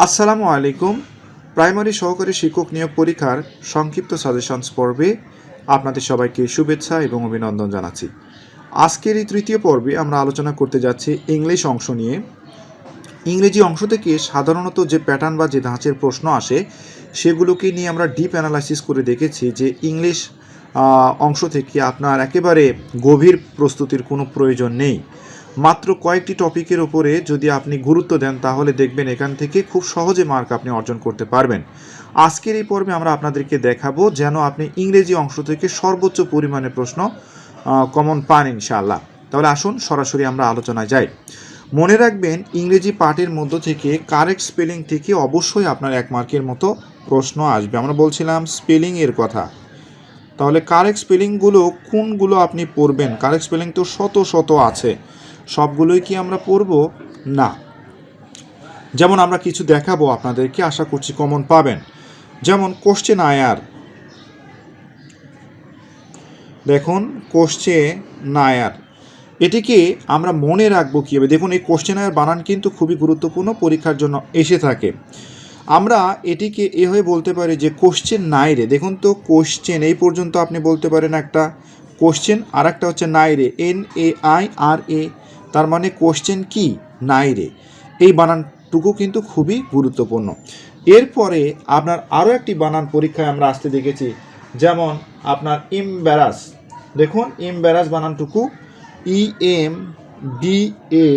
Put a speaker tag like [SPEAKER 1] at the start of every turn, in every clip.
[SPEAKER 1] আসসালামু আলাইকুম। প্রাইমারি সহকারী শিক্ষক নিয়োগ পরীক্ষার সংক্ষিপ্ত সাজেশনস পর্বে আপনাদের সবাইকে শুভেচ্ছা এবং অভিনন্দন জানাচ্ছি। আজকের এই তৃতীয় পর্বে আমরা আলোচনা করতে যাচ্ছি ইংলিশ অংশ নিয়ে। ইংরেজি অংশ থেকে সাধারণত যে প্যাটার্ন বা যে ধাঁচের প্রশ্ন আসে সেগুলোকে নিয়ে আমরা ডিপ অ্যানালাইসিস করে দেখেছি যে ইংলিশ অংশ থেকে আপনার একেবারে গভীর প্রস্তুতির কোনো প্রয়োজন নেই। মাত্র কয়েকটি টপিকের উপরে যদি আপনি গুরুত্ব দেন তাহলে দেখবেন এখান থেকে খুব সহজে মার্ক আপনি অর্জন করতে পারবেন। আজকের এই পর্বে আমরা আপনাদেরকে দেখাবো যেন আপনি ইংরেজি অংশ থেকে সর্বোচ্চ পরিমাণে প্রশ্ন কমন পান ইনশাআল্লাহ। তাহলে আসুন সরাসরি আমরা আলোচনায় যাই। মনে রাখবেন ইংরেজি পাঠের মধ্য থেকে কারেক্ট স্পেলিং থেকে অবশ্যই আপনার 1 মার্কের মতো প্রশ্ন আসবে। আমরা বলছিলাম স্পেলিংয়ের কথা। তাহলে কারেক্ট স্পেলিংগুলো কোনগুলো আপনি পড়বেন? কারেক্ট স্পেলিং তো শত শত আছে, সবগুলোই কি আমরা পড়ব? না। যেমন আমরা কিছু দেখাবো আপনাদেরকে, আশা করছি কমন পাবেন। যেমন কোশ্চেন আয়ার, দেখুন কোশ্চেন আয়ার, এটিকে আমরা মনে রাখবো কীভাবে? দেখুন এই কোশ্চেন আয়ার বানান কিন্তু খুবই গুরুত্বপূর্ণ, পরীক্ষার জন্য এসে থাকে। আমরা এটিকে এভাবে বলতে পারি যে কোশ্চেন নাই রে। দেখুন তো কোশ্চেন এই পর্যন্ত আপনি বলতে পারেন একটা কোশ্চেন, আর একটা হচ্ছে নাই রে, NAIRA, তার মানে কোশ্চেন কি? নাই রে। এই বানানটুকু কিন্তু খুবই গুরুত্বপূর্ণ। এরপরে আপনার আরও একটি বানান পরীক্ষায় আমরা আসতে দেখেছি, যেমন আপনার এমব্যারাস। দেখুন এমব্যারাস বানানটুকু EMBA,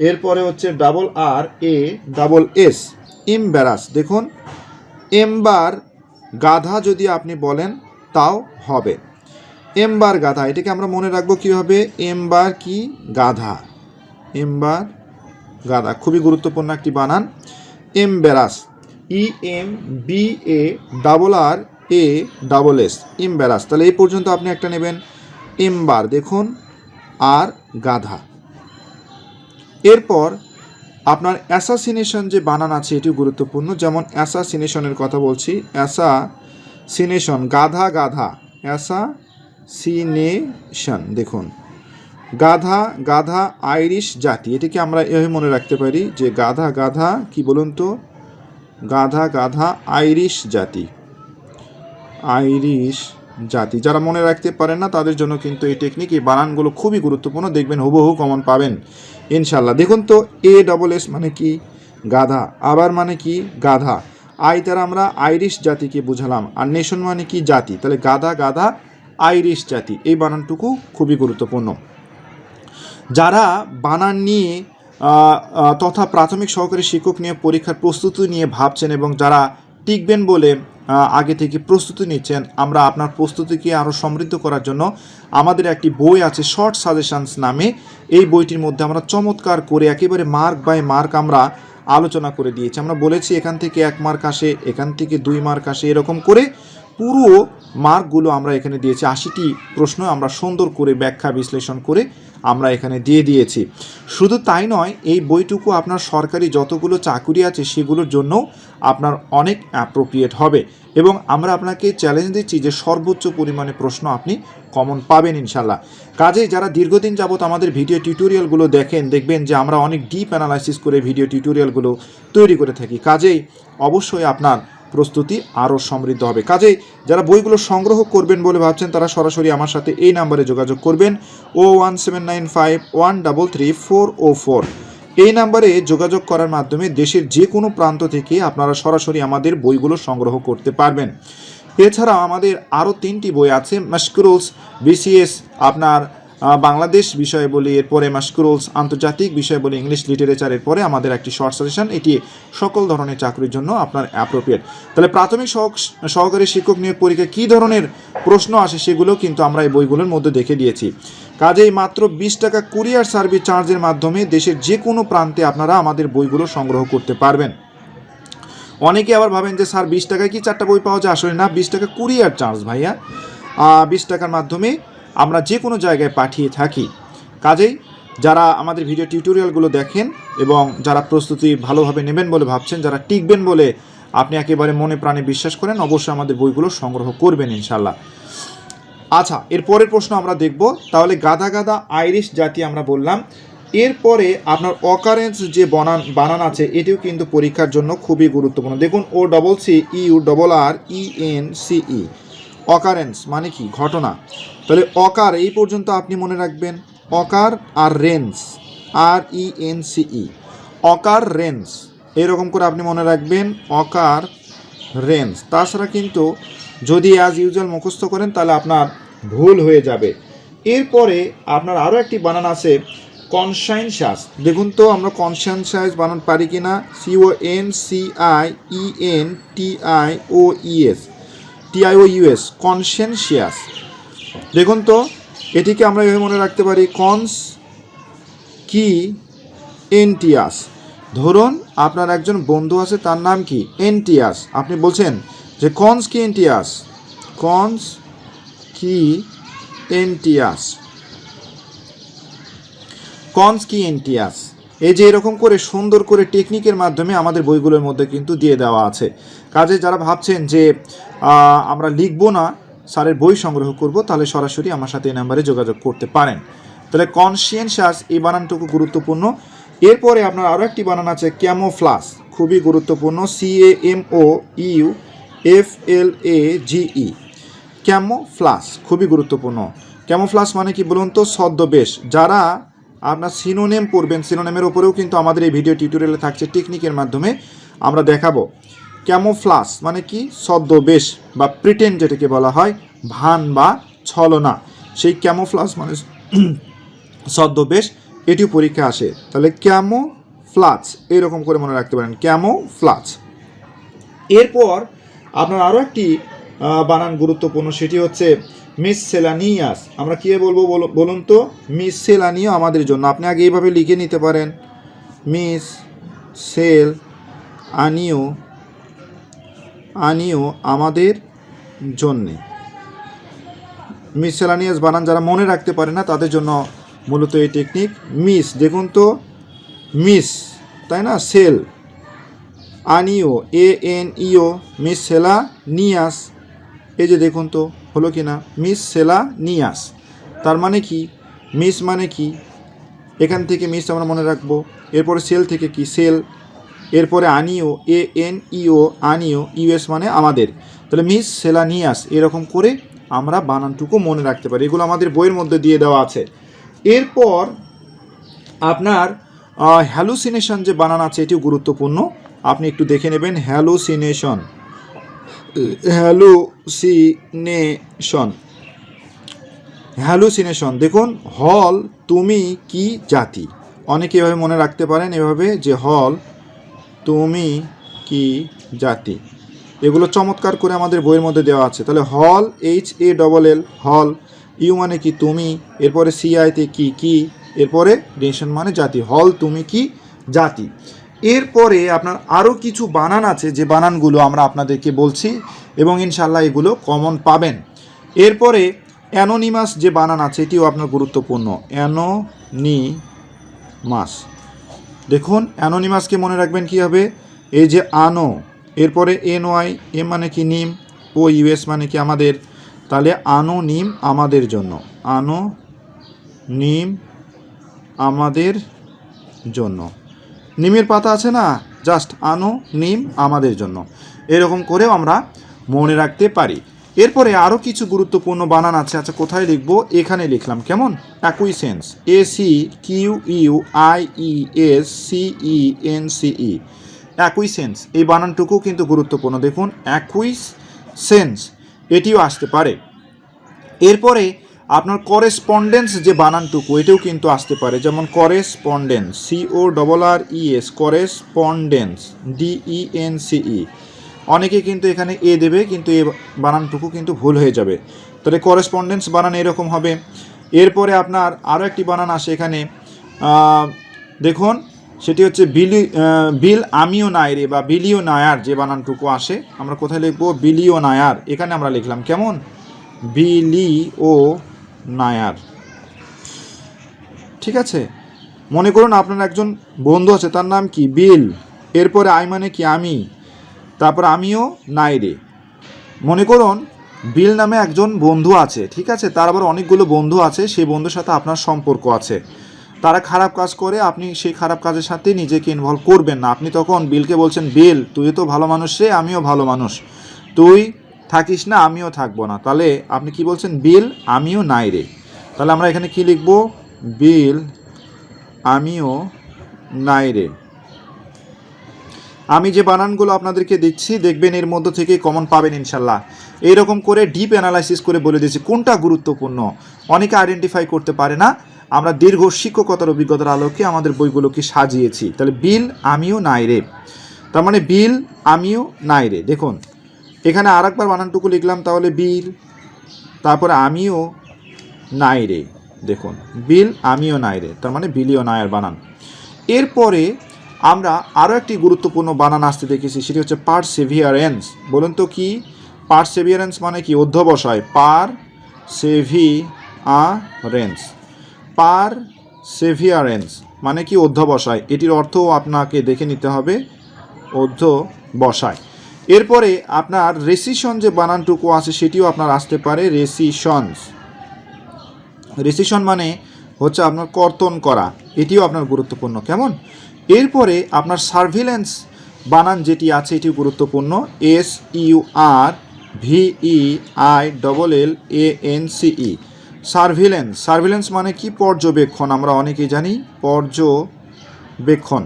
[SPEAKER 1] এরপরে হচ্ছে RRASS, এমব্যারাস। দেখুন এমবার গাধা যদি আপনি বলেন তাও হবে। এমবার গাধা, এটাকে আমরা মনে রাখবো কীভাবে? এমবার কি? গাধা। এমবার গাধা খুবই গুরুত্বপূর্ণ একটি বানান। এমব্যারাস, EMBARRASS, এমব্যারাস। তাহলে এই পর্যন্ত আপনি একটা নেবেন এমবার, দেখুন, আর গাধা। এরপর আপনার অ্যাসাসিনেশন যে বানান আছে এটিও গুরুত্বপূর্ণ। যেমন অ্যাসাসিনেশনের কথা বলছি, অ্যাসাসিনেশন, গাধা গাধা, অ্যাসাসিনেশন। দেখুন গাধা গাধা আইরিশ জাতি, এটিকে আমরা এভাবে মনে রাখতে পারি যে গাধা গাধা কি বলুন তো? গাধা গাধা আইরিশ জাতি, আইরিশ জাতি। যারা মনে রাখতে পারেন না তাদের জন্য কিন্তু এই টেকনিক, এই বানানগুলো খুবই গুরুত্বপূর্ণ, দেখবেন হুবহু কমন পাবেন ইনশাল্লাহ। দেখুন তো ASS মানে কি? গাধা। আবার মানে কি? গাধা। আই দ্বারা আমরা আইরিশ জাতিকে বুঝালাম, আর নেশন মানে কি? জাতি। তাহলে গাধা গাধা আইরিশ জাতি, এই বানানটুকু খুবই গুরুত্বপূর্ণ। যারা বানান নিয়ে তথা প্রাথমিক সহকারী শিক্ষক নিয়ে পরীক্ষার প্রস্তুতি নিয়ে ভাবছেন এবং যারা টিকবেন বলে আগে থেকে প্রস্তুতি নিচ্ছেন, আমরা আপনার প্রস্তুতিকে আরও সমৃদ্ধ করার জন্য আমাদের একটি বই আছে শর্ট সাজেশনস নামে। এই বইটির মধ্যে আমরা চমৎকার করে একেবারে মার্ক বাই মার্ক আমরা আলোচনা করে দিয়েছি। আমরা বলেছি এখান থেকে 1 মার্ক আসে, এখান থেকে 2 মার্ক আসে, এরকম করে পুরো মার্কগুলো আমরা এখানে দিয়েছি। 80টি প্রশ্ন আমরা সুন্দর করে ব্যাখ্যা বিশ্লেষণ করে আমরা এখানে দিয়ে দিয়েছি। শুধু তাই নয়, এই বইটুকু আপনার সরকারি যতগুলো চাকুরি আছে সেগুলোর জন্য আপনার অনেক অ্যাপ্রোপ্রিয়েট হবে, এবং আমরা আপনাকে চ্যালেঞ্জ দিচ্ছি যে সর্বোচ্চ পরিমাণে প্রশ্ন আপনি কমন পাবেন ইনশাল্লাহ। কাজেই যারা দীর্ঘদিন যাবত আমাদের ভিডিও টিউটোরিয়ালগুলো দেখবেন যে আমরা অনেক ডিপ অ্যানালাইসিস করে ভিডিও টিউটোরিয়ালগুলো তৈরি করে থাকি। কাজেই অবশ্যই আপনার প্রস্তুতি আরও সমৃদ্ধ হবে। কাজেই যারা বইগুলো সংগ্রহ করবেন বলে ভাবছেন তারা সরাসরি আমার সাথে এই নাম্বারে যোগাযোগ করবেন, 01795133404। এই নাম্বারে যোগাযোগ করার মাধ্যমে দেশের যে কোনো প্রান্ত থেকে আপনারা সরাসরি আমাদের বইগুলো সংগ্রহ করতে পারবেন। এছাড়া আমাদের আরও 3টি বই আছে, মাশকুরুলস BCS আপনার বাংলাদেশ বিষয়ে বলি, এরপরে মাশকুরুলস আন্তর্জাতিক বিষয় বলি ইংলিশ লিটারেচার, এরপরে আমাদের একটি শর্ট সাজেশন। এটি সকল ধরনের চাকরির জন্য আপনার অ্যাপ্রোপ্রিয়েট। তাহলে প্রাথমিক সহকারী শিক্ষক নিয়োগ পরীক্ষায় কী ধরনের প্রশ্ন আসে সেগুলো কিন্তু আমরা এই বইগুলোর মধ্যে দেখে দিয়েছি। কাজেই মাত্র 20 টাকা কুরিয়ার সার্ভিস চার্জের মাধ্যমে দেশের যে কোনো প্রান্তে আপনারা আমাদের বইগুলো সংগ্রহ করতে পারবেন। অনেকে আবার ভাবেন যে স্যার 20 টাকায় কি 4টা বই পাওয়া যায়? আসলে না, 20 টাকা কুরিয়ার চার্জ ভাইয়া। 20 টাকার মাধ্যমে আমরা যে কোনো জায়গায় পাঠিয়ে থাকি। কাজেই যারা আমাদের ভিডিও টিউটোরিয়ালগুলো দেখেন এবং যারা প্রস্তুতি ভালোভাবে নেবেন বলে ভাবছেন, যারা টিকবেন বলে আপনি একেবারে মনে প্রাণে বিশ্বাস করেন, অবশ্যই আমাদের বইগুলো সংগ্রহ করবেন ইনশাল্লাহ। আচ্ছা, এর পরের প্রশ্ন আমরা দেখব। তাহলে গাধা গাধা আইরিশ জাতি আমরা বললাম, এরপরে আপনার অকারেন্স যে বানান আছে এটিও কিন্তু পরীক্ষার জন্য খুবই গুরুত্বপূর্ণ। দেখুন ও ডবল সি ইউ ডবল আর ই এন সিই, অকারেন্স মানে কি ঘটনা। তাহলে অকার এই পর্যন্ত আপনি মনে রাখবেন, অকার আর রেন্স, আর ই এন সিই, অকার রেন্স এরকম করে আপনি মনে রাখবেন, অকার রেন্স। তাছাড়া কিন্তু যদি অ্যাজ ইউজুয়াল মুখস্থ করেন তাহলে আপনার ভুল হয়ে যাবে। এরপরে আপনার আরও একটি বানান আছে কনসাইনশাস। দেখুন তো আমরা কনসাইনশাস বানান পারি কি না, CONCIENTIOUS, কনসেনশিয়াস। দেখুন তো এটিকে আমরা এভাবে মনে রাখতে পারি, কনস কি এনটিয়াস। ধরুন আপনার একজন বন্ধু আছে, তার নাম কি এনটিয়াস, আপনি বলছেন যে কনস কি এনটিয়াস, কনস কি এনটিয়াস, কনস কি এনটিয়াস। এই যে এরকম করে সুন্দর করে টেকনিকের মাধ্যমে আমাদের বইগুলোর মধ্যে কিন্তু দিয়ে দেওয়া আছে। কাজে যারা ভাবছেন যে আমরা লিখবো না, স্যারের বই সংগ্রহ করব, তাহলে সরাসরি আমার সাথে এই নাম্বারে যোগাযোগ করতে পারেন। তাহলে কনসিয়েন্সাস এই বানানটুকু গুরুত্বপূর্ণ। এরপরে আপনার আরও একটি বানান আছে ক্যামোফ্লাস, খুবই গুরুত্বপূর্ণ, CAMOEUFLAGE, ক্যামোফ্লাস খুবই গুরুত্বপূর্ণ। ক্যামোফ্লাস মানে কি বলুন তো, ছদ্মবেশ। যারা আপনার সিনোনেম পড়বেন, সিনোনেমের ওপরেও কিন্তু আমাদের এই ভিডিও টিউটোরিয়ালে থাকছে, টেকনিকের মাধ্যমে আমরা দেখাবো। ক্যামোফ্লাস মানে কি, ছদ্মবেশ বা প্রিটেন্ড যেটাকে বলা হয়, ভান বা ছলনা, সেই ক্যামোফ্লাস মানে ছদ্মবেশ, এটিও পরীক্ষা আসে। তাহলে ক্যামোফ্লাস এরকম করে মনে রাখতে পারেন, ক্যামোফ্লাস। এরপর আপনার আরও একটি বানান গুরুত্বপূর্ণ, সেটি হচ্ছে মিসসেলানিয়াস। আমরা কী বলবো বলুন তো, মিসসেলানিও আমাদের জন্য। আপনি আগে এইভাবে লিখে নিতে পারেন, মিসসেলানিও আমাদের জন্যে। মিসসেলানিয়াস বানান যারা মনে রাখতে পারে না তাদের জন্য মূলত এই টেকনিক। মিস, দেখুন তো মিস, তাই না, সেল, আনিও, ANEO, মিসসেলানিয়াস। এই যে দেখুন তো হলো কি না, মিসসেলানিয়াস। তার মানে কি, মিস মানে কি, এখান থেকে মিস আমরা মনে রাখবো। এরপরে সেল থেকে কি, সেল। এরপরে আনিও, ANEO, আনিও, US মানে আমাদের। তাহলে মিসসেলানিয়াস এরকম করে আমরা বানানটুকু মনে রাখতে পারি। এগুলো আমাদের বইয়ের মধ্যে দিয়ে দেওয়া আছে। এরপর আপনার হ্যালুসিনেশন যে বানান আছে এটিও গুরুত্বপূর্ণ, আপনি একটু দেখে নেবেন। হ্যালুসিনেশন, হ্যালুসিনেশন দেখুন, হল তুমি কি জাতি, অনেকে এভাবে মনে রাখতে পারেন, এভাবে যে হল তুমি কি জাতি। এগুলো চমৎকার করে আমাদের বইয়ের মধ্যে দেওয়া আছে। তাহলে হল, HALL, হল, ইউ মানে কি তুমি, এরপরে CIতে কি, এরপরে নেশন মানে জাতি, হল তুমি কি জাতি। এরপরে আপনার আরও কিছু বানান আছে, যে বানানগুলো আমরা আপনাদেরকে বলছি এবং ইনশাল্লাহ এগুলো কমন পাবেন। এরপরে অ্যানোনিমাস যে বানান আছে এটিও আপনার গুরুত্বপূর্ণ, অ্যানোনিমাস। দেখুন অ্যানোনিমাসকে মনে রাখবেন কী হবে, এই যে আনো, এরপরে NY, এম মানে কি নিম, ও US মানে কি আমাদের। তাহলে আনোনিম আমাদের জন্য, আনোনিম আমাদের জন্য, নিমের পাতা আছে না, জাস্ট আনোনিম আমাদের জন্য, এরকম করেও আমরা মনে রাখতে পারি। এরপরে আরও কিছু গুরুত্বপূর্ণ বানান আছে। আচ্ছা কোথায় লিখবো, এখানে লিখলাম, কেমন, অ্যাকুইসেন্স, ACQUIESCENCE, অ্যাকুইসেন্স এই বানানটুকু কিন্তু গুরুত্বপূর্ণ। দেখুন অ্যাকুইসেন্স এটিও আসতে পারে। এরপরে আপনার করেসপন্ডেন্স যে বানানটুকু এটাও কিন্তু আসতে পারে, যেমন করেসপন্ডেন্স, CORRES, করেসপন্ডেন্স, DENCE। অনেকে কিন্তু এখানে এ দেবে, কিন্তু এ বানানটুকু কিন্তু ভুল হয়ে যাবে। তাহলে করেসপন্ডেন্স বানান এরকম হবে। এরপরে আপনার আরও একটি বানান আসে এখানে, দেখুন সেটি হচ্ছে বিল আমিও নায়রে বা বিলিও নায়ার যে বানানটুকু আসে, আমরা কোথায় লিখবো, বিলিও নায়ার, এখানে আমরা লিখলাম কেমন, বিলিও নায়ার। ঠিক আছে, মনে করুন আপনার একজন বন্ধু আছে, তার নাম কি বিল, এরপরে আই মানে কি আমি, তারপর আমিও নাইরে। মনে করুন বিল নামে একজন বন্ধু আছে, ঠিক আছে, তার আবার অনেকগুলো বন্ধু আছে, সেই বন্ধুর সাথে আপনার সম্পর্ক আছে। তারা খারাপ কাজ করে, আপনি সেই খারাপ কাজের সাথে নিজেকে ইনভলভ করবেন না। আপনি তখন বিলকে বলছেন, বিল তুই তো ভালো মানুষ রে, আমিও ভালো মানুষ, তুই থাকিস না আমিও থাকবো না। তাহলে আপনি কি বলছেন, বিল আমিও নাই রে। তাহলে আমরা এখানে কি লিখব, বিল আমিও নাই রে। আমি যে বানানগুলো আপনাদেরকে দিচ্ছি দেখবেন এর মধ্য থেকে কমন পাবেন ইনশাল্লাহ। এইরকম করে ডিপ অ্যানালাইসিস করে বলে দিয়েছি কোনটা গুরুত্বপূর্ণ। অনেকে আইডেন্টিফাই করতে পারে না, আমরা দীর্ঘ শিক্ষকতার অভিজ্ঞতার আলোকে আমাদের বইগুলোকে সাজিয়েছি। তাহলে বিল আমিও নাই রে, তার মানে বিল আমিও নাই রে। দেখুন এখানে আর একবার বানানটুকু লিখলাম, তাহলে বিল তারপরে আমিও নাই রে। দেখুন বিল আমিও নাই রে, তার মানে বিলিও নায়ের বানান। এরপরে আমরা আরও একটি গুরুত্বপূর্ণ বানান আসতে দেখেছি, সেটি হচ্ছে পারসেভিয়ারেন্স। বলুন তো কি পারসেভিয়ারেন্স মানে কি? অধ্যবসায়। পারসেভিয়ারেন্স, পারসেভিয়ারেন্স মানে কি? অধ্যবসায়। এটির অর্থও আপনাকে দেখে নিতে হবে, অধ্যবসায়। এরপরে আপনার রেসিশন যে বানানটুকু আছে সেটিও আপনার আসতে পারে, রেসিশনস। রেসিশন মানে হচ্ছে আপনার কর্তন করা, এটিও আপনার গুরুত্বপূর্ণ। কেমন? এরপরে আপনার সার্ভিলেন্স বানান যেটি আছে এটিও গুরুত্বপূর্ণ, SURVEILLANCE। সার্ভিলেন্স, সার্ভিলেন্স মানে কি? পর্যবেক্ষণ। আমরা অনেকেই জানি পর্যবেক্ষণ।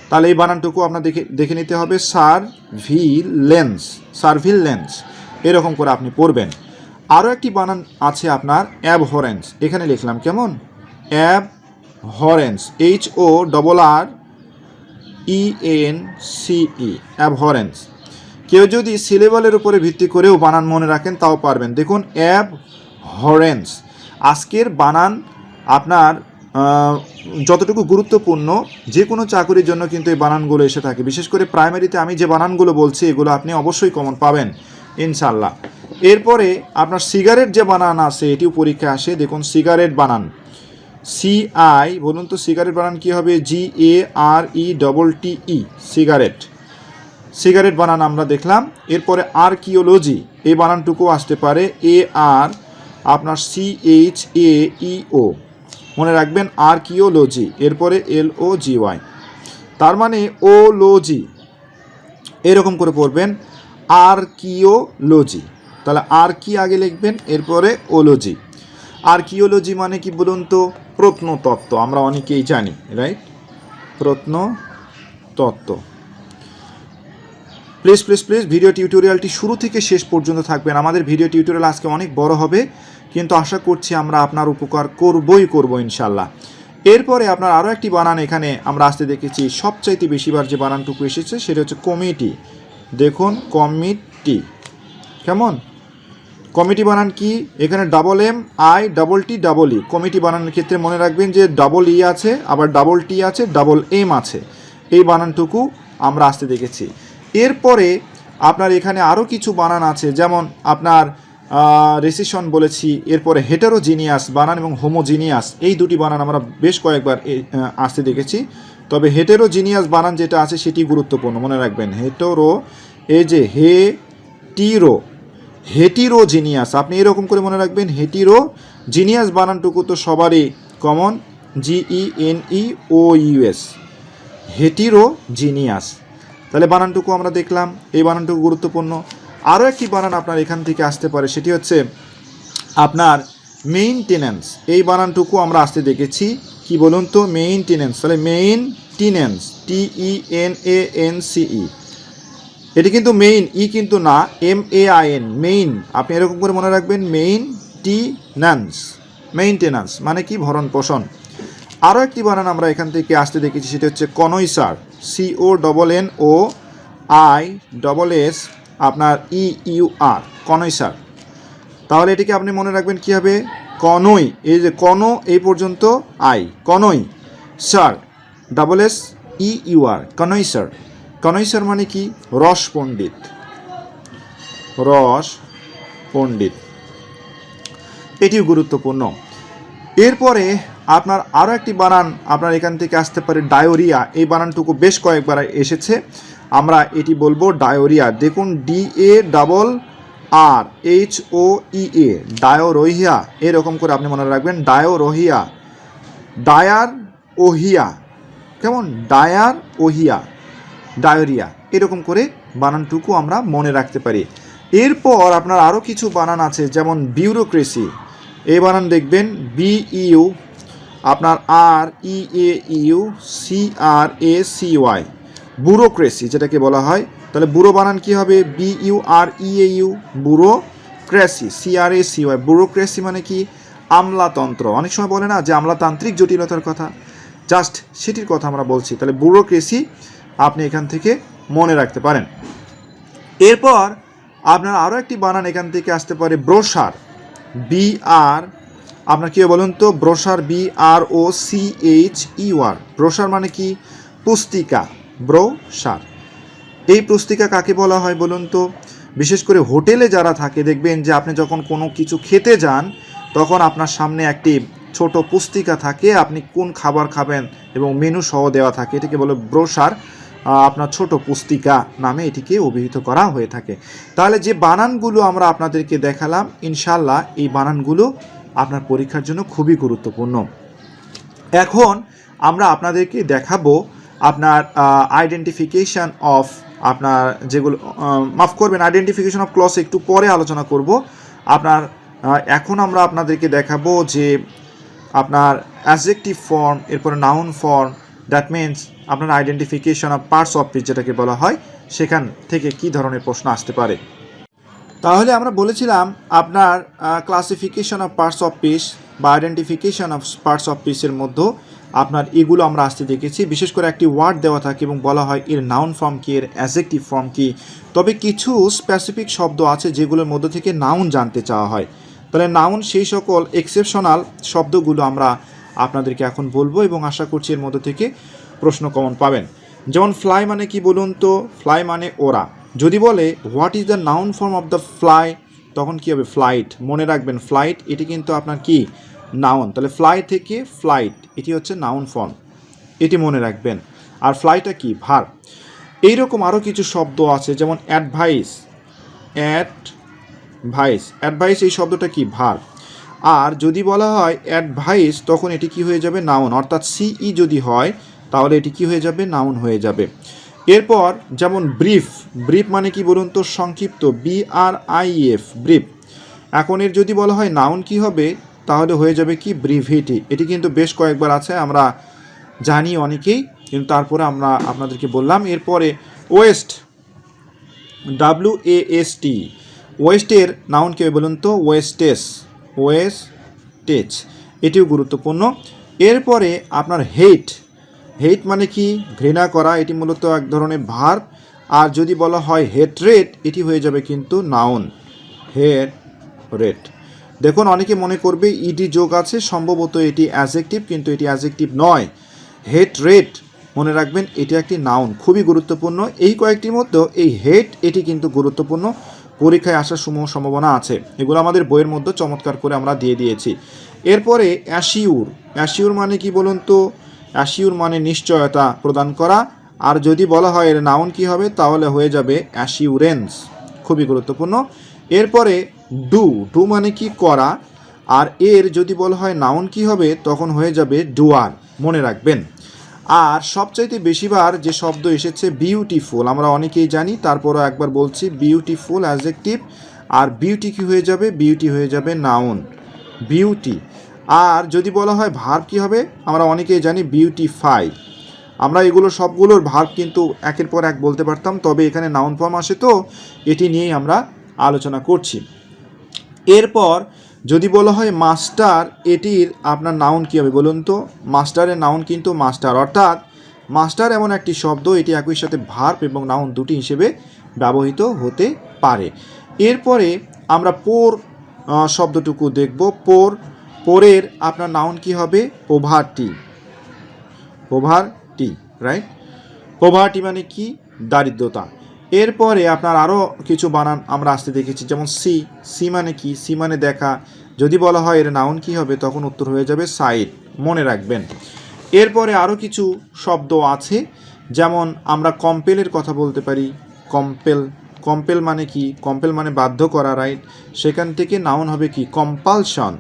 [SPEAKER 1] তাহলে এই বানানটুকু আপনার দেখে নিতে হবে, সার্ভিলেন্স, সার্ভিলেন্স এরকম করে আপনি পড়বেন। আরও একটি বানান আছে আপনার অ্যাবহরেন্স, এখানে লিখলাম কেমন? অ্যাবহরেন্স, HORRENCE, অ্যাবহরেন্স। কেউ যদি সিলেবলের উপরে ভিত্তি করেও বানান মনে রাখেন তাও পারবেন। দেখুন অ্যাবহরেন্স, আজকের বানান আপনার যতটুকু গুরুত্বপূর্ণ যে কোনো চাকরির জন্য কিন্তু এই বানানগুলো এসে থাকে। বিশেষ করে প্রাইমারিতে আমি যে বানানগুলো বলছি এগুলো আপনি অবশ্যই কমন পাবেন ইনশাল্লাহ। এরপরে আপনার সিগারেট যে বানান আছে এটিও পরীক্ষা আসে। দেখুন সিগারেট বানান, CI, বলুন তো সিগারেট বানান কি হবে? GARETTE, cigarette. সিগারেট বানান আমরা দেখলাম। এরপরে আর্কিওলজি, এই বানানটুকু আসতে পারে AR আপনার CHAEO, মনে রাখবেন আর্কিওলজি। এরপরে LOGY, তার মানে ওলজি, এরকম করে পড়বেন আর্কিওলজি। তাহলে আর কি আগে লিখবেন, এরপরে ওলজি। আর্কিওলজি মানে কি বলুন তো? প্রত্নতত্ত্ব, আমরা অনেকেই জানি, রাইট? প্রত্নতত্ত্ব। প্লিজ প্লিজ প্লিজ ভিডিও টিউটোরিয়ালটি শুরু থেকে শেষ পর্যন্ত থাকবেন। আমাদের ভিডিও টিউটোরিয়াল আজকে অনেক বড় হবে, কিন্তু আশা করছি আমরা আপনার উপকার করব ইনশাল্লাহ। এরপরে আপনার আরও একটি বানান এখানে আমরা আসতে দেখেছি, সবচাইতে বেশিবার যে বানানটুকু এসেছে সেটা হচ্ছে কমিটি। দেখুন কমিটি, কেমন? কমিটি বানান কি? এখানে MITTE। কমিটি বানানোর ক্ষেত্রে মনে রাখবেন যে E আছে, আবার T আছে, M আছে। এই বানানটুকু আমরা আসতে দেখেছি। এরপরে আপনার এখানে আরও কিছু বানান আছে, যেমন আপনার রেসিশন বলেছি। এরপরে হেটেরোজিনিয়াস বানান এবং হোমোজিনিয়াস, এই দুটি বানান আমরা বেশ কয়েকবার আসতে দেখেছি। তবে হেটেরোজিনিয়াস বানান যেটা আছে সেটি গুরুত্বপূর্ণ, মনে রাখবেন। হেটিরোজিনিয়াস, আপনি এরকম করে মনে রাখবেন। হেটিরোজিনিয়াস বানানটুকু তো সবারই কমন, GENEOUS, হেটিরোজিনিয়াস। তাহলে বানানটুকু আমরা দেখলাম, এই বানানটুকু গুরুত্বপূর্ণ। আরও একটি বানান আপনার এখান থেকে আসতে পারে, সেটি হচ্ছে আপনার মেইনটেনেন্স। এই বানানটুকু আমরা আসতে দেখেছি, কি বলুন তো? মেইনটেনেন্স। তাহলে মেইনটেনেন্স, TENANCE, এটি কিন্তু মেইন, কিন্তু না, MAIN, মেইন। আপনি এরকম করে মনে রাখবেন, মেইনটেন্যান্স মানে কি? ভরণ পোষণ। আরও একটি বানান আমরা এখান থেকে আসতে দেখেছি, সেটা হচ্ছে কনইসার, CONNOISS আপনার EUR, কনইসার। তাহলে এটিকে আপনি মনে রাখবেন কি হবে? কনই, এই যে এই পর্যন্ত কনই সার, SSEUR, কনইসার। কনইসার মানে কি? রস পণ্ডিত, এটিও গুরুত্বপূর্ণ। এরপরে আপনার আরও একটি বানান আপনার এখান থেকে আসতে পারে, ডায়োরিয়া। এই বানানটুকু বেশ কয়েকবার এসেছে, আমরা এটি বলবো ডায়োরিয়া। দেখুন DARRHOEA, ডায়োরোহিয়া, এরকম করে আপনি মনে রাখবেন, ডায়োরোহিয়া। ডায়ার ওহিয়া, কেমন, ডায়ার ওহিয়া, ডায়রিয়া, এরকম করে বানানটুকু আমরা মনে রাখতে পারি। এরপর আপনার আরও কিছু বানান আছে, যেমন বিউরোক্রেসি, এই বানান দেখবেন BEU, আপনার REAU CRACY, ব্যুরোক্রেসি যেটাকে বলা হয়। তাহলে ব্যুরো বানান কি হবে? BUREAU, ব্যুরোক্রেসি, CRACY, ব্যুরোক্রেসি মানে কি? আমলাতন্ত্র। অনেক সময় বলে না যে আমলাতান্ত্রিক জটিলতার কথা, জাস্ট সেটির কথা আমরা বলছি। তাহলে ব্যুরোক্রেসি আপনি এখান থেকে মনে রাখতে পারেন। এরপর আপনার আরও একটি বানান এখান থেকে আসতে পারে ব্রোশার, BR, আপনার কী বলুন তো? ব্রোশার, BROCHER, ব্রোশার মানে কি? পুস্তিকা, ব্রোশার। এই পুস্তিকা কাকে বলা হয় বলুন তো? বিশেষ করে হোটেলে যারা থাকে দেখবেন যে আপনি যখন কোনো কিছু খেতে যান তখন আপনার সামনে একটি ছোট পুস্তিকা থাকে, আপনি কোন খাবার খাবেন এবং মেনু সহ দেওয়া থাকে, এটাকে বলে ব্রোশার, আপনার ছোট পুস্তিকা নামে এটিকে অভিহিত করা হয়ে থাকে। তাহলে যে বানানগুলো আমরা আপনাদেরকে দেখালাম, ইনশাল্লাহ এই বানানগুলো আপনার পরীক্ষার জন্য খুবই গুরুত্বপূর্ণ। এখন আমরা আপনাদেরকে দেখাবো আপনার আইডেন্টিফিকেশান অফ, আপনার যেগুলো মাফ করবেন, আইডেন্টিফিকেশন অফ ক্লজ একটু পরে আলোচনা করব। আপনার এখন আমরা আপনাদেরকে দেখাবো যে আপনার অ্যাডজেক্টিভ ফর্ম, এরপরে নাউন ফর্ম, দ্যাট মিনস আপনার identification of parts of speech যেটাকে বলা হয়, সেখান থেকে কি ধরনের প্রশ্ন আসতে পারে। তাহলে আমরা বলেছিলাম আপনার classification of parts of speech বা আইডেন্টিফিকেশন অফ পার্টস অফ স্পিচের মধ্যে আপনার এগুলো আমরা আসতে দেখেছি। বিশেষ করে একটি ওয়ার্ড দেওয়া থাকে এবং বলা হয় এর নাউন ফর্ম কী, এর অ্যাডজেক্টিভ ফর্ম কী। তবে কিছু স্পেসিফিক শব্দ আছে যেগুলোর মধ্যে থেকে নাউন জানতে চাওয়া হয়। তাহলে নাউন সেই সকল এক্সেপশনাল শব্দগুলো আমরা আপনাদেরকে এখন বলবো এবং আশা করছি এর মধ্যে থেকে প্রশ্ন কমন পাবেন। যেমন ফ্লাই মানে কি বলুন তো? ফ্লাই মানে ওরা। যদি বলে what is the noun form of the fly, তখন কী হবে? ফ্লাইট। মনে রাখবেন ফ্লাইট এটি কিন্তু আপনার কি? নাউন। তাহলে ফ্লাই থেকে ফ্লাইট, এটি হচ্ছে নাউন ফর্ম, এটি মনে রাখবেন। আর ফ্লাইটা কি? ভার্ব। এইরকম আরও কিছু শব্দ আছে, যেমন অ্যাডভাইস, অ্যাডভাইস এই শব্দটা কি? ভার্ব। আর যদি বলা হয় অ্যাডভাইস, তখন এটি কি হয়ে যাবে? নাউন। অর্থাৎ সিই যদি হয় তাহলে এটি কি হয়ে যাবে? নাউন হয়ে যাবে। এরপর যেমন ব্রিফ, ব্রিফ মানে কি বলুন তো? সংক্ষিপ্ত, BRIF, ব্রিফ। এখন এর যদি বলা হয় নাউন কি হবে, তাহলে হয়ে যাবে কি? ব্রিভিটি। এটি কিন্তু বেশ কয়েকবার আছে, আমরা জানি অনেকেই, কিন্তু তারপরে আমরা আপনাদেরকে বললাম। এরপরে ওয়েস্ট, WAST, ওয়েস্টের নাউন কী বলুন তো? ওয়েস্টেজ, এটিও গুরুত্বপূর্ণ। এরপরে আপনার হেট, হেট মানে কি? ঘৃণা করা, এটি মূলত এক ধরনের ভার্ব। আর যদি বলা হয় হেটরেট, এটি হয়ে যাবে কিন্তু নাউন, হেটরেট। দেখুন অনেকে মনে করবে ইডি যোগ আছে, সম্ভবত এটি অ্যাডজেক্টিভ, কিন্তু এটি অ্যাডজেক্টিভ নয়। হেটরেট মনে রাখবেন এটি একটি নাউন, খুবই গুরুত্বপূর্ণ। এই কয়েকটির মধ্যে এই হেট এটি কিন্তু গুরুত্বপূর্ণ, পরীক্ষায় আসার সম্ভাবনা আছে। এগুলো আমাদের বইয়ের মধ্যে চমৎকার করে আমরা দিয়ে দিয়েছি। এরপরে অ্যাসিউর, অ্যাসিউর মানে কি বলুন তো? অ্যাসিউর মানে নিশ্চয়তা প্রদান করা। আর যদি বলা হয় এর নাউন কি হবে, তাহলে হয়ে যাবে অ্যাসিউরেন্স, খুবই গুরুত্বপূর্ণ। এরপরে ডু মানে কি? করা। আর এর যদি বলা হয় নাউন কি হবে, তখন হয়ে যাবে ডুয়ার, মনে রাখবেন। আর সবচাইতে বেশিবার যে শব্দ এসেছে বিউটিফুল, আমরা অনেকেই জানি, তারপরও একবার বলছি, বিউটিফুল অ্যাডজেক্টিভ। আর বিউটি কি হয়ে যাবে? বিউটি হয়ে যাবে নাউন, বিউটি। আর যদি বলা হয় ভার্ব কি হবে, আমরা অনেকেই জানি বিউটিফাই। আমরা এগুলো সবগুলোর ভার্ব কিন্তু একের পর এক বলতে পারতাম, তবে এখানে নাউন ফর্ম আসে, তো এটি নিয়েই আমরা আলোচনা করছি। এরপর যদি বলা হয় মাস্টার, এটির আপনার নাউন কী হবে বলুন তো? মাস্টারের নাউন কিন্তু মাস্টার, অর্থাৎ মাস্টার এমন একটি শব্দ, এটি একই সাথে ভার্ব এবং নাউন দুটি হিসেবে ব্যবহৃত হতে পারে। এরপরে আমরা পোর শব্দটুকু দেখব। পোরের আপনার নাউন কি হবে? Poverty, right? পোভার্টি মানে কি? দারিদ্রতা। এরপরে আপনার আরও কিছু বানান আমরা আসতে দেখেছি, যেমন সি মানে কি? সি মানে দেখা। যদি বলা হয় এর নাউন কি হবে, তখন উত্তর হয়ে যাবে সাইট, মনে রাখবেন। এরপরে আরও কিছু শব্দ আছে, যেমন আমরা কম্পেলের কথা বলতে পারি। কম্পেল মানে কি? কম্পেল মানে বাধ্য করা, রাইট? সেখান থেকে নাউন হবে কি? কম্পালশন।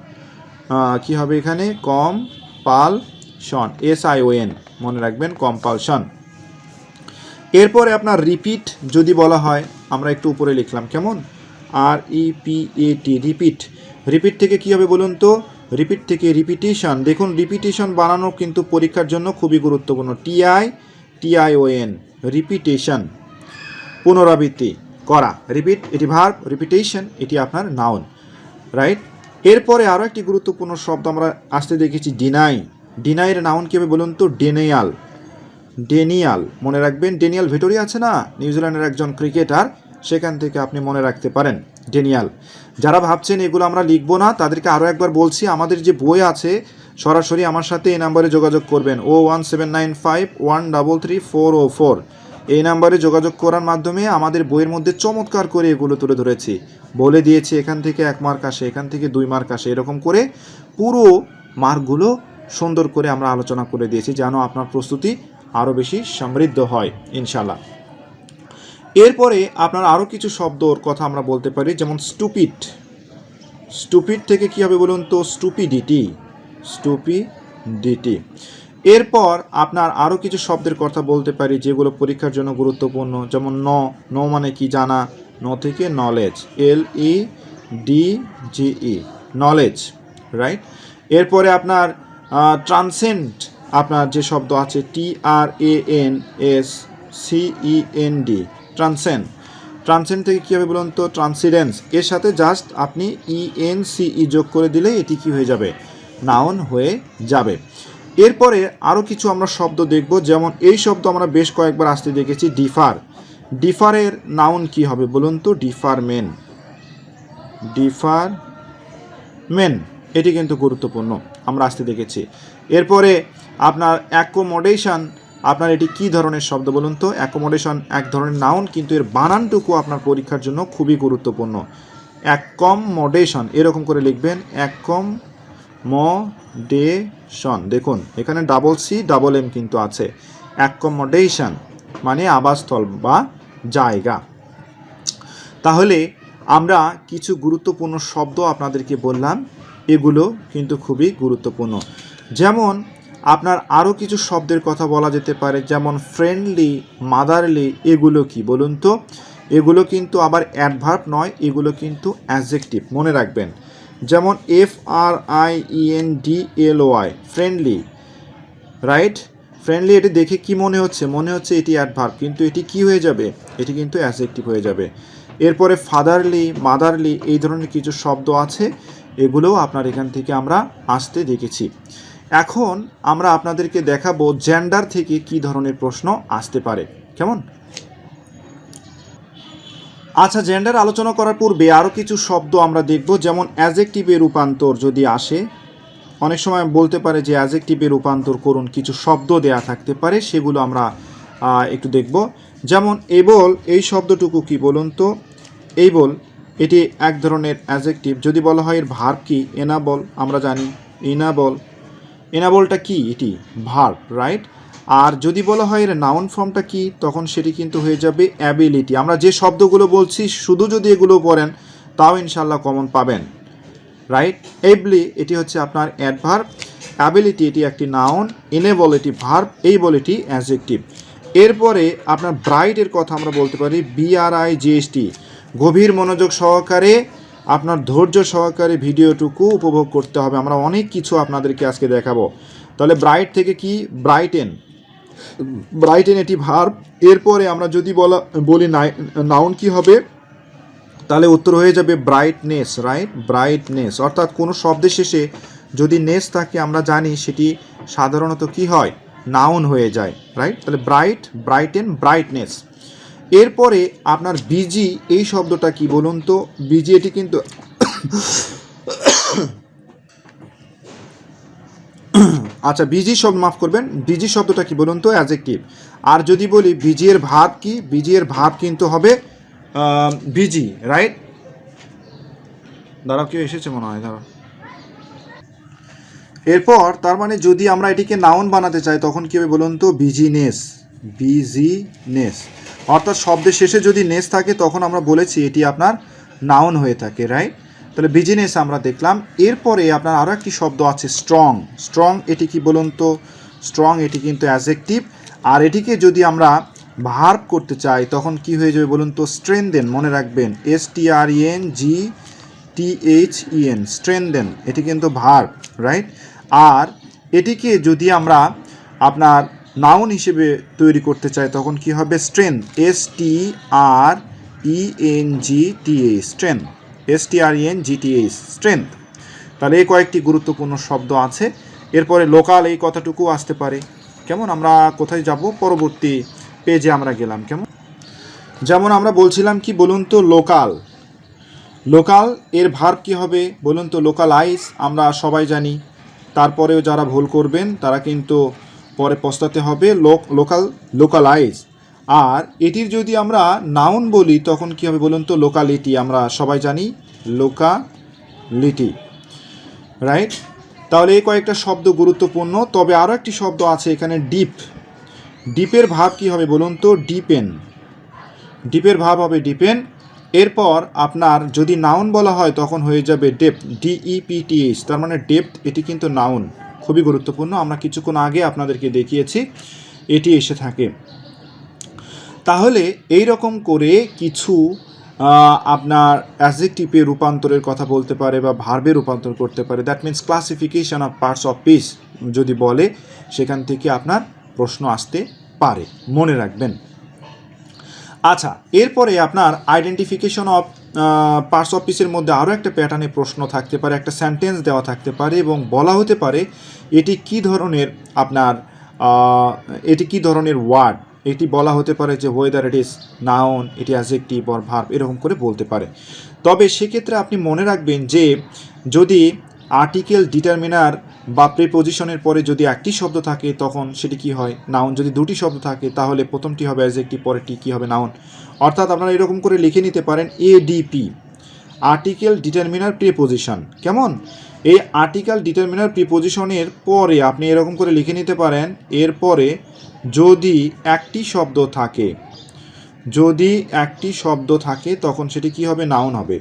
[SPEAKER 1] কি হবে এখানে? কম্পালশন। শন, SION, মনে রাখবেন কম্পালশন। এরপরে আপনার রিপিট যদি বলা হয়, আমরা একটু উপরে লিখলাম কেমন, REPAT, রিপিট। রিপিট থেকে কী হবে বলুন তো, রিপিট থেকে রিপিটেশন। দেখুন রিপিটেশন বানানো কিন্তু পরীক্ষার জন্য খুবই গুরুত্বপূর্ণ, TION, রিপিটেশন, পুনরাবৃত্তি করা। রিপিট এটি ভার্ব, রিপিটেশন এটি আপনার নাউন, রাইট। এরপরে আরও একটি গুরুত্বপূর্ণ শব্দ আমরা আসতে দেখেছি, ডিনাই। ডিনাইয়ের নাউন কী হবে বলুন তো, ডেনিয়াল, ডেনিয়াল, মনে রাখবেন। ডেনিয়াল ভেটোরি আছে না, নিউজিল্যান্ডের একজন ক্রিকেটার, সেখান থেকে আপনি মনে রাখতে পারেন ডেনিয়াল। যারা ভাবছেন এগুলো আমরা লিখবো না, তাদেরকে আরও একবার বলছি, আমাদের যে বই আছে সরাসরি আমার সাথে এই নাম্বারে যোগাযোগ করবেন, 01795133404। এই নাম্বারে যোগাযোগ করার মাধ্যমে আমাদের বইয়ের মধ্যে চমৎকার করে এগুলো তুলে ধরেছি, বলে দিয়েছি এখান থেকে 1 মার্ক আসে, এখান থেকে 2 মার্ক আসে, এরকম করে পুরো মার্কগুলো সুন্দর করে আমরা আলোচনা করে দিয়েছি, যেন আপনার প্রস্তুতি আরও বেশি সমৃদ্ধ হয় ইনশাল্লাহ। এরপরে আপনার আরও কিছু শব্দর কথা আমরা বলতে পারি, যেমন স্টুপিড। স্টুপিড থেকে কী হবে বলুন তো, স্টুপিডিটি, স্টুপিডিটি। এরপর আপনার আরও কিছু শব্দের কথা বলতে পারি যেগুলো পরীক্ষার জন্য গুরুত্বপূর্ণ, যেমন ন মানে কি জানা, ন থেকে নলেজ, LEDGE, নলেজ, রাইট। এরপরে আপনার ট্রান্সেন্ড, আপনার যে শব্দ আছে TRANSCEND, ট্রান্সেন্ড। ট্রান্সেন্ড থেকে কী হবে বলুন তো, ট্রান্সিডেন্স। এর সাথে জাস্ট আপনি ENCE যোগ করে দিলে এটি কি হয়ে যাবে, নাউন হয়ে যাবে। এরপরে আরও কিছু আমরা শব্দ দেখব, যেমন এই শব্দ আমরা বেশ কয়েকবার আসতে দেখেছি, ডিফার। ডিফারের নাউন কি হবে বলুন তো, ডিফারমেন্ট, ডিফারমেন্ট, এটি কিন্তু গুরুত্বপূর্ণ, আমরা আসতে দেখেছি। এরপরে আপনার অ্যাকোমোডেশন, আপনার এটি কি ধরনের শব্দ বলুন তো, অ্যাকোমোডেশন এক ধরনের নাউন, কিন্তু এর বানানটুকু আপনার পরীক্ষার জন্য খুবই গুরুত্বপূর্ণ। অ্যাকমোডেশন, এরকম করে লিখবেন, অ্যাকমোডেশন। দেখুন এখানে CM কিন্তু আছে, অ্যাকমোডেশন মানে আবাসস্থল বা জায়গা। তাহলে আমরা কিছু গুরুত্বপূর্ণ শব্দ আপনাদেরকে বললাম, এগুলো কিন্তু খুবই গুরুত্বপূর্ণ। যেমন আপনার আরও কিছু শব্দের কথা বলা যেতে পারে, যেমন ফ্রেন্ডলি, মাদারলি, এগুলো কি বলুন তো, এগুলো কিন্তু আবার অ্যাডভার্ব নয়, এগুলো কিন্তু অ্যাডজেক্টিভ, মনে রাখবেন। যেমন FRIENDLY, ফ্রেন্ডলি, রাইট। ফ্রেন্ডলি এটি দেখে কি মনে হচ্ছে, মনে হচ্ছে এটি অ্যাডভার্ব, কিন্তু এটি কি হয়ে যাবে, এটি কিন্তু অ্যাডজেক্টিভ হয়ে যাবে। এরপরে ফাদারলি, মাদারলি, এই ধরনের কিছু শব্দ আছে, এগুলোও আপনার এখান থেকে আমরা আসতে দেখেছি। এখন আমরা আপনাদেরকে দেখাবো জেন্ডার থেকে কি ধরনের প্রশ্ন আসতে পারে, কেমন। আচ্ছা, জেন্ডার আলোচনা করার পূর্বে আরও কিছু শব্দ আমরা দেখব, যেমন অ্যাডজেক্টিভের রূপান্তর যদি আসে, অনেক সময় বলতে পারে যে অ্যাডজেক্টিভে রূপান্তর করুন, কিছু শব্দ দেয়া থাকতে পারে, সেগুলো আমরা একটু দেখব। যেমন এবল, এই শব্দটুকু কি বলুন তো, এবল এটি এক ধরনের অ্যাডজেক্টিভ। যদি বলা হয় এর ভার্ব কি, এনাবল, আমরা জানি ইনাবল, এনাবলটা কি, এটি ভার্ব, রাইট। আর যদি বলা হয় এর নাউন ফর্মটা কি, তখন সেটি কিন্তু হয়ে যাবে অ্যাবিলিটি। আমরা যে শব্দগুলো বলছি শুধু যদি এগুলো পড়েন তাও ইনশাল্লাহ কমন পাবেন, রাইট। এবলি এটি হচ্ছে আপনার অ্যাডভার্ব, অ্যাবিলিটি এটি একটি নাউন, এনেবল এটি ভার্ব, এইবল এটি অ্যাডজেক্টিভ। এরপরে আপনার ব্রাইটের কথা আমরা বলতে পারি, BRIGHT। গভীর মনোযোগ সহকারে, আপনার ধৈর্য সহকারে ভিডিওটুকু উপভোগ করতে হবে, আমরা অনেক কিছু আপনাদেরকে আজকে দেখাবো। তাহলে ব্রাইট থেকে কি, ব্রাইটেন, ব্রাইটেন এটি ভার্ব। এরপরে আমরা যদি বলি নাউন কি হবে, তাহলে উত্তর হয়ে যাবে ব্রাইটনেস, রাইট, ব্রাইটনেস। অর্থাৎ কোনো শব্দের শেষে যদি নেস থাকে আমরা জানি সেটি সাধারণত কি হয়, নাউন হয়ে যায়, রাইট। তাহলে ব্রাইট, ব্রাইটেন, ব্রাইটনেস। এরপরে আপনার বিজি, এই শব্দটা কি বলুন তো, বিজি এটি কিন্তু আচ্ছা, বিজি শব্দ, মাফ করবেন, বিজি শব্দটা কি বলুন তো, অ্যাডজেক্টিভ। আর যদি বলি বিজি এর ভার্ব কি, বিজি এর ভার্ব কিন্তু হবে বিজি, রাইট। দাঁড়াও, কেউ এসেছে মনে হয়, দাঁড়াও। এরপর তার মানে যদি আমরা এটিকে নাউন বানাতে চাই তখন কী হবে বলুন তো, বিজিনেস, বিজিনেস। অর্থাৎ শব্দের শেষে যদি নেস থাকে তখন আমরা বলেছি এটি আপনার নাউন হয়ে থাকে, রাইট। তাহলে বিজিনেস আমরা দেখলাম। এরপরে আপনার আরও একটি শব্দ আছে স্ট্রং। স্ট্রং এটি কি বলুন তো? স্ট্রং এটি কিন্তু অ্যাডজেক্টিভ, আর এটিকে যদি আমরা ভার্ব করতে চাই তখন কি হয়ে যাবে বলুন তো? স্ট্রেনদেন। মনে রাখবেন, STRENGTHEN, স্ট্রেনদেন, এটি কিন্তু ভার্ব, রাইট? আর এটিকে যদি আমরা আপনার নাউন হিসেবে তৈরি করতে চাই তখন কি হবে? Strength, STRENGTH, strength, STRENGTH, strength. তাহলে এই কয়েকটি গুরুত্বপূর্ণ শব্দ আছে। এরপরে লোকাল এই কথাটুকু আসতে পারে। কেমন? আমরা কোথায় যাব? পরবর্তী পেজে আমরা গেলাম। কেমন? যেমন আমরা বলছিলাম কি বলুন তো? লোকাল। লোকাল এর ভার্ব কি হবে বলুন তো? লোকালাইজ, আমরা সবাই জানি। তারপরেও যারা ভুল করবেন তারা কিন্তু পরে পস্তাতে হবে। লোকালাইজ। আর এটির যদি আমরা নাউন বলি তখন কি হবে বলুন তো? লোকালিটি, আমরা সবাই জানি লোকালিটি, রাইট? তাহলে এই কয়েকটা শব্দ গুরুত্বপূর্ণ। তবে আরও একটি শব্দ আছে এখানে, ডিপ। ডিপের ভাব কি হবে বলুন তো? ডিপেন। ডিপের ভাব হবে ডিপেন। এরপর আপনার যদি নাউন বলা হয় তখন হয়ে যাবে ডেপথ, DEPTH, তার মানে ডেপথ, এটি কিন্তু নাউন, খুবই গুরুত্বপূর্ণ। আমরা কিছুক্ষণ আগে আপনাদেরকে দেখিয়েছি এটি এসে থাকে। তাহলে এই রকম করে কিছু আপনার অ্যাডজেক্টিভে রূপান্তরের কথা বলতে পারে বা ভার্বে রূপান্তর করতে পারে। That means classification of parts of speech যদি বলে সেখান থেকে আপনার প্রশ্ন আসতে পারে, মনে রাখবেন। আচ্ছা, এরপরে আপনার আইডেন্টিফিকেশন অফ পার্টস অফ স্পিচের মধ্যে আরও একটা প্যাটার্নে প্রশ্ন থাকতে পারে, একটা সেন্টেন্স দেওয়া থাকতে পারে এবং বলা হতে পারে এটি কী ধরনের আপনার এটি কী ধরনের ওয়ার্ড। এটি বলা হতে পারে যে ওয়েদার ইট ইজ নাউন, এটি অ্যাডজেক্টিভ অর ভার্ব, এরকম করে বলতে পারে। তবে সেক্ষেত্রে আপনি মনে রাখবেন যে যদি আর্টিকেল, ডিটারমিনার বা প্রিপোজিশনের পরে যদি একটি শব্দ থাকে তখন সেটি কি হয়? নাউন। যদি দুটি শব্দ থাকে তাহলে প্রথমটি হবে অ্যাডজেক্টিভ, পরেরটি কী হবে? নাউন। অর্থাৎ আপনারা এরকম করে লিখে নিতে পারেন ADP, আর্টিকেল, ডিটারমিনার, প্রিপোজিশন। কেমন? এই আর্টিকেল, ডিটারমিনার, প্রিপোজিশনের পরে আপনি এরকম করে লিখে নিতে পারেন এরপরে যদি একটি শব্দ থাকে, যদি একটি শব্দ থাকে তখন সেটি কি হবে? নাউন হবে।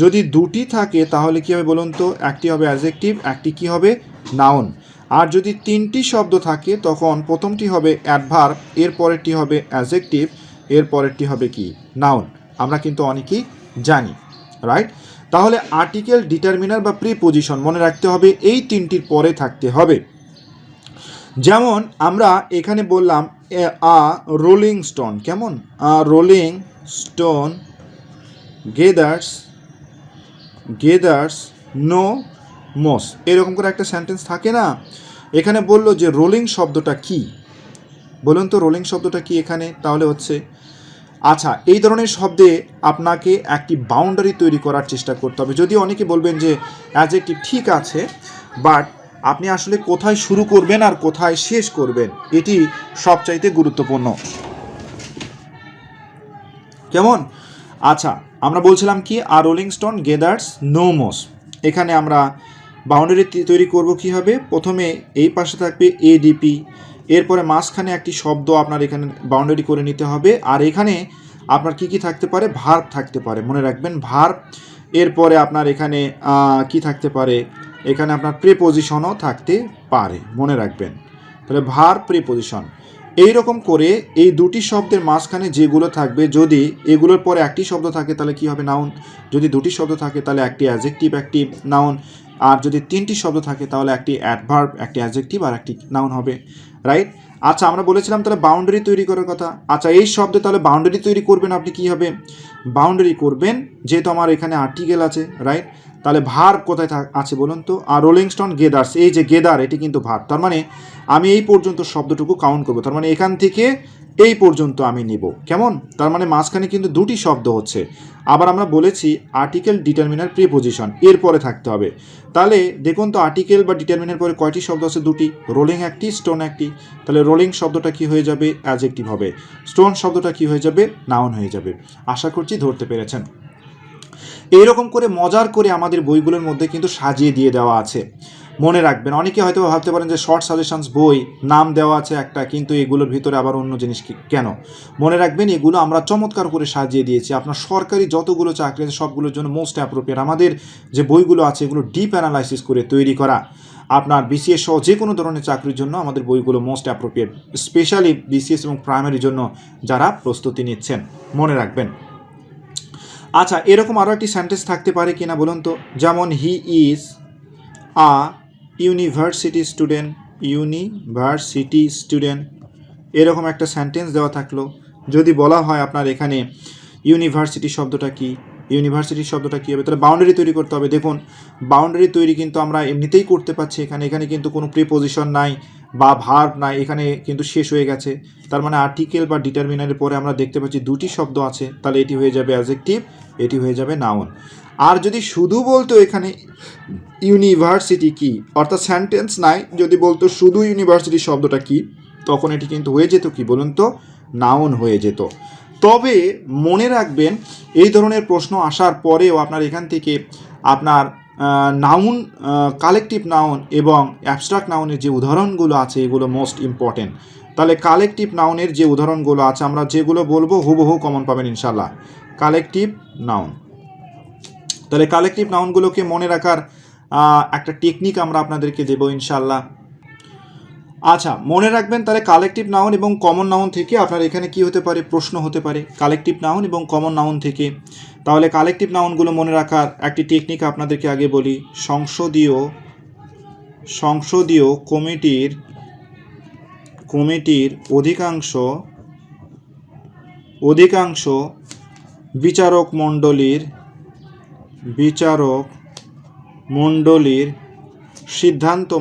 [SPEAKER 1] যদি দুটি থাকে তাহলে কী হবে বলুন তো? একটি হবে অ্যাডজেক্টিভ, একটি কি হবে? নাউন। আর যদি তিনটি শব্দ থাকে তখন প্রথমটি হবে অ্যাডভার্ব, এর পরেরটি হবে অ্যাডজেক্টিভ, এর পরেরটি হবে কি? নাউন। আমরা কিন্তু অনেকেই জানি, রাইট? তাহলে আর্টিকেল, ডিটারমিনার বা প্রিপোজিশন মনে রাখতে হবে এই তিনটির পরে থাকতে হবে। যেমন আমরা এখানে বললাম রোলিং স্টোন। কেমন? রোলিং স্টোন গেদার্স নো মোস, এরকম করে একটা সেন্টেন্স থাকে না? এখানে বললো যে রোলিং শব্দটা কি বলুন তো? রোলিং শব্দটা কি এখানে? তাহলে হচ্ছে, আচ্ছা, এই ধরনের শব্দে আপনাকে একটি বাউন্ডারি তৈরি করার চেষ্টা করতে হবে। যদি অনেকে বলবেন যে অ্যাডজেক্টিভ ঠিক আছে, বাট আপনি আসলে কোথায় শুরু করবেন আর কোথায় শেষ করবেন এটি সবচাইতে গুরুত্বপূর্ণ। কেমন? আচ্ছা, আমরা বলছিলাম কি? Rolling stone gathers no moss. এখানে আমরা বাউন্ডারি তৈরি করব কীভাবে? প্রথমে এই পাশে থাকবে ADP, এরপরে মাঝখানে একটি শব্দ আপনার এখানে বাউন্ডারি করে নিতে হবে। আর এখানে আপনার কি কি থাকতে পারে? ভার্ব থাকতে পারে, মনে রাখবেন, ভার্ব। এরপরে আপনার এখানে কি থাকতে পারে? এখানে আপনার প্রিপোজিশনও থাকতে পারে, মনে রাখবেন। তাহলে ভার্ব, প্রিপোজিশন, এই রকম করে এই দুটি শব্দের মাঝখানে যেগুলো থাকবে, যদি এগুলোর পরে একটি শব্দ থাকে তাহলে কি হবে? নাউন। যদি দুটি শব্দ থাকে তাহলে একটি অ্যাডজেক্টিভ, একটি নাউন। আর যদি তিনটি শব্দ থাকে তাহলে একটি অ্যাডভার্ব, একটি অ্যাডজেক্টিভ আর একটি নাউন হবে, রাইট? আচ্ছা, আমরা বলেছিলাম তাহলে বাউন্ডারি তৈরি করার কথা। আচ্ছা, এই শব্দে তাহলে বাউন্ডারি তৈরি করবেন আপনি কী হবে? বাউন্ডারি করবেন, যেহেতু আমার এখানে আর্টিকেল আছে, রাইট? তাহলে ভার্ব কোথায় আছে বলুন তো? রোলিং স্টোন গেদার্স, এই যে গেদার, এটি কিন্তু ভার্ব। তার মানে আমি এই পর্যন্ত শব্দটুকু কাউন্ট করবো, তার মানে এখান থেকে এই পর্যন্ত আমি নিব। কেমন? তার মানে মাঝখানে কিন্তু দুটি শব্দ হচ্ছে। আবার আমরা বলেছি আর্টিকেল, ডিটারমিনার, প্রিপোজিশন এরপরে থাকতে হবে। তাহলে দেখুন তো, আর্টিকেল বা ডিটারমিনার পরে কয়টি শব্দ আছে? দুটি। রোলিং একটি, স্টোন একটি। তাহলে রোলিং শব্দটা কি হয়ে যাবে? অ্যাডজেক্টিভ হবে। স্টোন শব্দটা কি হয়ে যাবে? নাউন হয়ে যাবে। আশা করছি ধরতে পেরেছেন। এইরকম করে মজার করে আমাদের বইগুলোর মধ্যে কিন্তু সাজিয়ে দিয়ে দেওয়া আছে। মনে রাখবেন। অনেকে হয়তো ভাবতে পারেন যে শর্ট সাজেশনস বই নাম দেওয়া আছে একটা, কিন্তু এগুলোর ভিতরে আবার অন্য জিনিস কেন? মনে রাখবেন এগুলো আমরা চমৎকার করে সাজিয়ে দিয়েছি। আপনার সরকারি যতগুলো চাকরি আছে সবগুলোর জন্য মোস্ট অ্যাপ্রোপ্রিয়েট। আমাদের যে বইগুলো আছে এগুলো ডিপ অ্যানালাইসিস করে তৈরি করা। আপনার বিসিএস সহ যে কোনো ধরনের চাকরির জন্য আমাদের বইগুলো মোস্ট অ্যাপ্রোপ্রিয়েট, স্পেশালি বিসিএস এবং প্রাইমারির জন্য যারা প্রস্তুতি নিচ্ছেন, মনে রাখবেন। আচ্ছা, এরকম আরও একটি সেন্টেন্স থাকতে পারে কিনা বলুন তো? যেমন he is a university student, এরকম একটা সেন্টেন্স দেওয়া থাকলো। যদি বলা হয় আপনার এখানে ইউনিভার্সিটি শব্দটা কি হবে, তাহলে বাউন্ডারি তৈরি করতে হবে। দেখুন, বাউন্ডারি তৈরি কিন্তু আমরা এমনিতেই করতে পারছি। এখানে কিন্তু কোনো প্রিপোজিশন নাই বা ভার্ব নাই, এখানে কিন্তু শেষ হয়ে গেছে। তার মানে আর্টিকেল বা ডিটারমিনারের পরে আমরা দেখতে পাচ্ছি দুটি শব্দ আছে, তাহলে এটি হয়ে যাবে অ্যাডজেক্টিভ, এটি হয়ে যাবে নাউন। আর যদি শুধু বলতো এখানে ইউনিভার্সিটি কি, অর্থাৎ সেন্টেন্স নাই, যদি বলতো শুধু ইউনিভার্সিটি শব্দটা কি, তখন এটি কিন্তু হয়ে যেত কি বলুন তো? নাউন হয়ে যেত। তবে মনে রাখবেন এই ধরনের প্রশ্ন আসার পরেও আপনার এখান থেকে আপনার নাউন, কালেকটিভ নাউন এবং অ্যাবস্ট্রাক্ট নাউনের যে উদাহরণগুলো আছে এগুলো মোস্ট ইম্পর্টেন্ট। তাহলে কালেকটিভ নাউনের যে উদাহরণগুলো আছে আমরা যেগুলো বলবো হুবহু কমন পাবেন ইনশাল্লাহ। কালেকটিভ নাউন, তাহলে কালেকটিভ নাউনগুলোকে মনে রাখার একটা টেকনিক আমরা আপনাদেরকে দেবো ইনশাল্লাহ। আচ্ছা, মনে রাখবেন তাহলে কালেকটিভ নাউন এবং কমন নাউন থেকে আপনার এখানে কি হতে পারে? প্রশ্ন হতে পারে কালেকটিভ নাউন এবং কমন নাউন থেকে। তাহলে কালেকটিভ নাউনগুলো মনে রাখার একটি টেকনিক আপনাদেরকে আগে বলি। সংসদীয় কমিটির অধিকাংশ বিচারক মণ্ডলীর সিদ্ধান্ত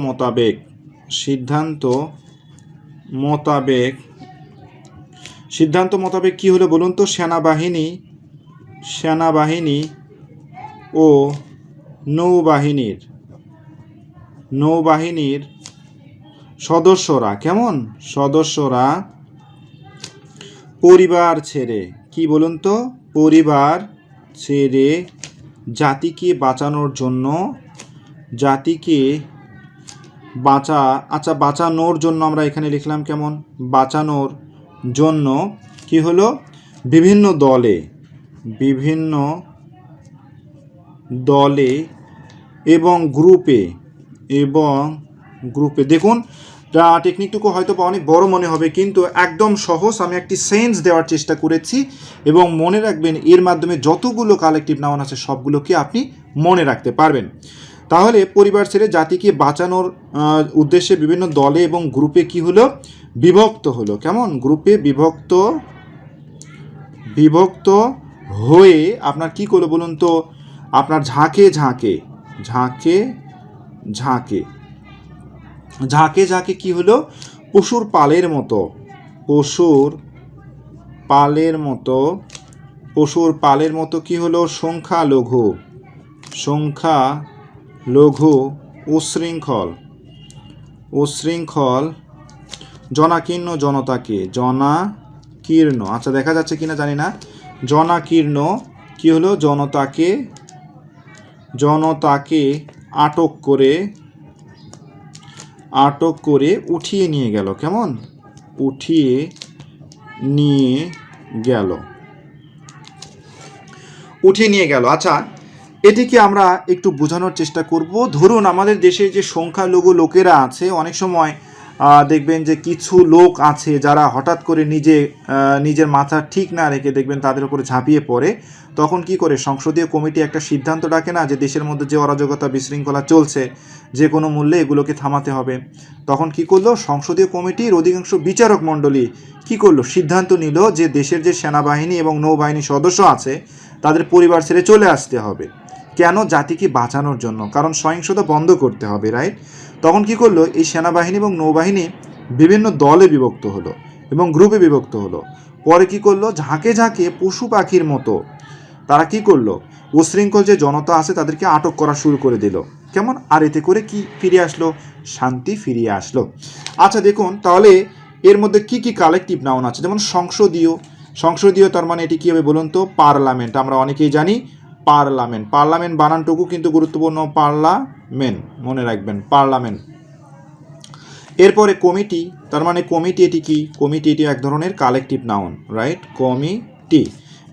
[SPEAKER 1] মোতাবেক কি হলো বলুন তো? সেনাবাহিনী ও নৌবাহিনীর সদস্যরা পরিবার ছেড়ে, কি বলুন তো? পরিবার ছেড়ে জাতিকে বাঁচানোর জন্য আমরা এখানে লিখলাম কেমন? বাঁচানোর জন্য কি হলো? বিভিন্ন দলে এবং গ্রুপে দেখুন, টেকনিকটুকু হয়তো অনেক বড় মনে হবে, কিন্তু একদম সহজ। আমি একটি সেন্স দেওয়ার চেষ্টা করেছি এবং মনে রাখবেন এর মাধ্যমে যতগুলো কালেকটিভ নাউন আছে সবগুলোকে আপনি মনে রাখতে পারবেন। তাহলে পরিবার ছেড়ে জাতিকে বাঁচানোর উদ্দেশ্যে বিভিন্ন দলে এবং গ্রুপে কি হলো? বিভক্ত হলো। কেমন? গ্রুপে বিভক্ত হয়ে আপনার কি করলো বলুন তো? আপনার ঝাঁকে কি হলো? পশুর পালের মতো কি হলো? সংখ্যালঘু উশৃঙ্খল জনাকীর্ণ আচ্ছা, দেখা যাচ্ছে কিনা জানি না। জনাকীর্ণ কি হলো? জনতাকে আটক করে উঠিয়ে নিয়ে গেল। কেমন? উঠিয়ে নিয়ে গেল। আচ্ছা, এটিকে আমরা একটু বোঝানোর চেষ্টা করব। ধরুন আমাদের দেশে যে সংখ্যালঘু লোকেরা আছে, অনেক সময় দেখবেন যে কিছু লোক আছে যারা হঠাৎ করে নিজের মাথা ঠিক না রেখে দেখবেন তাদের উপরে ঝাঁপিয়ে পড়ে। তখন কি করে? সংসদীয় কমিটি একটা সিদ্ধান্ত ডাকে না যে দেশের মধ্যে যে অরাজকতা বিশৃঙ্খলা চলছে যে কোনো মূল্যে এগুলোকে থামাতে হবে। তখন কি করলো? সংসদীয় কমিটির অধিকাংশ বিচারক মণ্ডলী কি করলো? সিদ্ধান্ত নিল যে দেশের যে সেনাবাহিনী এবং নৌবাহিনী সদস্য আছে তাদের পরিবার ছেড়ে চলে আসতে হবে। কেন? জাতিকে বাঁচানোর জন্য, কারণ সহিংসতা বন্ধ করতে হবে, রাইট? তখন কি করলো? এই সেনাবাহিনী এবং নৌবাহিনী বিভিন্ন দলে বিভক্ত হলো এবং গ্রুপে বিভক্ত হলো। পরে কি করলো? ঝাঁকে পশু পাখির মতো তারা কি করলো? উশৃঙ্খল যে জনতা আছে তাদেরকে আটক করা শুরু করে দিল। কেমন? আর এতে করে কি ফিরে আসলো? শান্তি ফিরিয়ে আসলো। আচ্ছা, দেখুন তাহলে এর মধ্যে কি কালেকটিভ নাউন আছে। যেমন সংসদীয়, তার মানে এটি কী হবে বলুন তো? পার্লামেন্ট। আমরা অনেকেই জানি পার্লামেন্ট। পার্লামেন্ট বানানটুকু কিন্তু গুরুত্বপূর্ণ, পার্লামেন্ট মনে রাখবেন, পার্লামেন্ট। এরপরে কমিটি, তার মানে কমিটি এটি কি? কমিটি এটি এক ধরনের কালেকটিভ নাউন, রাইট, কমিটি।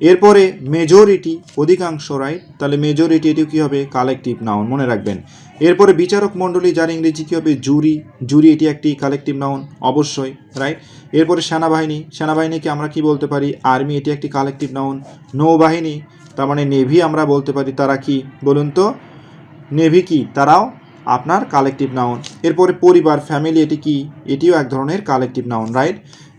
[SPEAKER 1] এরপরে মেজরিটি, অধিকাংশ, রাইট, তাহলে মেজরিটি এটিও কী হবে? কালেকটিভ নাউন, মনে রাখবেন। এরপরে বিচারক মণ্ডলী, যার ইংরেজি কী হবে? জুরি, জুরি এটি একটি কালেকটিভ নাউন অবশ্যই, রাইট। এরপরে সেনাবাহিনী, সেনাবাহিনীকে আমরা কি বলতে পারি? আর্মি, এটি একটি কালেকটিভ নাউন। নৌবাহিনী, তার মানে নেভি আমরা বলতে পারি, তারা কি বলুন তো? নেভি কি? তারাও আপনার কালেকটিভ নাউন। এরপরে পরিবার, ফ্যামিলি, এটি কি? এটিও এক ধরনের কালেকটিভ নাউন, রাইট।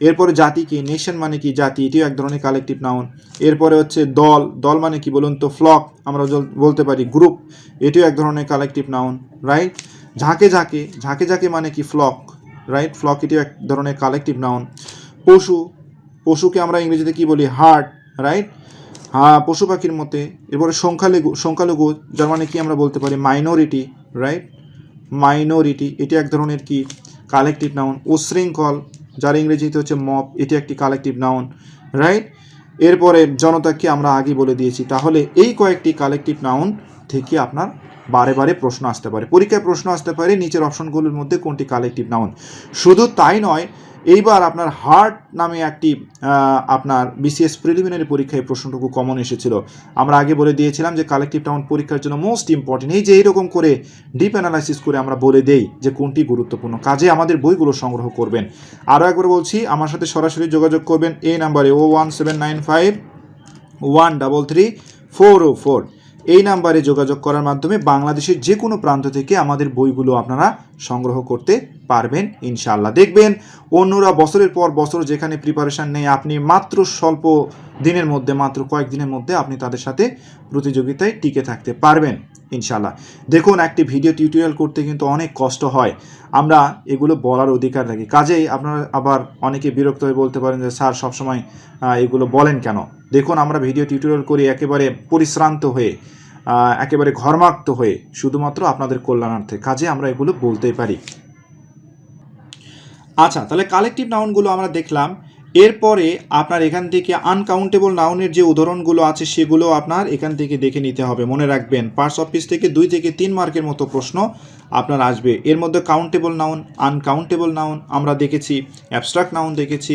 [SPEAKER 1] এরপরে জাতি কি? নেশন মানে কি? জাতি, এটিও এক ধরনের কালেকটিভ নাউন। এরপরে হচ্ছে দল, দল মানে কি বলুন তো? ফ্লক আমরা বলতে পারি, গ্রুপ, এটিও এক ধরনের কালেকটিভ নাউন, রাইট। ঝাঁকে ঝাঁকে, ঝাঁকে ঝাঁকে মানে কি? ফ্লক, রাইট, ফ্লক এটিও এক ধরনের কালেকটিভ নাউন। পশু, পশুকে আমরা ইংরেজিতে কি বলি? হার্ট, রাইট, হ্যাঁ, পশু পাখির মতে। এরপরে সংখ্যালঘু, সংখ্যালঘু যার মানে কি আমরা বলতে পারি? মাইনরিটি, রাইট, মাইনরিটি, এটি এক ধরনের কি? Collective noun. উশৃঙ্খল, যার ইংরেজিতে হচ্ছে মব, এটি একটি কালেকটিভ নাউন, রাইট। এরপরে জনতাকে আমরা আগে বলে দিয়েছি। তাহলে এই কয়েকটি কালেকটিভ নাউন থেকে আপনার বারে বারে প্রশ্ন আসতে পারে, পরীক্ষায় প্রশ্ন আসতে পারে নিচের অপশনগুলোর মধ্যে কোনটি কালেকটিভ নাউন। শুধু তাই নয়, এইবার আপনার হার্ট নামে একটি আপনার বিসিএস প্রিলিমিনারি পরীক্ষায় প্রশ্নটুকু কমন এসেছিল। আমরা আগে বলে দিয়েছিলাম যে কালেকটিভ নাউন পরীক্ষার জন্য মোস্ট ইম্পর্টেন্ট। এই যে এইরকম করে ডিপ অ্যানালাইসিস করে আমরা বলে দেই যে কোনটি গুরুত্বপূর্ণ, কাজে আমাদের বইগুলো সংগ্রহ করবেন। আরও একবার বলছি, আমার সাথে সরাসরি যোগাযোগ করবেন এই নাম্বারে 01795133404। এই নাম্বারে যোগাযোগ করার মাধ্যমে বাংলাদেশের যে কোনো প্রান্ত থেকে আমাদের বইগুলো আপনারা সংগ্রহ করতে পারবেন ইনশাআল্লাহ। দেখবেন অন্যরা বছরের পর বছর যেখানে প্রিপারেশান নেই, আপনি মাত্র স্বল্প দিনের মধ্যে, মাত্র কয়েকদিনের মধ্যে আপনি তাদের সাথে প্রতিযোগিতায় টিকে থাকতে পারবেন ইনশাআল্লাহ। দেখুন, একটি ভিডিও টিউটোরিয়াল করতে কিন্তু অনেক কষ্ট হয়, আমরা এগুলো বলার অধিকার রাখি। কাজেই আপনারা আবার অনেকে বিরক্ত হয়ে বলতে পারেন যে স্যার সবসময় এগুলো বলেন কেন? দেখুন, আমরা ভিডিও টিউটোরিয়াল করি একেবারে পরিশ্রান্ত হয়ে, একেবারে ঘর্মাক্ত হয়ে, শুধুমাত্র আপনাদের কল্যাণার্থে, কাজে আমরা এগুলো বলতেই পারি। আচ্ছা, তাহলে কালেকটিভ নাউনগুলো আমরা দেখলাম। এরপরে আপনার এখান থেকে আনকাউন্টেবল নাউনের যে উদাহরণগুলো আছে সেগুলো আপনার এখান থেকে দেখে নিতে হবে। মনে রাখবেন, পার্টস অফ স্পিচ থেকে 2 থেকে 3 মার্কের মতো প্রশ্ন আপনার আসবে। এর মধ্যে কাউন্টেবল নাউন, আনকাউন্টেবল নাউন আমরা দেখেছি, অ্যাবস্ট্রাক্ট নাউন দেখেছি।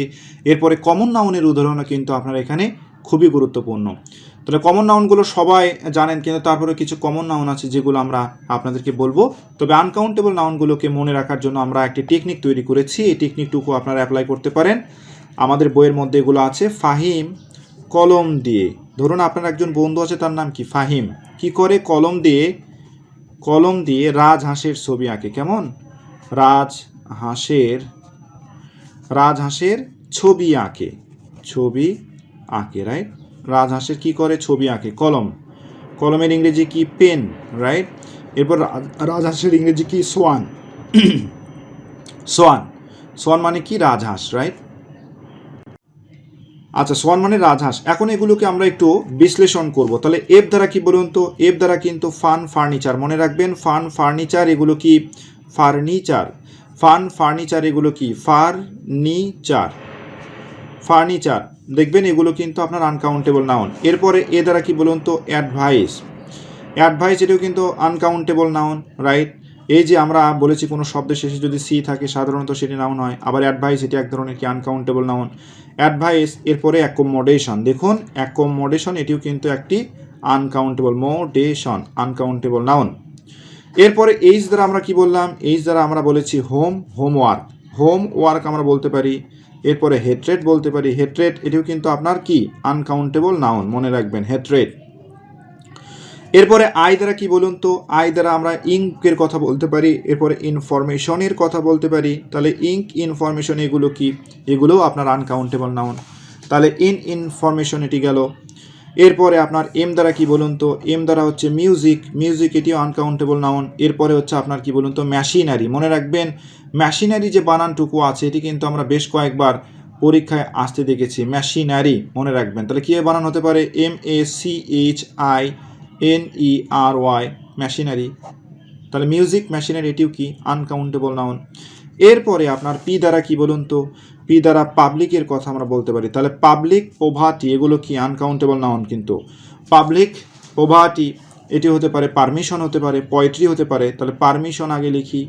[SPEAKER 1] এরপরে কমন নাউনের উদাহরণও কিন্তু আপনার এখানে খুবই গুরুত্বপূর্ণ। তাহলে কমন নাউনগুলো সবাই জানেন, কিন্তু তারপরে কিছু কমন নাউন আছে যেগুলো আমরা আপনাদেরকে বলবো। তবে আনকাউন্টেবল নাউনগুলোকে মনে রাখার জন্য আমরা একটি টেকনিক তৈরি করেছি, এই টেকনিকটুকু আপনারা অ্যাপ্লাই করতে পারেন। আমাদের বইয়ের মধ্যে এগুলো আছে। ফাহিম কলম দিয়ে, ধরুন আপনার একজন বন্ধু আছে, তার নাম কি? ফাহিম। কি করে? কলম দিয়ে রাজহাঁসের ছবি আঁকে। কেমন? রাজহাঁসের ছবি আঁকে, রাইট। রাজহাঁসের কি করে? ছবি আঁকে। কলমের ইংরেজি কি? Pen, right. এরপর রাজহাঁসের ইংরেজি কি? সোয়ান। সোয়ান মানে কি? রাজহাঁস, রাইট। আচ্ছা, সোয়ান মানে রাজহাঁস। এখন এগুলোকে আমরা একটু বিশ্লেষণ করব। তাহলে এফ দ্বারা কি বলুন তো? এফ দ্বারা কিন্তু ফান ফার্নিচার, মনে রাখবেন, ফান ফার্নিচার, এগুলো কি? ফার্নিচার। ফান ফার্নিচার, এগুলো কি? ফার্নিচার। দেখবেন এগুলো কিন্তু আপনার আনকাউন্টেবল নাউন। এরপরে এ দ্বারা কি বলুন তো? অ্যাডভাইস, এটাও কিন্তু আনকাউন্টেবল নাউন, রাইট। এই যে আমরা বলেছি কোনো শব্দের শেষে যদি সি থাকে সাধারণত সেটি নাউন হয়। আবার অ্যাডভাইস এটি এক ধরনের কি? Uncountable noun, advice. এরপরে অ্যাকোমোডেশন, দেখুন অ্যাকোমোডেশন এটিও কিন্তু একটি আনকাউন্টেবল নাউন। এরপরে এইচ দ্বারা আমরা কি বললাম? এইচ দ্বারা আমরা বলেছি হোমওয়ার্ক আমরা বলতে পারি। এরপরে হেট্রেট বলতে পারি, এটিও কিন্তু আপনার কি? আনকাউন্টেবল নাউন, মনে রাখবেন, হেট্রেট। এরপরে আই দ্বারা কি বলুন তো? আই দ্বারা আমরা ইঙ্কের কথা বলতে পারি। এরপরে ইনফরমেশনের কথা বলতে পারি। তাহলে ইঙ্ক, ইনফরমেশন, এগুলো কি? এগুলোও আপনার আনকাউন্টেবল নাউন। তাহলে ইনফরমেশন এটি গেল। এরপরে আপনার এম দ্বারা কি বলুন তো? এম দ্বারা হচ্ছে মিউজিক, এটিও আনকাউন্টেবল নাউন। এরপরে হচ্ছে আপনার কি বলুন তো? মেশিনারি, মনে রাখবেন, মেশিনারি যে বানানটুকু আছে এটি কিন্তু আমরা বেশ কয়েকবার পরীক্ষায় আসতে দেখেছি, মেশিনারি, মনে রাখবেন। তাহলে কী বানান হতে পারে? MECHINERY, machinery. তাহলে মিউজিক, মেশিনারি, এটিও কি? Uncountable noun. এরপরে আপনার পি দ্বারা কি বলুন তো? পি দ্বারা পাবলিকের কথা আমরা বলতে পারি। তাহলে পাবলিক, পোভার্টি, এগুলো কি? আনকাউন্টেবল নাউন কিন্তু। পাবলিক, পভার্টি এটি হতে পারে পারমিশন হতে পারে, পোয়েট্রি হতে পারে। তাহলে পারমিশন আগে লিখি,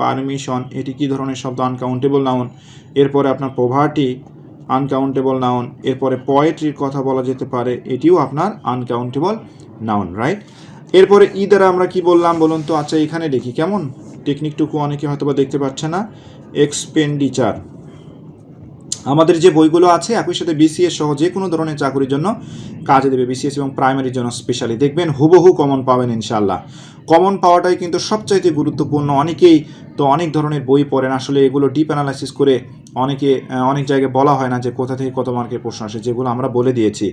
[SPEAKER 1] পারমিশন এটি কী ধরনের শব্দ? Uncountable noun. এরপরে আপনার পভার্টি আনকাউন্টেবল নাউন। এরপরে পোয়েট্রির কথা বলা যেতে পারে, এটিও আপনার আনকাউন্টেবল নাউন, রাইট। এরপরে ই দ্বারা আমরা কি বললাম বলুন তো? আচ্ছা এখানে দেখি কেমন, টেকনিকটুকু অনেকে হয়তো বা দেখতে পাচ্ছে না। এক্সপেন্ডিচার, আমাদের যে বইগুলো আছে একই সাথে বিসিএস সহ যে কোনো ধরনের চাকরির জন্য কাজে দেবে, বিসিএস এবং প্রাইমারির জন্য স্পেশালি দেখবেন হুবহু কমন পাবেন ইনশাল্লাহ। কমন পাওয়াটাই কিন্তু সবচাইতে গুরুত্বপূর্ণ। অনেকেই তো অনেক ধরনের বই পড়েন, আসলে এগুলো ডিপ অ্যানালাইসিস করে অনেক জায়গায় বলা হয় না যে কোথা থেকে কত মার্কের প্রশ্ন আসে, যেগুলো আমরা বলে দিয়েছি।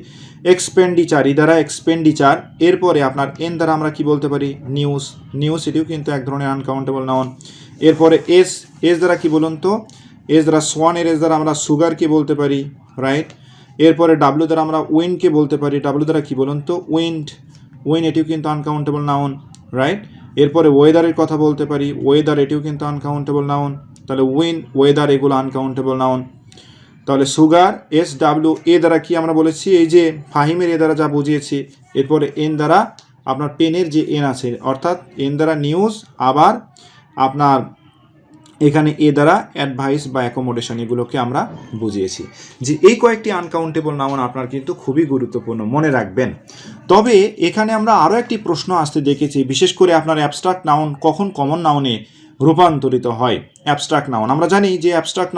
[SPEAKER 1] এক্সপেন্ডিচার, ই দ্বারা এক্সপেন্ডিচার। এরপরে আপনার এন দ্বারা আমরা কি বলতে পারি? নিউজ, নিউজ এটিও কিন্তু এক ধরনের আনকাউন্টেবল নাউন। এরপরে এস, এস দ্বারা কি বলুন তো? এস দ্বারা সোয়ানের এস দ্বারা আমরা সুগারকে বলতে পারি, রাইট। এরপরে ডাব্লু দ্বারা আমরা উইন্ডকে বলতে পারি, ডাব্লু দ্বারা কি বলুন তো? উইন্ড, উইন্ড এটিও কিন্তু আনকাউন্টেবল নাউন, রাইট। এরপরে ওয়েদারের কথা বলতে পারি, ওয়েদার এটিও কিন্তু আনকাউন্টেবল নাউন। তাহলে উইন্ড, ওয়েদার এগুলো আনকাউন্টেবল নাউন। তাহলে সুগার, এস ডাব্লু। এ দ্বারা কি আমরা বলেছি? এই যে ফাহিমের এ দ্বারা যা বুঝিয়েছি। এরপরে এন দ্বারা আপনার পেনের যে এন আছে, অর্থাৎ এন দ্বারা নিউজ, আবার আপনার এখানে এ দ্বারা অ্যাডভাইস বা অ্যাকোমোডেশন, এগুলোকে আমরা বুঝিয়েছি। যে এই কয়েকটি আনকাউন্টেবল নাউন আপনার কিন্তু খুবই গুরুত্বপূর্ণ, মনে রাখবেন। তবে এখানে আমরা আরও একটি প্রশ্ন আসতে দেখেছি, বিশেষ করে আপনার অ্যাবস্ট্রাক্ট নাউন কখন কমন নাউনে রূপান্তরিত হয়। অ্যাবস্ট্রাক্ট নাউন আমরা জানি যে অ্যাবস্ট্রাক্ট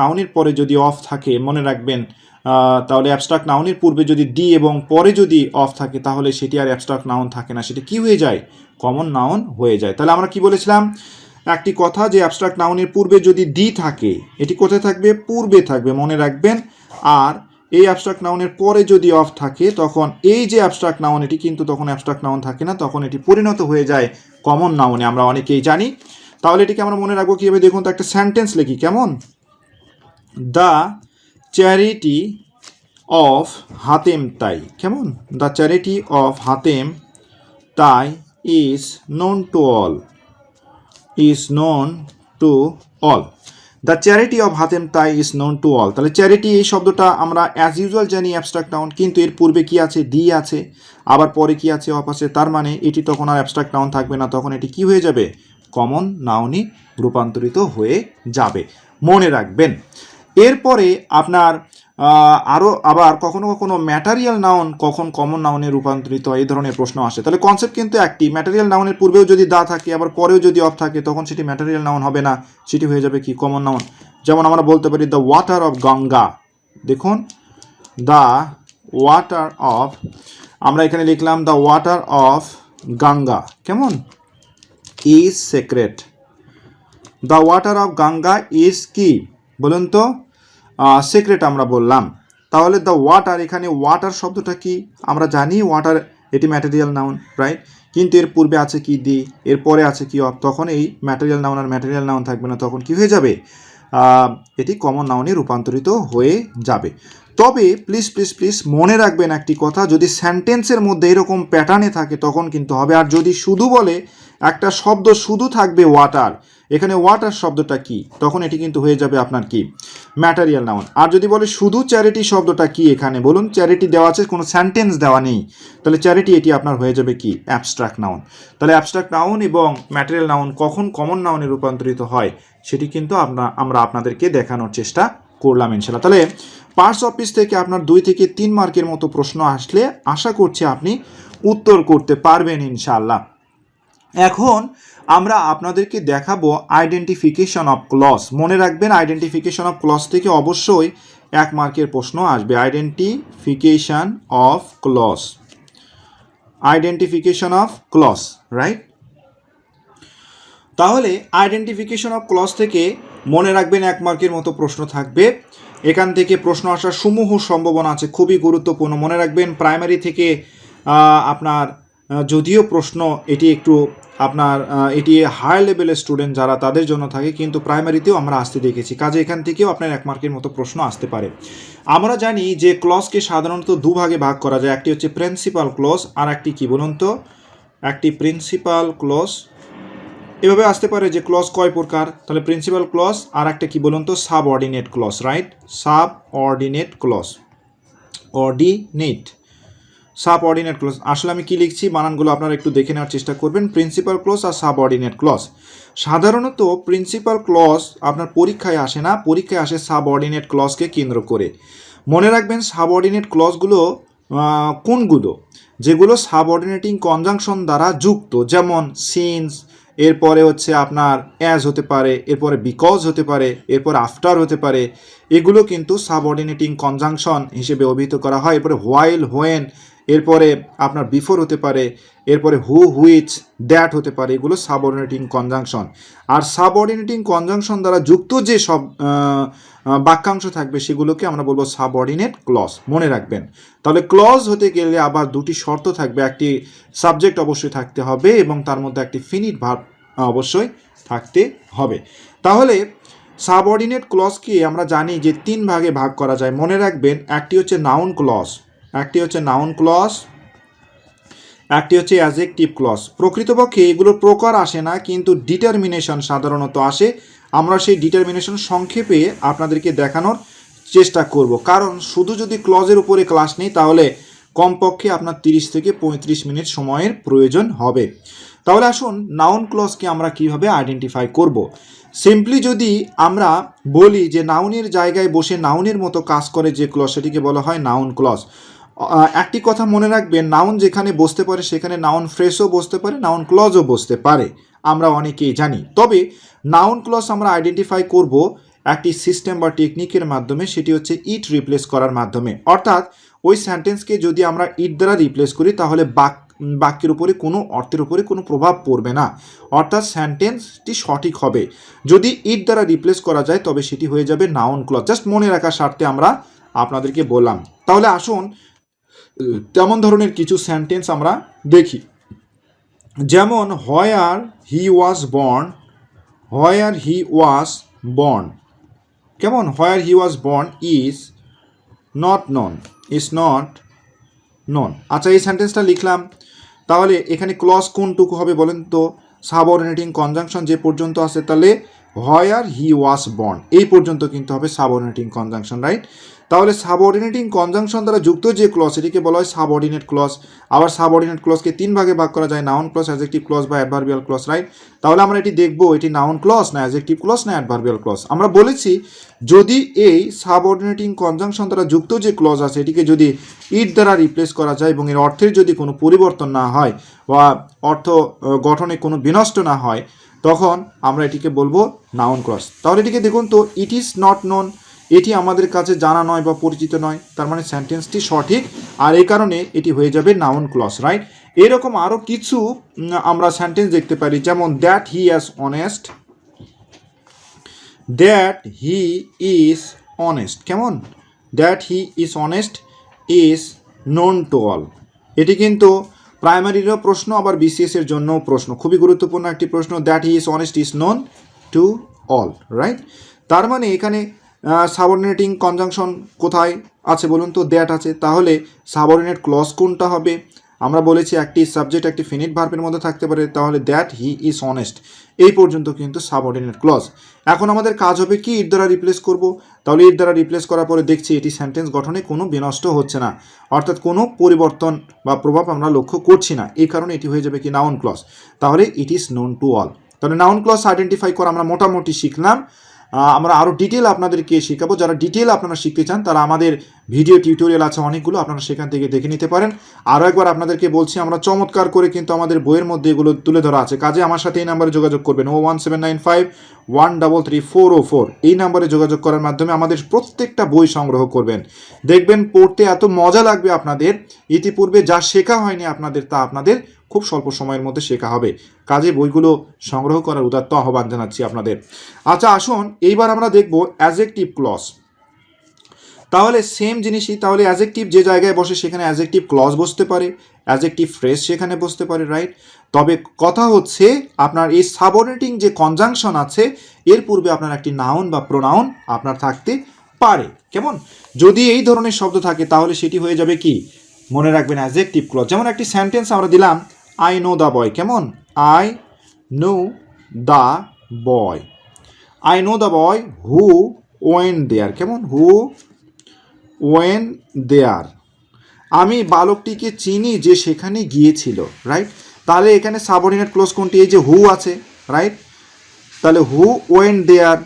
[SPEAKER 1] নাউনের পরে যদি অফ থাকে, মনে রাখবেন, তাহলে অ্যাবস্ট্রাক্ট নাউনের পূর্বে যদি ডি এবং পরে যদি অফ থাকে, তাহলে সেটি আর অ্যাবস্ট্রাক্ট নাউন থাকে না, সেটি কি হয়ে যায়? কমন নাউন হয়ে যায়। তাহলে আমরা কি বলেছিলাম একটি কথা, যে অ্যাবস্ট্রাক্ট নাউনের পূর্বে যদি ডি থাকে, এটি কোথায় থাকবে? পূর্বে থাকবে, মনে রাখবেন। আর এই অ্যাবস্ট্রাক্ট নাউনের পরে যদি অফ থাকে, তখন এই যে অ্যাবস্ট্রাক্ট নাউন, এটি কিন্তু তখন অ্যাবস্ট্রাক্ট নাউন থাকে না, তখন এটি পরিণত হয়ে যায় কমন নাউনে, আমরা অনেকেই জানি। তাহলে এটিকে আমরা মনে রাখবো কীভাবে? দেখুন তো, একটা সেন্টেন্স লিখি কেমন? দ্য চ্যারিটি অফ হাতেম তাই, কেমন? The charity of Hatim Tai is known to all, is known to all. The charity of Hatim Tai is known to all. তাহলে চ্যারিটি এই শব্দটা আমরা অ্যাজ ইউজুয়াল জানি অ্যাবস্ট্রাক্ট নাউন, কিন্তু এর পূর্বে কি আছে? ডি আছে, আবার পরে কি আছে? অফ আছে। তার মানে এটি তখন আর অ্যাবস্ট্রাক্ট নাউন থাকবে না, তখন এটি কি হয়ে যাবে? কমন নাউনই রূপান্তরিত হয়ে যাবে, মনে রাখবেন। এরপরে আপনার আবার কখনো কখনো ম্যাটারিয়াল নাউন কখন কমন নাউনে রূপান্তরিত হয়, এই ধরনের প্রশ্ন আসে। তাহলে কনসেপ্ট কিন্তু একটি, ম্যাটারিয়াল নাউনের পূর্বেও যদি দা থাকে, আবার পরেও যদি অফ থাকে, তখন সেটি ম্যাটারিয়াল নাউন হবে না, সেটি হয়ে যাবে কি? Common noun. যেমন আমরা বলতে পারি দ্য ওয়াটার অফ গঙ্গা। দেখুন, দ্য ওয়াটার অফ, আমরা এখানে লিখলাম দ্য ওয়াটার অফ গঙ্গা, কেমন? Is sacred. The water of Ganga is কি বলুন তো? সিক্রেট আমরা বললাম। তাহলে দ্য ওয়াটার, এখানে ওয়াটার শব্দটা কি? আমরা জানি ওয়াটার এটি ম্যাটেরিয়াল নাউন, রাইট। কিন্তু এর পূর্বে আছে কি? দি। এর পরে আছে কি? অফ। তখন এই ম্যাটেরিয়াল নাউন আর ম্যাটেরিয়াল নাউন থাকবে না, তখন কি হয়ে যাবে? এটি কমন নাউনে রূপান্তরিত হয়ে যাবে। তবে প্লিজ প্লিজ প্লিজ মনে রাখবেন একটি কথা, যদি সেন্টেন্সের মধ্যে এরকম প্যাটার্নে থাকে তখন কিন্তু হবে। আর যদি শুধু বলে একটা শব্দ শুধু থাকবে ওয়াটার, এখানে ওয়াটার শব্দটা কি, তখন এটি কিন্তু হয়ে যাবে আপনার কি? Material noun. আর যদি বলে শুধু চ্যারিটি শব্দটা কি, এখানে বলুন চ্যারিটি দেওয়া আছে, কোনো সেন্টেন্স দেওয়া নেই, তাহলে চ্যারিটি এটি আপনার হয়ে যাবে কি? Abstract noun. তাহলে অ্যাবস্ট্রাক্ট নাউন এবং ম্যাটেরিয়াল নাউন কখন কমন নাউনে রূপান্তরিত হয়, সেটি কিন্তু আমরা আপনাদেরকে দেখানোর চেষ্টা করলাম ইনশাআল্লাহ। তাহলে পার্টস অফিস থেকে আপনার 2 থেকে 3 মার্কের মতো প্রশ্ন আসলে আশা করছি আপনি উত্তর করতে পারবেন ইনশাআল্লাহ। এখন আমরা আপনাদেরকে দেখাবো আইডেন্টিফিকেশন অফ ক্লজ। মনে রাখবেন আইডেন্টিফিকেশন অফ ক্লজ থেকে অবশ্যই 1 মার্কের প্রশ্ন আসবে। Identification of clause, identification of clause, right. তাহলে আইডেন্টিফিকেশন অফ ক্লজ থেকে মনে রাখবেন 1 মার্কের মতো প্রশ্ন থাকবে। এখান থেকে প্রশ্ন আসার সমূহ সম্ভাবনা আছে, খুবই গুরুত্বপূর্ণ। মনে রাখবেন প্রাইমারি থেকে আপনার যদিও প্রশ্ন এটি একটু আপনার এটি হাই লেভেলের স্টুডেন্ট যারা, তাদের জন্য থাকে, কিন্তু প্রাইমারিতেও আমরা আসতে দেখেছি, কাজে এখান থেকেও আপনার 1 মার্কের মতো প্রশ্ন আসতে পারে। আমরা জানি যে ক্লজকে সাধারণত 2 ভাগে ভাগ করা যায়, একটি হচ্ছে প্রিন্সিপাল ক্লজ, আর একটি কি বলুন তো? একটি প্রিন্সিপাল ক্লজ। এভাবে আসতে পারে যে ক্লজ কয় প্রকার, তাহলে প্রিন্সিপাল ক্লজ, আর একটা কি বলুন তো? Subordinate clause, right. Subordinate clause, ordinate subordinate clause. আসলে আমি কি লিখছি বানানগুলো আপনারা একটু দেখে নেওয়ার চেষ্টা করবেন। প্রিন্সিপাল ক্লজ আর সাবঅর্ডিনেট ক্লজ। সাধারণত প্রিন্সিপাল ক্লজ আপনার পরীক্ষায় আসে না, পরীক্ষায় আসে সাবঅর্ডিনেট ক্লজকে কেন্দ্র করে। মনে রাখবেন সাবঅর্ডিনেট ক্লজগুলো কোনগুলো, যেগুলো সাবঅর্ডিনেটিং কনজাংশন দ্বারা যুক্ত, যেমন সিন্স, এরপরে হচ্ছে আপনার অ্যাজ হতে পারে, এরপরে বিকজ হতে পারে, এরপর আফটার হতে পারে। এগুলো কিন্তু সাবঅর্ডিনেটিং কনজাংশন হিসেবে অভিহিত করা হয়। এরপরে হোয়াইল, হোয়েন, এরপরে আপনার বিফোর হতে পারে, এরপরে হু, হুইচ, দ্যাট হতে পারে। এগুলো সাবঅর্ডিনেটিং কনজাংশন। আর সাবঅর্ডিনেটিং কনজাংশন দ্বারা যুক্ত যে সব বাক্যাংশ থাকবে সেগুলোকে আমরা বলবো সাবঅর্ডিনেট ক্লজ। মনে রাখবেন। তাহলে ক্লজ হতে গেলে আবার দুটি শর্ত থাকবে, একটি সাবজেক্ট অবশ্যই থাকতে হবে এবং তার মধ্যে একটি ফিনিট ভার্ব অবশ্যই থাকতে হবে। তাহলে সাবঅর্ডিনেট ক্লজকে আমরা জানি যে 3 ভাগে ভাগ করা যায়। মনে রাখবেন, একটি হচ্ছে নাউন ক্লজ, একটি হচ্ছে নাউন ক্লজ, একটি হচ্ছে অ্যাডজেক্টিভ ক্লজ। প্রকৃতপক্ষে এগুলোর প্রকার আসে না, কিন্তু ডিটারমিনেশন সাধারণত আসে। আমরা সেই ডিটারমিনেশন সংক্ষেপে আপনাদেরকে দেখানোর চেষ্টা করব, কারণ শুধু যদি ক্লজের উপরে ক্লাস নেই তাহলে কমপক্ষে আপনার 30 থেকে 35 মিনিট সময়ের প্রয়োজন হবে। তাহলে আসুন নাউন ক্লজকে আমরা কিভাবে আইডেন্টিফাই করব। সিম্পলি যদি আমরা বলি যে নাউনের জায়গায় বসে নাউনের মতো কাজ করে যে ক্লজ, সেটিকে বলা হয় নাউন ক্লজ। একটি কথা মনে রাখবেন, নাউন যেখানে বসতে পারে সেখানে নাউন ফ্রেশও বসতে পারে, নাউন ক্লজও বসতে পারে, আমরা অনেকেই জানি। তবে নাউন ক্লজ আমরা আইডেন্টিফাই করব একটি সিস্টেম বা টেকনিকের মাধ্যমে, সেটি হচ্ছে ইট রিপ্লেস করার মাধ্যমে। অর্থাৎ ওই সেন্টেন্সকে যদি আমরা ইট দ্বারা রিপ্লেস করি তাহলে বাক্যের উপরে কোনো অর্থের উপরে কোনো প্রভাব পড়বে না, অর্থাৎ সেন্টেন্সটি সঠিক হবে। যদি ইট দ্বারা রিপ্লেস করা যায় তবে সেটি হয়ে যাবে নাউন ক্লজ। জাস্ট মনে রাখার স্বার্থে আমরা আপনাদেরকে বললাম। তাহলে আসুন তেমন ধরনের কিছু সেন্টেন্স আমরা দেখি। যেমন হোয়ার he was born, where he was born, কেমন where he was born is not known, is not known. আচ্ছা, এই সেন্টেন্সটা লিখলাম, তাহলে এখানে ক্লজ কোনটুকু হবে বলেন তো? সাবঅর্ডিনেটিং কনজাংশন যে পর্যন্ত আছে, তাহলে হোয়ার হি ওয়াজ বর্ন এই পর্যন্ত কিন্তু হবে সাবঅর্ডিনেটিং কনজাংশন, রাইট? তাহলে সাবঅর্ডিনেটিং কনজাংশন দ্বারা যুক্ত যে ক্লজ এটিকে বলা হয় সাবঅর্ডিনেট ক্লজ। আবার সাবঅর্ডিনেট ক্লজকে 3 ভাগে ভাগ করা যায়, নাউন ক্লজ, অ্যাডজেক্টিভ ক্লজ বা অ্যাডভার্বিয়াল ক্লজ, রাইট? তাহলে আমরা এটি দেখব, এটি নাউন ক্লজ না অ্যাডজেক্টিভ ক্লজ না অ্যাডভার্বিয়াল ক্লজ। আমরা বলেছি যদি এই সাবঅর্ডিনেটিং কনজাংশন দ্বারা যুক্ত যে ক্লজ আছে এটিকে যদি ইট দ্বারা রিপ্লেস করা যায় এবং এর অর্থের যদি কোনো পরিবর্তন না হয় বা অর্থ গঠনে কোনো বিনষ্ট না হয়, তখন আমরা এটিকে বলবো নাউন ক্লজ। তাহলে এটিকে দেখুন তো, ইট ইজ নট নোন, এটি আমাদের কাছে জানা নয় বা পরিচিত নয়, তার মানে সেন্টেন্সটি সঠিক, আর এই কারণে এটি হয়ে যাবে নাউন ক্লজ, রাইট? এরকম আরও কিছু আমরা সেন্টেন্স দেখতে পারি, যেমন that he is honest, that he is honest, কেমন? That he is honest is known to all. এটি কিন্তু প্রাইমারিরও প্রশ্ন, আবার বিসিএস এর জন্যও প্রশ্ন, খুবই গুরুত্বপূর্ণ একটি প্রশ্ন। That he is honest is known to all, right? তার মানে এখানে সাবঅর্ডিনেটিং কনজাংশন কোথায় আছে বলুন তো? দ্যাট আছে। তাহলে সাবঅর্ডিনেট ক্লজ কোনটা হবে? আমরা বলেছি একটি সাবজেক্ট একটি ফিনিট ভার্বের মধ্যে থাকতে পারে, তাহলে দ্যাট হি ইজ অনেস্ট এই পর্যন্ত কিন্তু সাবঅর্ডিনেট ক্লজ। এখন আমাদের কাজ হবে কি, ইট দ্বারা রিপ্লেস করব। তাহলে ইট দ্বারা রিপ্লেস করার পরে দেখছি এটি সেন্টেন্স গঠনে কোনো বিনষ্ট হচ্ছে না, অর্থাৎ কোনো পরিবর্তন বা প্রভাব আমরা লক্ষ্য করছি না, এই কারণে এটি হয়ে যাবে কি নাউন ক্লজ। তাহলে it is known to all. তাহলে নাউন ক্লজ আইডেন্টিফাই করা আমরা মোটামুটি শিখলাম। আমরা আরও ডিটেল আপনাদেরকে শেখাবো। যারা ডিটেল আপনারা শিখতে চান তারা আমাদের ভিডিও টিউটোরিয়াল আছে অনেকগুলো, আপনারা সেখান থেকে দেখে নিতে পারেন। আরও একবার আপনাদেরকে বলছি, আমরা চমৎকার করে কিন্তু আমাদের বইয়ের মধ্যে এগুলো তুলে ধরা আছে। কাজে আমার সাথে এই নাম্বারে যোগাযোগ করবেন, 01795133404। এই নাম্বারে যোগাযোগ করার মাধ্যমে আমাদের প্রত্যেকটা বই সংগ্রহ করবেন। দেখবেন পড়তে এত মজা লাগবে আপনাদের, ইতিপূর্বে যা শেখা হয়নি আপনাদের তা আপনাদের খুব স্বল্প সময়ের মধ্যে শেখা হবে। কাজে বইগুলো সংগ্রহ করার উদাত্ত আহ্বান জানাচ্ছি আপনাদের। আচ্ছা আসুন এইবার আমরা দেখব অ্যাডজেক্টিভ ক্লজ। তাহলে সেম জিনিসই, তাহলে অ্যাডজেক্টিভ যে জায়গায় বসে সেখানে অ্যাডজেক্টিভ ক্লজ বসতে পারে, অ্যাডজেক্টিভ ফ্রেজ সেখানে বসতে পারে, রাইট? তবে কথা হচ্ছে আপনার এই সাবঅর্ডিনেটিং যে কনজাংশন আছে এর পূর্বে আপনার একটি নাউন বা প্রোনাউন আপনার থাকতে পারে, কেমন? যদি এই ধরনের শব্দ থাকে তাহলে সেটি হয়ে যাবে কি, মনে রাখবেন অ্যাডজেক্টিভ ক্লজ। যেমন একটি সেন্টেন্স আমরা দিলাম, আই নো দ্য বয়, কেমন? I know the boy, I know the boy who went there, কেমন? Who went there. আমি বালকটিকে চিনি যে সেখানে গিয়েছিল, রাইট। তাহলে এখানে সাবঅর্ডিনেট ক্লোজ কোনটি? এই যে হু আছে, রাইট। তাহলে হু ওয়েন্ট দেয়ার,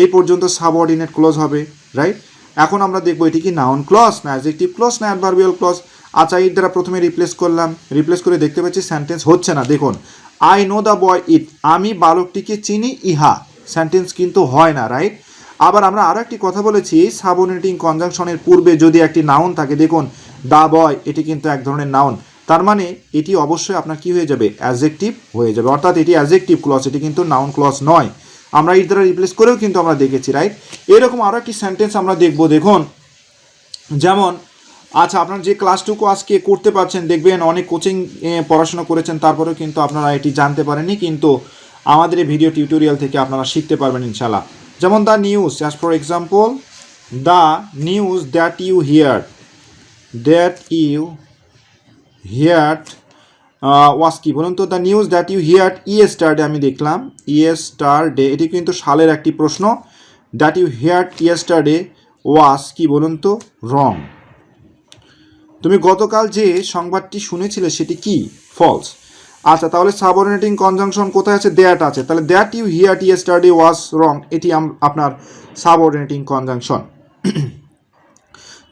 [SPEAKER 1] এই পর্যন্ত সাবঅর্ডিনেট ক্লোজ হবে, রাইট। এখন আমরা দেখবো এটি কি নাউন ক্লজ না অ্যাডজেক্টিভ ক্লজ না অ্যাডভার্বিয়াল ক্লজ। আচ্ছা, এর দ্বারা প্রথমে রিপ্লেস করলাম, রিপ্লেস করে দেখতে পাচ্ছি সেন্টেন্স হচ্ছে না। দেখুন, আই নো দ্য বয় ইট, আমি বালকটিকে চিনি ইহা, সেন্টেন্স কিন্তু হয় না, রাইট। আবার আমরা আরও একটি কথা বলেছি, সাবঅর্ডিনেটিং কনজাংশনের পূর্বে যদি একটি নাউন থাকে, দেখুন দ্য বয়, এটি কিন্তু এক ধরনের নাউন, তার মানে এটি অবশ্যই আপনার কি হয়ে যাবে? অ্যাডজেক্টিভ হয়ে যাবে, অর্থাৎ এটি অ্যাডজেক্টিভ ক্লজ, এটি কিন্তু নাউন ক্লজ নয়। আমরা এর দ্বারা রিপ্লেস করেও কিন্তু আমরা দেখেছি, রাইট। এরকম আরও একটি সেন্টেন্স আমরা দেখব, দেখুন যেমন, আচ্ছা আপনার যে ক্লাসটুকু আজকে করতে পারছেন, দেখবেন অনেক কোচিং পড়াশোনা করেছেন, তারপরেও কিন্তু আপনারা এটি জানতে পারেননি, কিন্তু আমাদের এই ভিডিও টিউটোরিয়াল থেকে আপনারা শিখতে পারবেন ইনশাল্লাহ। যেমন the news, as for example, the news that you hear, was কি বলুন তো? The news that you hear yesterday, আমি দেখলাম ইয়েস্টারডে, এটি কিন্তু সালের একটি প্রশ্ন। That you hear yesterday was কি বলুন তো? রং। তুমি গতকাল যে সংবাদটি শুনেছিলে সেটি কি? ফলস। আচ্ছা, তাহলে সাবঅর্ডিনেটিং কনজাংশন কোথায় আছে? দ্যাট আছে, তাহলে that you hear yesterday was wrong, এটি আপনার সাবঅর্ডিনেটিং কনজাংশন।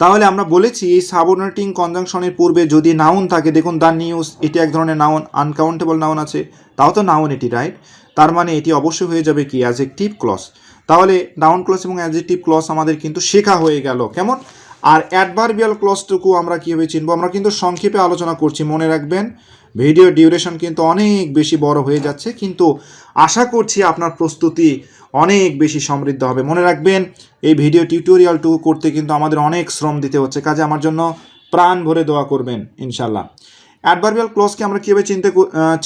[SPEAKER 1] তাহলে আমরা বলেছি এই সাবঅর্ডিনেটিং কনজাংশনের পূর্বে যদি নাউন থাকে, দেখুন দ্য নিউজ, এটি এক ধরনের নাউন, আনকাউন্টেবল নাউন আছে, তাও তো নাউন এটি, রাইট। তার মানে এটি অবশ্যই হয়ে যাবে কি? Adjective clause. তাহলে নাউন ক্লজ এবং অ্যাডজেক্টিভ ক্লজ আমাদের কিন্তু শেখা হয়ে গেল, কেমন? আর অ্যাডভার্বিয়াল ক্লজটুকু আমরা কীভাবে চিনবো? আমরা কিন্তু সংক্ষেপে আলোচনা করছি, মনে রাখবেন ভিডিও ডিউরেশন কিন্তু অনেক বেশি বড় হয়ে যাচ্ছে, কিন্তু আশা করছি আপনার প্রস্তুতি অনেক বেশি সমৃদ্ধ হবে। মনে রাখবেন এই ভিডিও টিউটোরিয়ালটুকু করতে কিন্তু আমাদের অনেক শ্রম দিতে হচ্ছে, কাজে আমার জন্য প্রাণ ভরে দোয়া করবেন ইনশাল্লাহ। অ্যাডভার্বিয়াল ক্লজকে আমরা কীভাবে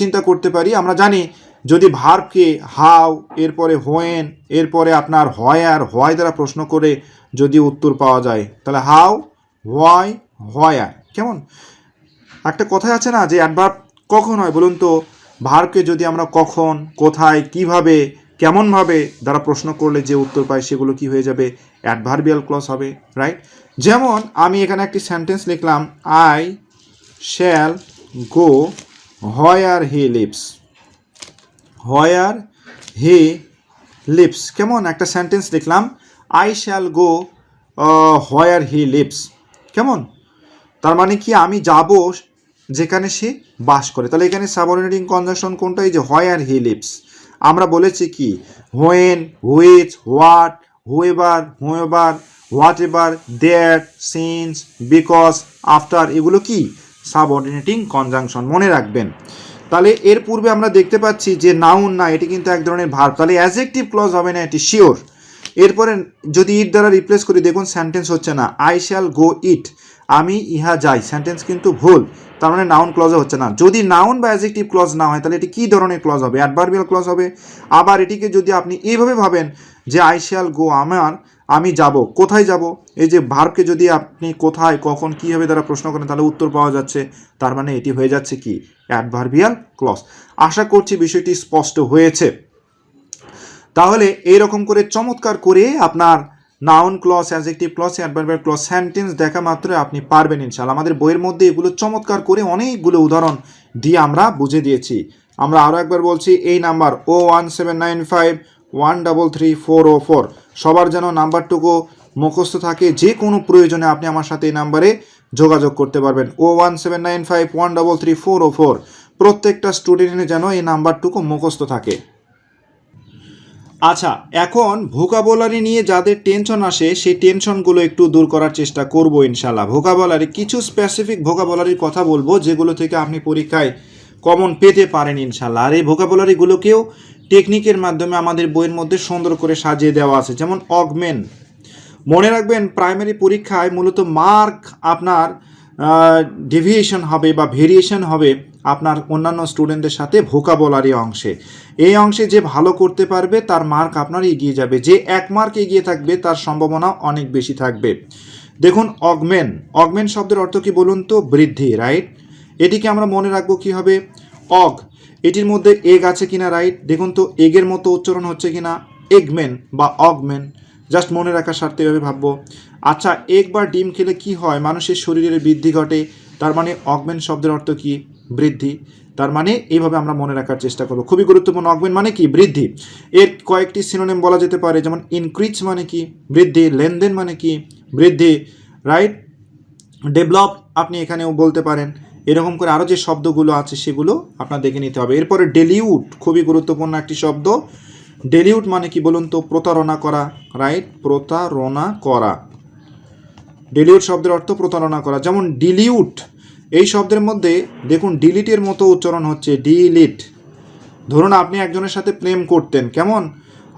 [SPEAKER 1] চিন্তা করতে পারি? আমরা জানি যদি ভার্বকে হাউ, এরপরে হোয়েন, এরপরে আপনার হয় আর হয় দ্বারা প্রশ্ন করে যদি উত্তর পাওয়া যায়, তাহলে হাউ, হোয়াই, হোয়ার, কেমন? একটা কথাই আছে না যে অ্যাডভার্ব কখন হয় বলুন তো? ভার্বকে যদি আমরা কখন, কোথায়, কিভাবে, কেমনভাবে দ্বারা প্রশ্ন করলে যে উত্তর পাই, সেগুলো কি হয়ে যাবে? অ্যাডভার্বিয়াল ক্লজ হবে, রাইট। যেমন আমি এখানে একটি সেন্টেন্স লিখলাম, I shall go where he lives, where he lives, কেমন? একটা সেন্টেন্স লিখলাম, I shall go where he lives, কেমন? তার মানে কি? আমি যাব যেখানে সে বাস করে। তাহলে এখানে সাবঅর্ডিনেটিং কনজাংশন কোনটা? এই যে হোয়ার হি লিভস। আমরা বলেছি কি? When, which, what, whoever, what ever, that, since, because, after, এগুলো কি? সাবঅর্ডিনেটিং কনজাংশন, মনে রাখবেন। তাহলে এর পূর্বে আমরা দেখতে পাচ্ছি যে নাউন না, এটি কিন্তু এক ধরনের ভার্ব, তাহলে অ্যাডজেক্টিভ ক্লজ হবে না, এটি শিওর। এরপরে যদি ইট দ্বারা রিপ্লেস করি, দেখুন সেন্টেন্স হচ্ছে না, আই শ্যাল গো ইট, আমি ইহা যাই, সেন্টেন্স কিন্তু ভুল, তার মানে নাউন ক্লজও হচ্ছে না। যদি নাউন বা অ্যাডজেক্টিভ ক্লজ না হয়, তাহলে এটি কী ধরনের ক্লজ হবে? অ্যাডভার্বিয়াল ক্লজ হবে। আবার এটিকে যদি আপনি এইভাবে ভাবেন যে আই শ্যাল গো, আমি যাব, কোথায় যাব? এই যে ভার্বকে যদি আপনি কোথায়, কখন, কীভাবে দ্বারা প্রশ্ন করেন, তাহলে উত্তর পাওয়া যাচ্ছে, তার মানে এটি হয়ে যাচ্ছে কি? Adverbial clause. আশা করছি বিষয়টি স্পষ্ট হয়েছে। তাহলে এইরকম করে চমৎকার করে আপনার noun clause, adjective clause, adverbial clause sentence দেখা মাত্র আপনি পারবেন ইনশাআল্লাহ। আমাদের বইয়ের মধ্যে এগুলো চমৎকার করে অনেকগুলো উদাহরণ দিয়ে আমরা বুঝে দিয়েছি। আমরা আরও একবার বলছি, এই নাম্বার 01795133404, সবার যেন নাম্বারটুকু মুখস্থ থাকে, যে কোনো প্রয়োজনে আপনি আমার সাথে এই নাম্বারে যোগাযোগ করতে পারবেন। 01795133404, প্রত্যেকটা স্টুডেন্টের যেন এই নাম্বারটুকু মুখস্থ থাকে। আচ্ছা, এখন ভোকাবুলারি নিয়ে যাদের টেনশন আসে, সেই টেনশনগুলো একটু দূর করার চেষ্টা করব ইনশাল্লাহ। ভোকাবুলারি, কিছু স্পেসিফিক ভোকাবুলারির কথা বলবো যেগুলো থেকে আপনি পরীক্ষায় কমন পেতে পারেন ইনশাল্লাহ। আর এই ভোকাবুলারিগুলোকেও টেকনিকের মাধ্যমে আমাদের বইয়ের মধ্যে সুন্দর করে সাজিয়ে দেওয়া আছে। যেমন অগমেন, মনে রাখবেন প্রাইমারি পরীক্ষায় মূলত মার্ক আপনার ডেভিয়েশন হবে বা ভেরিয়েশন হবে আপনার অন্যান্য স্টুডেন্টদের সাথে ভোকাবুলারি অংশে। এই অংশে যে ভালো করতে পারবে তার মার্ক আপনার এগিয়ে যাবে, যে 1 মার্ক এগিয়ে থাকবে তার সম্ভাবনা অনেক বেশি থাকবে। দেখুন অগমেন শব্দের অর্থ কি বলুন তো? বৃদ্ধি, রাইট। এটিকে আমরা মনে রাখবো কি হবে? অগ, এটির মধ্যে এগ আছে কিনা, রাইট। দেখুন তো এগের মতো উচ্চারণ হচ্ছে কিনা, এগমেন বা অগমেন। জাস্ট মনে রাখার স্বার্থে এভাবে ভাববো। আচ্ছা, একবার ডিম খেলে কি হয়? মানুষের শরীরের বৃদ্ধি ঘটে। তার মানে অগমেন্ট শব্দের অর্থ কি? বৃদ্ধি। তার মানে এইভাবে আমরা মনে রাখার চেষ্টা করবো। খুবই গুরুত্বপূর্ণ। অগমেন্ট মানে কি? বৃদ্ধি। এর কয়েকটি সিনোনিম বলা যেতে পারে, যেমন ইনক্রিজ মানে কি? বৃদ্ধি। লেনদেন মানে কি? বৃদ্ধি, রাইট? ডেভেলপ আপনি এখানেও বলতে পারেন। এরকম করে আরও যে শব্দগুলো আছে সেগুলো আপনার দেখে নিতে হবে। এরপরে ডেলিউট, খুবই গুরুত্বপূর্ণ একটি শব্দ। ডেলিউট মানে কি বলুন তো? প্রতারণা করা, রাইট? প্রতারণা করা। ডেলিউট শব্দের অর্থ প্রতারণা করা। যেমন ডিলিউট, এই শব্দের মধ্যে দেখুন ডিলিটের মতো উচ্চারণ হচ্ছে, ডিলিট। ধরুন আপনি একজনের সাথে প্রেম করতেন, কেমন?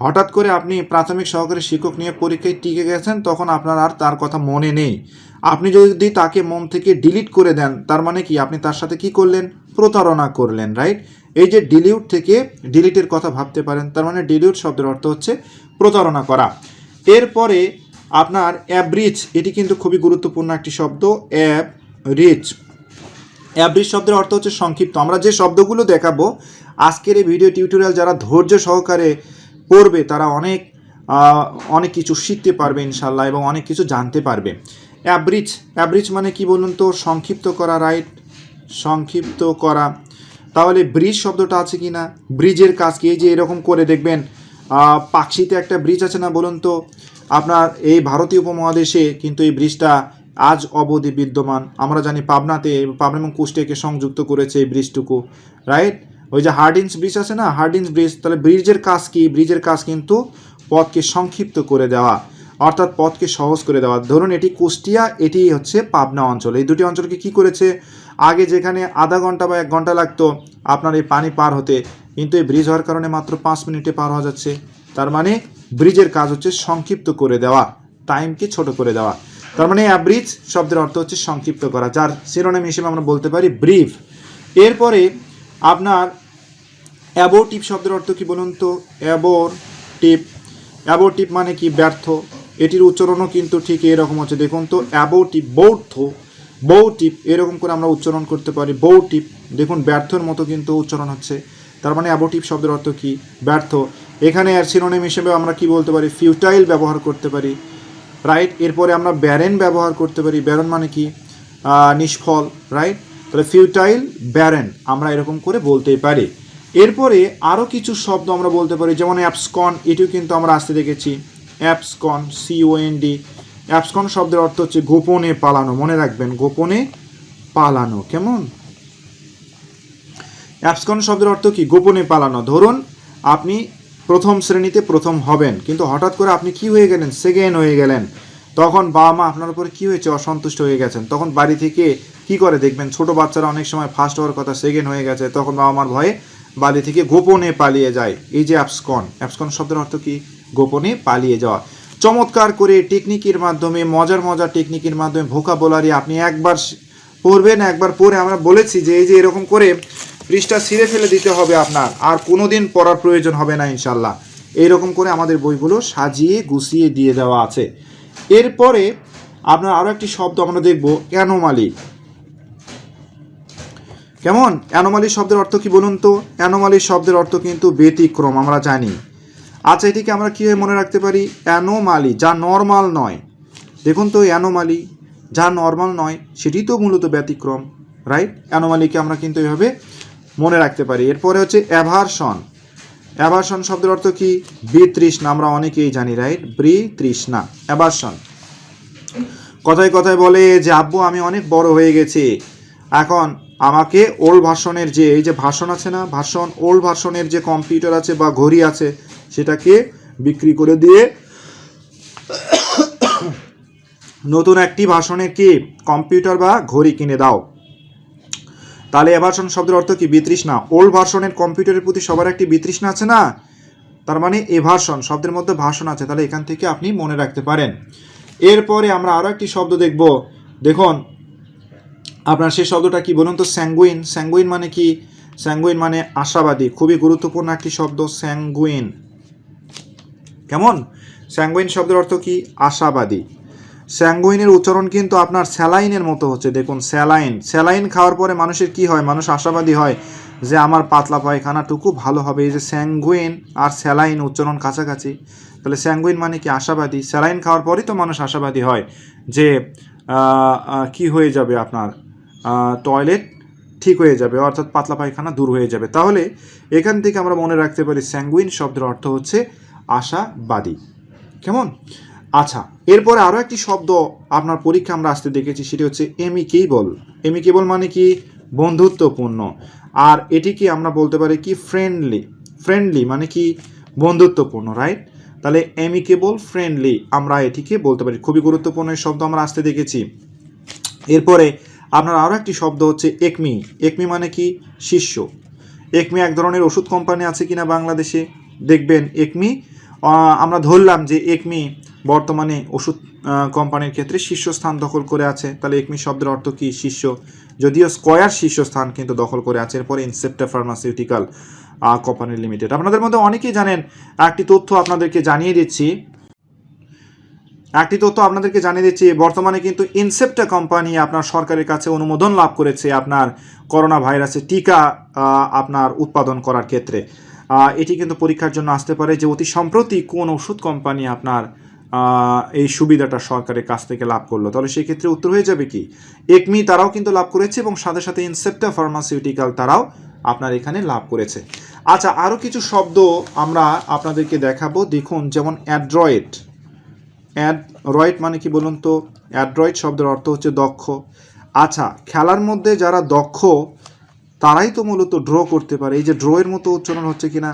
[SPEAKER 1] হঠাৎ করে আপনি প্রাথমিক সহকারী শিক্ষক নিয়ে পরীক্ষায় টিকে গেছেন, তখন আপনার আর তার কথা মনে নেই। আপনি যদি তাকে মন থেকে ডিলিট করে দেন, তার মানে কি? আপনি তার সাথে কি করলেন? প্রতারণা করলেন, রাইট? এই যে ডিলিউট থেকে ডিলিটের কথা ভাবতে পারেন, তার মানে ডিলিউট শব্দের অর্থ হচ্ছে প্রতারণা করা। এরপরে আপনার অ্যাব্রিজ, এটি কিন্তু খুবই গুরুত্বপূর্ণ একটি শব্দ। অ্যাব্রিজ, অ্যাব্রিজ শব্দের অর্থ হচ্ছে সংক্ষিপ্ত। আমরা যে শব্দগুলো দেখাবো আজকের এই ভিডিও টিউটোরিয়াল, যারা ধৈর্য সহকারে পড়বে তারা অনেক কিছু শিখতে পারবে ইনশাল্লাহ, এবং অনেক কিছু জানতে পারবে। অ্যাব্রিজ, অ্যাব্রিজ মানে কি বলুন তো? সংক্ষিপ্ত করা, রাইট? সংক্ষিপ্ত করা। তাহলে ব্রিজ শব্দটা আছে কি না? ব্রিজের কাজ কি? এই যে এরকম করে দেখবেন পাকশিতে একটা ব্রিজ আছে না বলুন তো? আপনার এই ভারতীয় উপমহাদেশে কিন্তু এই ব্রিজটা আজ অবধি বিদ্যমান। আমরা জানি পাবনা এবং কুষ্টিয়াকে সংযুক্ত করেছে এই ব্রিজটুকু, রাইট? ওই যে হার্ডিঞ্জ ব্রিজ আছে না, হার্ডিঞ্জ ব্রিজ। তাহলে ব্রিজের কাজ কি? ব্রিজের কাজ কিন্তু পথকে সংক্ষিপ্ত করে দেওয়া, অর্থাৎ পথকে সহজ করে দেওয়া। ধরুন এটি কুষ্টিয়া, এটি হচ্ছে পাবনা অঞ্চল। এই দুটি অঞ্চলকে কি করেছে? আগে যেখানে আধা ঘন্টা বা 1 ঘন্টা লাগতো আপনার এই পানি পার হতে, কিন্তু এই ব্রিজ হওয়ার কারণে মাত্র 5 মিনিটে পার হওয়া যাচ্ছে। তার মানে ব্রিজের কাজ হচ্ছে সংক্ষিপ্ত করে দেওয়া, টাইমকে ছোট করে দেওয়া। তার মানে অ্যাব্রিজ শব্দের অর্থ হচ্ছে সংক্ষিপ্ত করা, যার সিনোনিম হিসেবে আমরা বলতে পারি ব্রিফ। এরপরে আপনার অ্যাবোর্টিভ শব্দের অর্থ কি বলুন তো? অ্যাবোর্টিভ, অ্যাবোর্টিভ মানে কি? ব্যর্থ। এটির উচ্চারণও কিন্তু ঠিক এরকম হচ্ছে, দেখুন তো। অ্যাবোর্টিভ, বৌর্থ, বৌটিভ, এরকম করে আমরা উচ্চারণ করতে পারি। বৌটিভ, দেখুন ব্যর্থর মতো কিন্তু উচ্চারণ হচ্ছে। তার মানে অ্যাবোর্টিভ শব্দের অর্থ কি? ব্যর্থ। এখানে আর সিনোনিম হিসেবে আমরা কি বলতে পারি? ফিউটাইল ব্যবহার করতে পারি, রাইট? এরপরে আমরা ব্যারেন ব্যবহার করতে পারি। ব্যারেন মানে কি? নিষ্ফল, রাইট? তাহলে ফিউটাইল, ব্যারেন আমরা এরকম করে বলতেই পারি। এরপরে আরও কিছু শব্দ আমরা বলতে পারি, যেমন অ্যাবসকন, এটিও কিন্তু আমরা আসতে দেখেছি। অ্যাবসকন, COND। অ্যাবসকন শব্দের অর্থ হচ্ছে গোপনে পালানো, মনে রাখবেন, গোপনে পালানো। কেমন? অ্যাবসকন শব্দের অর্থ কি? গোপনে পালানো। ধরুন আপনি প্রথম শ্রেণীতে প্রথম হবেন, কিন্তু হঠাৎ করে আপনি কি হয়ে গেলেন? সেকেন্ড হয়ে গেলেন। তখন বাবা মা আপনার উপরে কী হয়েছে? অসন্তুষ্ট হয়ে গেছেন। তখন বাড়ি থেকে কি করে? দেখবেন ছোট বাচ্চারা অনেক সময় ফার্স্ট হওয়ার কথা, সেকেন্ড হয়ে গেছে, তখন বাবা মার ভয়ে বাড়ি থেকে গোপনে পালিয়ে যায়। এই যে অ্যাবসকন, অ্যাবসকন শব্দের অর্থ কি? গোপনে পালিয়ে যাওয়া। চমৎকার করে টেকনিকের মাধ্যমে, মজার মজার টেকনিকের মাধ্যমে ভোকাবুলারি আপনি একবার পড়বেন, একবার পড়ে আমরা বলেছি যে এই যে এরকম করে পৃষ্ঠা ছিঁড়ে ফেলে দিতে হবে আপনার, আর কোনো দিন পড়ার প্রয়োজন হবে না ইনশাল্লাহ। এইরকম করে আমাদের বইগুলো সাজিয়ে গুছিয়ে দিয়ে দেওয়া আছে। এরপরে আপনার আরও একটি শব্দ আমরা দেখব, অ্যানোমালি। কেমন? অ্যানোমালি শব্দের অর্থ কি বলুন তো? অ্যানোমালি শব্দের অর্থ কিন্তু ব্যতিক্রম, আমরা জানি। আচ্ছা, এটিকে আমরা কীভাবে মনে রাখতে পারি? অ্যানোমালি, যা নর্মাল নয়। দেখুন তো, অ্যানোমালি যা নর্মাল নয় সেটি তো মূলত ব্যতিক্রম, রাইট? অ্যানোমালিকে আমরা কিন্তু এভাবে মনে রাখতে পারি। এরপরে হচ্ছে অ্যাভারশন। অ্যাভারশন শব্দের অর্থ কি? বিতৃষ্ণা, আমরা অনেকেই জানি, রাইট? বিতৃষ্ণা, অ্যাভারশন। কথায় কথায় বলে যে আব্বু আমি অনেক বড় হয়ে গেছি, এখন আমাকে ওল্ড ভার্সনের যে এই যে ভার্সন আছে না, ভার্সন, ওল্ড ভার্সনের যে কম্পিউটার আছে বা ঘড়ি আছে সেটাকে বিক্রি করে দিয়ে নতুন একটি ভার্সনের কি কম্পিউটার বা ঘড়ি কিনে দাও। তাহলে অ্যাভারশন শব্দের অর্থ কি? বিতৃষ্ণা। ওল্ড ভার্সনের কম্পিউটারের প্রতি সবার একটি বিতৃষ্ণা আছে না, তার মানে এভারশন শব্দের মধ্যে ভার্সন আছে, তাহলে এখান থেকে আপনি মনে রাখতে পারেন। এরপরে আমরা আরও একটি শব্দ দেখব, দেখুন আপনার সেই শব্দটা কি বলুন তো? স্যাঙ্গুইন। স্যাঙ্গুইন মানে কি? স্যাঙ্গুইন মানে আশাবাদী, খুবই গুরুত্বপূর্ণ একটি শব্দ স্যাঙ্গুইন। কেমন? স্যাঙ্গুইন শব্দের অর্থ কি? আশাবাদী। স্যাঙ্গুইনের উচ্চারণ কিন্তু আপনার স্যালাইনের মতো হচ্ছে, দেখুন স্যালাইন। স্যালাইন খাওয়ার পরে মানুষের কি হয়? মানুষ আশাবাদী হয় যে আমার পাতলা পায়খানাটুকু ভালো হবে। এই যে স্যাঙ্গুইন আর স্যালাইন উচ্চারণ কাছাকাছি, তাহলে স্যাঙ্গুইন মানে কি আশাবাদী। স্যালাইন খাওয়ার পরই তো মানুষ আশাবাদী হয় যে কি হয়ে যাবে, আপনার টয়লেট ঠিক হয়ে যাবে, অর্থাৎ পাতলা পায়খানা দূর হয়ে যাবে। তাহলে এখান থেকে আমরা মনে রাখতে পারি স্যাঙ্গুইন শব্দের অর্থ হচ্ছে আশাবাদী। কেমন? আচ্ছা, এরপরে আরও একটি শব্দ আপনার পরীক্ষা আমরা আসতে দেখেছি, সেটি হচ্ছে এমিকেবল। এমিকেবল মানে কি বন্ধুত্বপূর্ণ, আর এটিকে আমরা বলতে পারি কি ফ্রেন্ডলি। ফ্রেন্ডলি মানে কি বন্ধুত্বপূর্ণ, রাইট? তাহলে এমিকেবল, ফ্রেন্ডলি আমরা এটিকে বলতে পারি। খুবই গুরুত্বপূর্ণ এই শব্দ আমরা আসতে দেখেছি। এরপরে আপনার আরও একটি শব্দ হচ্ছে একমি। একমি মানে কি শিষ্য। একমি এক ধরনের ওষুধ কোম্পানি আছে কিনা বাংলাদেশে, দেখবেন একমি, আমরা ধরলাম যে একমি বর্তমানে ওষুধ কোম্পানির ক্ষেত্রে শীর্ষস্থান দখল করে আছে। তাহলে একমি শব্দের অর্থ কি শিষ্য, যদিও স্কয়ার শীর্ষস্থান কিন্তু দখল করে আছে। এরপরে ইনসেপ্টা ফার্মাসিউটিক্যাল কোম্পানি লিমিটেড। আপনাদের মধ্যে অনেকেই জানেন, একটি তথ্য আপনাদেরকে জানিয়ে দিচ্ছি, বর্তমানে কিন্তু ইনসেপ্টা কোম্পানি আপনার সরকারের কাছে অনুমোদন লাভ করেছে আপনার করোনা ভাইরাসের টিকা আপনার উৎপাদন করার ক্ষেত্রে। এটি কিন্তু পরীক্ষার জন্য আসতে পারে যে অতি সম্প্রতি কোন ওষুধ কোম্পানি আপনার এই সুবিধাটা সরকারের কাছ থেকে লাভ করলো। তাহলে সেক্ষেত্রে উত্তর হয়ে যাবে কি একমি, তারাও কিন্তু লাভ করেছে, এবং সাথে সাথে ইনসেপ্টা ফার্মাসিউটিক্যাল তারাও আপনার এখানে লাভ করেছে। আচ্ছা, আরও কিছু শব্দ আমরা আপনাদেরকে দেখাবো। দেখুন, যেমন অ্যাড্রয়েড। অ্যাড্রয়েড মানে কি বলুন তো? অ্যাড্রয়েড শব্দের অর্থ হচ্ছে দক্ষ। আচ্ছা, খেলার মধ্যে যারা দক্ষ তারাই তো মূলত ড্র করতে পারে। এই যে ড্রয়ের মতো উচ্চারণ হচ্ছে কিনা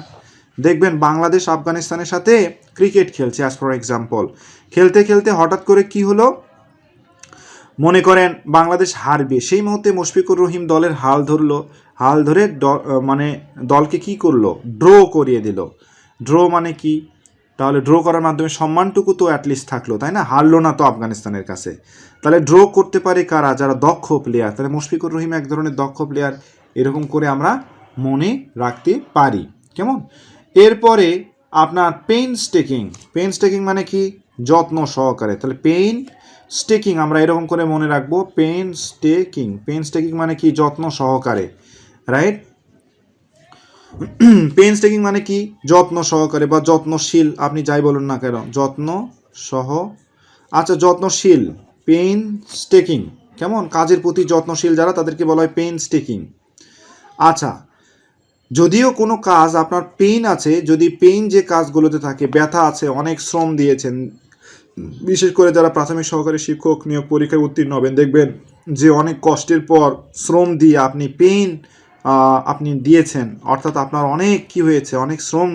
[SPEAKER 1] দেখবেন, বাংলাদেশ আফগানিস্তানের সাথে ক্রিকেট খেলছে অ্যাজ ফর এক্সাম্পল, খেলতে খেলতে হঠাৎ করে কি হলো, মনে করেন বাংলাদেশ হারবে, সেই মুহূর্তে মুশফিকুর রহিম দলের হাল ধরলো, হাল ধরে মানে দলকে কি করলো, ড্র করিয়ে দিল। ড্র মানে কি? তাহলে ড্র করার মাধ্যমে সম্মানটুকু তো অ্যাটলিস্ট থাকলো, তাই না? হারলো না তো আফগানিস্তানের কাছে। তাহলে ড্র করতে পারে কারা? যারা দক্ষ প্লেয়ার। তাহলে মুশফিকুর রহিম এক ধরনের দক্ষ প্লেয়ার, এরকম করে আমরা মনে রাখতে পারি। কেমন? এরপরে আপনার পেইনস্টেকিং। পেইনস্টেকিং মানে কি যত্ন সহকারে। তাহলে পেইনস্টেকিং আমরা এরকম করে মনে রাখবো, পেইনস্টেকিং। পেইনস্টেকিং মানে কি যত্ন সহকারে, রাইট? পেইনস্টেকিং মানে কি যত্ন সহকারে বা যত্নশীল, আপনি যাই বলুন না কেন, যত্ন সহ, আচ্ছা যত্নশীল, পেইনস্টেকিং। কেমন? কাজের প্রতি যত্নশীল যারা, তাদেরকে বলা হয় পেইনস্টেকিং। আচ্ছা, যদিও কোনো কাজ আপনার পেইন আছে, যদি পেইন যে কাজগুলোতে থাকে, ব্যথা আছে, অনেক শ্রম দিয়েছেন, বিশেষ করে যারা প্রাথমিক সহকারী শিক্ষক নিয়োগ পরীক্ষায় উত্তীর্ণ হবেন, দেখবেন যে অনেক কষ্টের পর শ্রম দিয়ে আপনি পেইন আপনি দিয়েছেন, অর্থাৎ আপনার অনেক কি হয়েছে, অনেক শ্রম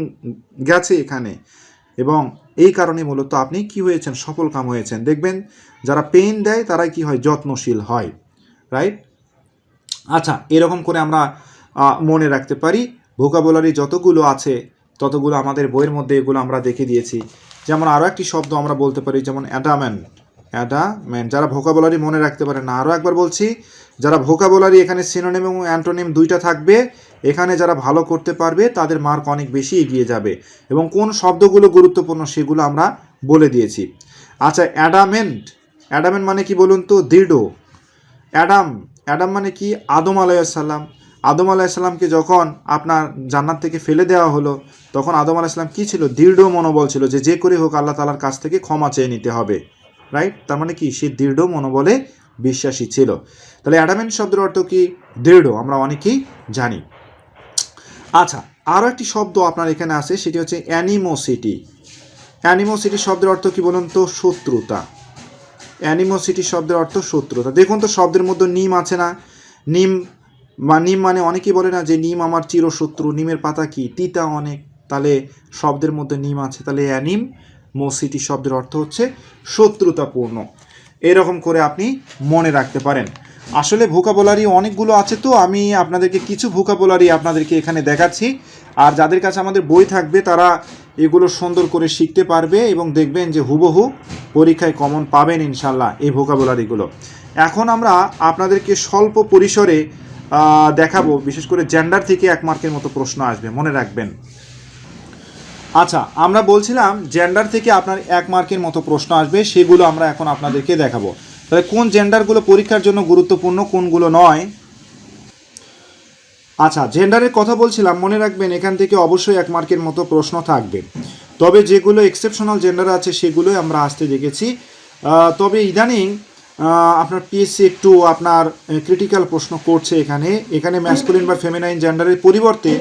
[SPEAKER 1] গেছে এখানে, এবং এই কারণে মূলত আপনি কি হয়েছেন, সফল কাম হয়েছেন। দেখবেন যারা পেইন দেয় তারাই কি হয়, যত্নশীল হয়, রাইট? আচ্ছা, এরকম করে আমরা মনে রাখতে পারি। ভোকাবুলারি যতগুলো আছে ততগুলো আমাদের বইয়ের মধ্যে এগুলো আমরা দেখে দিয়েছি। যেমন আরও একটি শব্দ আমরা বলতে পারি, যেমন অ্যাডামেন্ট। অ্যাডামেন্ট যারা ভোকাবুলারি মনে রাখতে পারে না, আরও একবার বলছি, যারা ভোকাবুলারি এখানে সিনোনিম এবং অ্যান্টোনিম দুইটা থাকবে, এখানে যারা ভালো করতে পারবে তাদের মার্ক অনেক বেশি এগিয়ে যাবে, এবং কোন শব্দগুলো গুরুত্বপূর্ণ সেগুলো আমরা বলে দিয়েছি। আচ্ছা, অ্যাডামেন্ট। অ্যাডামেন্ট মানে কি বলুন তো? দৃঢ়। অ্যাডাম মানে কি? আদম আলাইহিসসালাম। আদম আলাইহিসসালামকে যখন আপনার জান্নাত থেকে ফেলে দেওয়া হলো, তখন আদম আলাইহিসসালাম কী ছিল? দৃঢ় মনোবল ছিল, যে করে হোক আল্লাহ তাআলার কাছ থেকে ক্ষমা চেয়ে নিতে হবে, রাইট? তার মানে কি? সে দৃঢ় মনোবলে বিশ্বাসী ছিল। তাহলে অ্যাডামেন্ট শব্দের অর্থ কি? দৃঢ়, আমরা অনেকেই জানি। আচ্ছা, আরও একটি শব্দ আপনার এখানে আছে, সেটি হচ্ছে অ্যানিমোসিটি। অ্যানিমোসিটি শব্দের অর্থ কি বলুন তো? শত্রুতা। অ্যানিমোসিটি শব্দের অর্থ শত্রুতা। দেখুন তো শব্দের মধ্যে নিম আছে না? নিম মানে অনেকেই বলে না যে নিম আমার চিরশত্রু, নিমের পাতা কি তিতা অনেক, তাহলে শব্দের মধ্যে নিম আছে। তাহলে অ্যানিমোসিটি শব্দের অর্থ হচ্ছে শত্রুতাপূর্ণ। এরকম করে আপনি মনে রাখতে পারেন। আসলে ভোকাবুলারি অনেকগুলো আছে, তো আমি আপনাদেরকে কিছু ভোকাবুলারি আপনাদেরকে এখানে দেখাচ্ছি, আর যাদের কাছে আমাদের বই থাকবে তারা এগুলো সুন্দর করে শিখতে পারবে, এবং দেখবেন যে হুবহু পরীক্ষায় কমন পাবেন ইনশাল্লাহ এই ভোকাবুলারিগুলো। এখন আমরা আপনাদেরকে স্বল্প পরিসরে দেখাবো, বিশেষ করে জেন্ডার থেকে 1 মার্কের মতো প্রশ্ন আসবে, মনে রাখবেন। আচ্ছা, আমরা বলছিলাম জেন্ডার থেকে আপনার 1 মার্কের মতো প্রশ্ন আসবে, সেগুলো আমরা এখন আপনাদেরকে দেখাবো। তাহলে কোন জেন্ডারগুলো পরীক্ষার জন্য গুরুত্বপূর্ণ, কোনগুলো নয়। আচ্ছা, জেন্ডারের কথা বলছিলাম, মনে রাখবেন এখান থেকে অবশ্যই 1 মার্কের মতো প্রশ্ন থাকবে। তবে যেগুলো এক্সেপশনাল জেন্ডার আছে সেগুলোই আমরা আসতে দেখেছি। তবে ইদানিং আপনার পিএসসি একটু আপনার ক্রিটিক্যাল প্রশ্ন করছে এখানে ম্যাসকুলিন বা ফেমিনাইন জেন্ডারের পরিবর্তে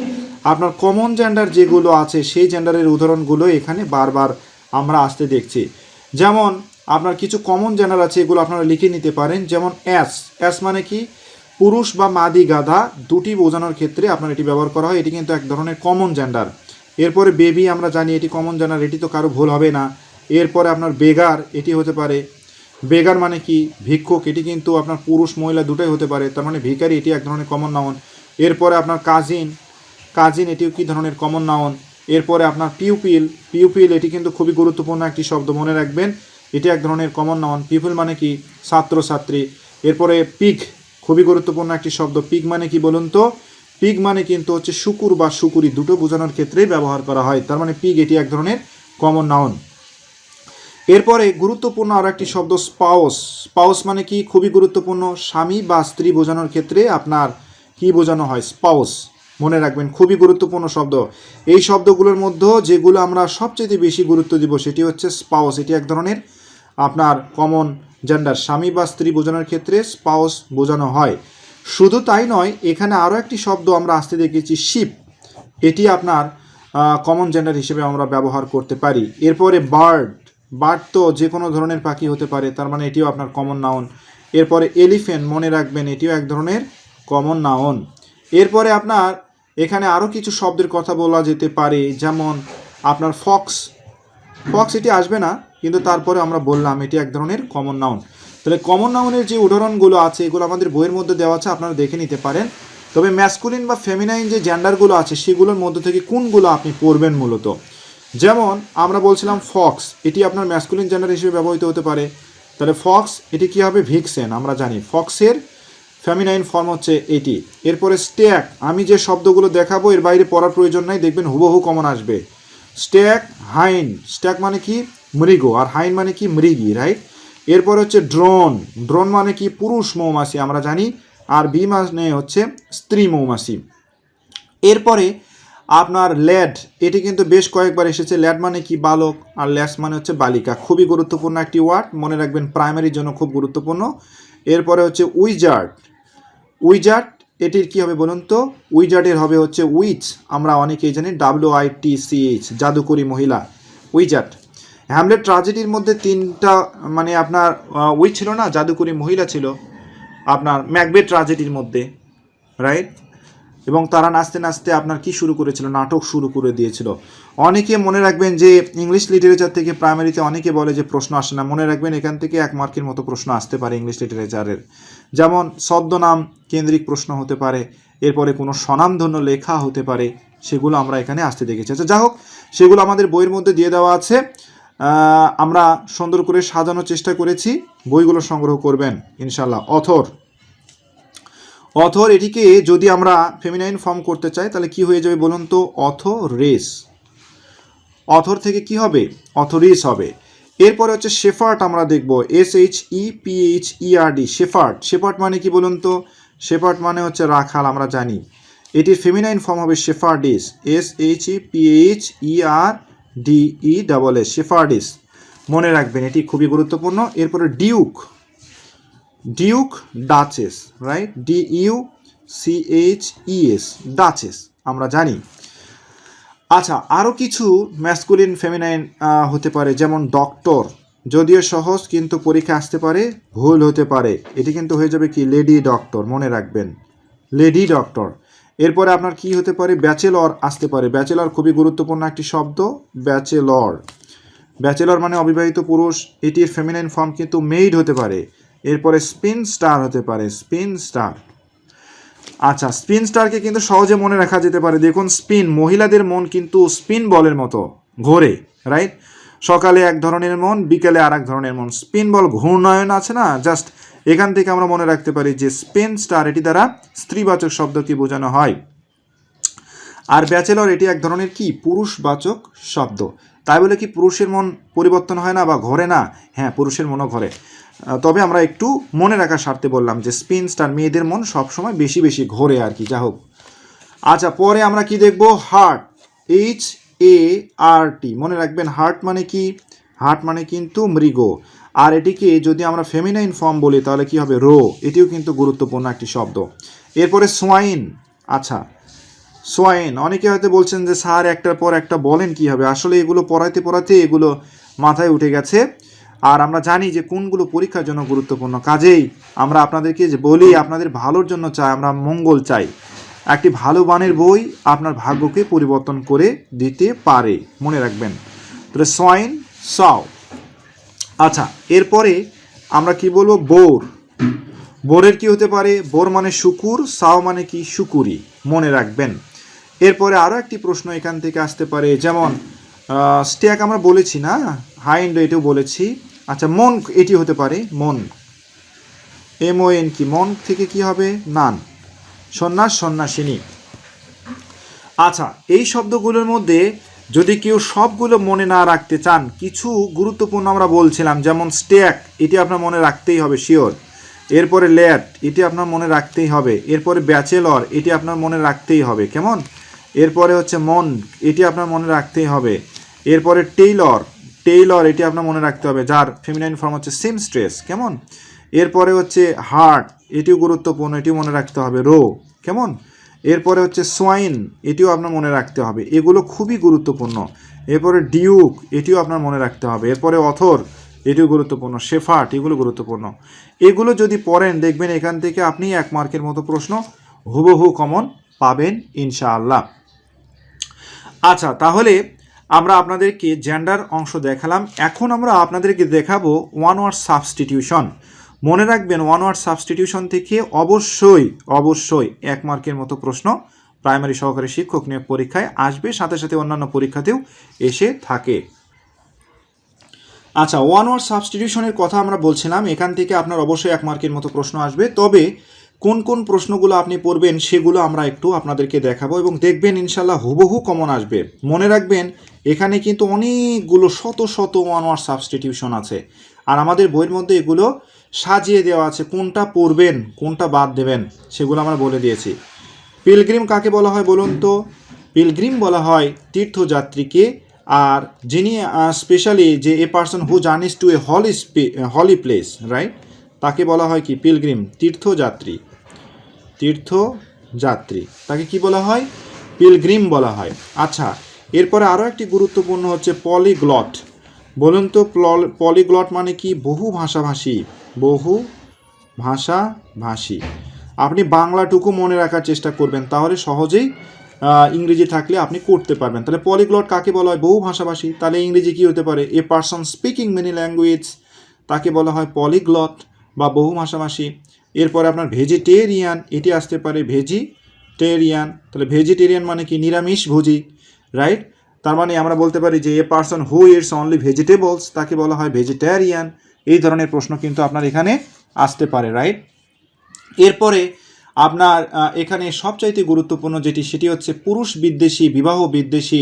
[SPEAKER 1] আপনার কমন জেন্ডার যেগুলো আছে সেই জেন্ডারের উদাহরণগুলো এখানে বারবার আমরা আসতে দেখছি। যেমন আপনার কিছু কমন জেন্ডার আছে, এগুলো আপনারা লিখে নিতে পারেন। যেমন অ্যাস মানে কি পুরুষ বা মাদি গাধা দুটি বোঝানোর ক্ষেত্রে আপনার এটি ব্যবহার করা হয়, এটি কিন্তু এক ধরনের কমন জেন্ডার। এরপরে বেবি আমরা জানি এটি কমন জেন্ডার, এটি তো কারো ভুল হবে না। এরপরে আপনার বেগার, এটি হতে পারে বেগার মানে কি ভিক্ষুক, এটি কিন্তু আপনার পুরুষ মহিলা দুটোই হতে পারে, তার মানে ভিখারি এটি এক ধরনের কমন নাউন। এরপরে আপনার কাজিন এটিও কি ধরনের কমন নাউন। এরপরে আপনার পিউপিল এটি কিন্তু খুবই গুরুত্বপূর্ণ একটি শব্দ, মনে রাখবেন এটি এক ধরনের কমন নাউন। পিপল মানে কি ছাত্রছাত্রী। এরপরে পিগ খুবই গুরুত্বপূর্ণ একটি শব্দ, পিগ মানে কি বলুন তো? পিগ মানে কিন্তু হচ্ছে শুকুর বা শুকুরি দুটো বোঝানোর ক্ষেত্রেই ব্যবহার করা হয়, তার মানে পিগ এটি এক ধরনের কমন নাউন। এরপরে গুরুত্বপূর্ণ আরও একটি শব্দ স্পাউস মানে কি খুবই গুরুত্বপূর্ণ, স্বামী বা স্ত্রী বোঝানোর ক্ষেত্রে আপনার কি বোঝানো হয়? স্পাউস, মনে রাখবেন খুবই গুরুত্বপূর্ণ শব্দ। এই শব্দগুলোর মধ্যে যেগুলো আমরা সবচেয়ে বেশি গুরুত্ব দিব সেটি হচ্ছে স্পাউস, এটি এক ধরনের আপনার কমন জেন্ডার, স্বামী বা স্ত্রী বোঝানোর ক্ষেত্রে স্পাউস বোঝানো হয়। শুধু তাই নয়, এখানে আরও একটি শব্দ আমরা আসতে দেখেছি শিপ, এটি আপনার কমন জেন্ডার হিসেবে আমরা ব্যবহার করতে পারি। এরপরে বার্ড তো যে কোনো ধরনের পাখি হতে পারে, তার মানে এটিও আপনার কমন নাউন। এরপরে এলিফ্যান্ট, মনে রাখবেন এটিও এক ধরনের কমন নাউন। এরপরে আপনার এখানে আরও কিছু শব্দের কথা বলা যেতে পারে, যেমন আপনার ফক্স এটি আসবে না, কিন্তু তারপরে আমরা বললাম এটি এক ধরনের কমন নাউন। তাহলে কমন নাউনের যে উদাহরণগুলো আছে এগুলো আমাদের বইয়ের মধ্যে দেওয়া আছে, আপনারা দেখে নিতে পারেন। তবে ম্যাসকুলিন বা ফেমিনাইন যে জেন্ডারগুলো আছে সেগুলোর মধ্যে থেকে কোনগুলো আপনি পড়বেন মূলত। যেমন আমরা বলছিলাম ফক্স, এটি আপনার ম্যাসকুলিন জেন্ডার হিসেবে ব্যবহৃত হতে পারে। তাহলে ফক্স এটি কী হবে? ভিক্সেন, আমরা জানি ফক্সের ফেমিনাইন ফর্ম হচ্ছে এটি। এরপরে স্ট্যাক, আমি যে শব্দগুলো দেখাবো এর বাইরে পড়ার প্রয়োজন নাই, দেখবেন হুবহু কমন আসবে। স্ট্যাক মানে কি মৃগ, আর হাইন মানে কি মৃগী, রাইট। এরপর হচ্ছে ড্রোন মানে কি পুরুষ মৌমাছি, আমরা জানি। আর বি মানে হচ্ছে স্ত্রী মৌমাছি। এরপরে আপনার ল্যাড, এটি কিন্তু বেশ কয়েকবার এসেছে। ল্যাড মানে কি বালক, আর ল্যাস মানে হচ্ছে বালিকা, খুবই গুরুত্বপূর্ণ একটি ওয়ার্ড, মনে রাখবেন প্রাইমারির জন্য খুব গুরুত্বপূর্ণ। এরপরে হচ্ছে উইজার্ড, এটির কি হবে বলুন তো? উইজার্ডের হবে হচ্ছে উইচ, আমরা অনেকেই জানি WITCH, জাদুকরী মহিলা, উইজার্ড। হ্যামলেট ট্র্যাজেডির মধ্যে তিনটা মানে আপনার উইচ ছিল না, জাদুকরী মহিলা ছিল আপনার ম্যাকবেথ ট্র্যাজেডির মধ্যে, রাইট। এবং তারা নাচতে নাচতে আপনার কি শুরু করেছিল? নাটক শুরু করে দিয়েছিল। অনেকে মনে রাখবেন যে ইংলিশ লিটারেচার থেকে প্রাইমারিতে অনেকে বলে যে প্রশ্ন আসে না, মনে রাখবেন এখান থেকে 1 মার্কের মতো প্রশ্ন আসতে পারে ইংলিশ লিটারেচারের। যেমন ছদ্মনাম কেন্দ্রিক প্রশ্ন হতে পারে, এরপরে কোনো স্বনামধন্য লেখা হতে পারে, সেগুলো আমরা এখানে আসতে দেখেছি। আচ্ছা যাই হোক, সেগুলো আমাদের বইয়ের মধ্যে দিয়ে দেওয়া আছে, আমরা সুন্দর করে সাজানোর চেষ্টা করেছি, বইগুলো সংগ্রহ করবেন ইনশাল্লাহ। অথর, এটিকে যদি আমরা ফেমিনাইন ফর্ম করতে চাই তাহলে কি হয়ে যাবে বলুন তো? অথর থেকে কি হবে? অথরিস হবে। এরপরে হচ্ছে শেফার্ড, আমরা দেখব SHEPHERD, শেফার্ড মানে কি বলুন তো? শেফার্ড মানে হচ্ছে রাখাল, আমরা জানি। এটির ফেমিনাইন ফর্ম হবে শেফার্ডিস, SHEPHERDESS, শেফার্ডিস, মনে রাখবেন এটি খুবই গুরুত্বপূর্ণ। এরপরে Duke duchess, right, DUCHES, duchess, আমরা জানি। আচ্ছা, আরও কিছু ম্যাসকুলিন ফেমিনাইন হতে পারে, যেমন ডক্টর, যদিও সহজ কিন্তু পরীক্ষা আসতে পারে, ভুল হতে পারে, এটি কিন্তু হয়ে যাবে কি লেডি ডক্টর, মনে রাখবেন লেডি ডক্টর। এরপরে আপনার কি হতে পারে? ব্যাচেলর আসতে পারে, ব্যাচেলর খুবই গুরুত্বপূর্ণ একটি শব্দ, ব্যাচেলর মানে অবিবাহিত পুরুষ, এটির ফেমিনাইন ফর্ম কিন্তু মেইড হতে পারে। এরপরে স্পিন স্টার হতে পারে, আচ্ছা, স্পিন স্টারকে কিন্তু সহজে মনে রাখা যেতে পারে। দেখুন স্পিন, মহিলাদের মন কিন্তু স্পিন বলের মতো ঘোরে, রাইট। সকালে এক ধরনের মন, বিকেলে আর এক ধরনের মন, স্পিন বল ঘূর্ণায়ন আছে না, জাস্ট এখান থেকে আমরা মনে রাখতে পারি যে স্পিন স্টার, এটি দ্বারা স্ত্রীবাচক শব্দকে বোঝানো হয়। আর ব্যাচেলর এটি এক ধরনের কি পুরুষবাচক শব্দ। তাই বলে কি পুরুষের মন পরিবর্তন হয় না বা ঘরে না? হ্যাঁ, পুরুষের মনও ঘরে, তবে আমরা একটু মনে রাখার স্বার্থে বললাম যে স্পিন স্টার, মেয়েদের মন সবসময় বেশি বেশি ঘোরে আর কি, যা হোক। আচ্ছা, পরে আমরা কি দেখব? হার্ট, HART, মনে রাখবেন হার্ট মানে কি, হার্ট মানে কিন্তু মৃগ, আর এটিকে যদি আমরা ফেমিনাইন ফর্ম বলি তাহলে কি হবে রো, এটিও কিন্তু গুরুত্বপূর্ণ একটি শব্দ। এরপরে সোয়াইন, আচ্ছা সোয়াইন, অনেকে হয়তো বলছেন যে স্যার একটার পর একটা বলেন কি হবে, আসলে এগুলো পড়াইতে পড়াতে এগুলো মাথায় উঠে গেছে, আর আমরা জানি যে কোনগুলো পরীক্ষার জন্য গুরুত্বপূর্ণ, কাজেই আমরা আপনাদেরকে যে বলি আপনাদের ভালোর জন্য চাই, আমরা মঙ্গল চাই। একটি ভালো মানের বই আপনার ভাগ্যকে পরিবর্তন করে দিতে পারে, মনে রাখবেন। তাহলে সোয়াইন, সাও। আচ্ছা এরপরে আমরা কি বলবো, বোর। বোরের কি হতে পারে, বোর মানে শুকুর, সাও মানে কি শুকুরি, মনে রাখবেন। এরপরে আরও একটি প্রশ্ন এখান থেকে আসতে পারে, যেমন স্ট্যাক আমরা বলেছি না, হাইন্ড এটিও বলেছি। আচ্ছা মন, এটি হতে পারে মন, MON কি, মন থেকে কি হবে নান, সন্ন্যাস সন্ন্যাসিনী। আচ্ছা এই শব্দগুলোর মধ্যে যদি কেউ সবগুলো মনে না রাখতে চান, কিছু গুরুত্বপূর্ণ আমরা বলছিলাম, যেমন স্ট্যাক এটি আপনার মনে রাখতেই হবে শিওর, এরপরে ল্যাট এটি আপনার মনে রাখতেই হবে, এরপরে ব্যাচেলর এটি আপনার মনে রাখতেই হবে, কেমন, এরপরে হচ্ছে মন এটি আপনার মনে রাখতেই হবে, এরপরে টেইলর, টেইলর এটি আপনার মনে রাখতে হবে, যার ফেমিনাইন ফর্ম হচ্ছে সিমস্ট্রেস, কেমন, এরপরে হচ্ছে হার্ট এটিও গুরুত্বপূর্ণ, এটিও মনে রাখতে হবে, রো, কেমন, এরপরে হচ্ছে সোয়াইন এটিও আপনার মনে রাখতে হবে, এগুলো খুবই গুরুত্বপূর্ণ। এরপরে ডিউক এটিও আপনার মনে রাখতে হবে, এরপরে অথর এটিও গুরুত্বপূর্ণ, শেফার্ট এগুলো গুরুত্বপূর্ণ। এগুলো যদি পড়েন দেখবেন এখান থেকে আপনি 1 মার্কের মতো প্রশ্ন হুবহু কমন পাবেন ইনশাআল্লাহ। আচ্ছা তাহলে আমরা আপনাদেরকে জেন্ডার অংশ দেখালাম, এখন আমরা আপনাদেরকে দেখাবো ওয়ান ওয়ার্ড সাবস্টিটিউশন। মনে রাখবেন ওয়ান ওয়ার্ড সাবস্টিটিউশন থেকে অবশ্যই অবশ্যই 1 মার্কের মতো প্রশ্ন প্রাইমারি সহকারী শিক্ষক নিয়োগ পরীক্ষায় আসবে, সাথে সাথে অন্যান্য পরীক্ষাতেও এসে থাকে। আচ্ছা ওয়ান ওয়ার্ড সাবস্টিটিউশনের কথা আমরা বলছিলাম, এখান থেকে আপনার অবশ্যই 1 মার্কের মতো প্রশ্ন আসবে, তবে কোন কোন প্রশ্নগুলো আপনি পড়বেন সেগুলো আমরা একটু আপনাদেরকে দেখাবো, এবং দেখবেন ইনশাল্লাহ হুবহু কমন আসবে। মনে রাখবেন এখানে কিন্তু অনেকগুলো শত শত ওয়ান ওয়ার্ড সাবস্টিটিউশন আছে, আর আমাদের বইয়ের মধ্যে এগুলো সাজিয়ে দেওয়া আছে, কোনটা পড়বেন কোনটা বাদ দেবেন সেগুলো আমরা বলে দিয়েছি। পিলগ্রিম কাকে বলা হয় বলুন তো, পিলগ্রিম বলা হয় তীর্থযাত্রীকে, আর যিনি স্পেশালি যে a person who journeys to a holy place, right, তাকে বলা হয় কি পিলগ্রিম, তীর্থযাত্রী, তীর্থযাত্রী তাকে কি বলা হয়, পিলগ্রিম বলা হয়। আচ্ছা এরপরে আরও একটি গুরুত্বপূর্ণ হচ্ছে পলিগ্লট। বলুন তো পলিগ্লট মানে কি, বহু ভাষাভাষী, বহু ভাষাভাষী। আপনি বাংলাটুকু মনে রাখার চেষ্টা করবেন, তাহলে সহজেই ইংরেজি থাকলে আপনি করতে পারবেন। তাহলে পলিগ্লট কাকে বলা হয়, বহু ভাষাভাষী, তাহলে ইংরেজি কি হতে পারে, a person speaking many language, তাকে বলা হয় পলিগ্লট বা বহু ভাষাভাষী। এরপরে আপনার ভেজিটেরিয়ান, এটি আসতে পারে ভেজিটেরিয়ান, তাহলে ভেজিটেরিয়ান মানে কি নিরামিষভোজী, রাইট, তার মানে আমরা বলতে পারি যে a person who it's only vegetables, তাকে বলা হয় ভেজিটেরিয়ান। এই ধরনের প্রশ্ন কিন্তু আপনার এখানে আসতে পারে, রাইট। এরপরে আপনার এখানে সবচাইতে গুরুত্বপূর্ণ যেটি, সেটি হচ্ছে পুরুষ বিদ্বেষী, বিবাহ বিদ্বেষী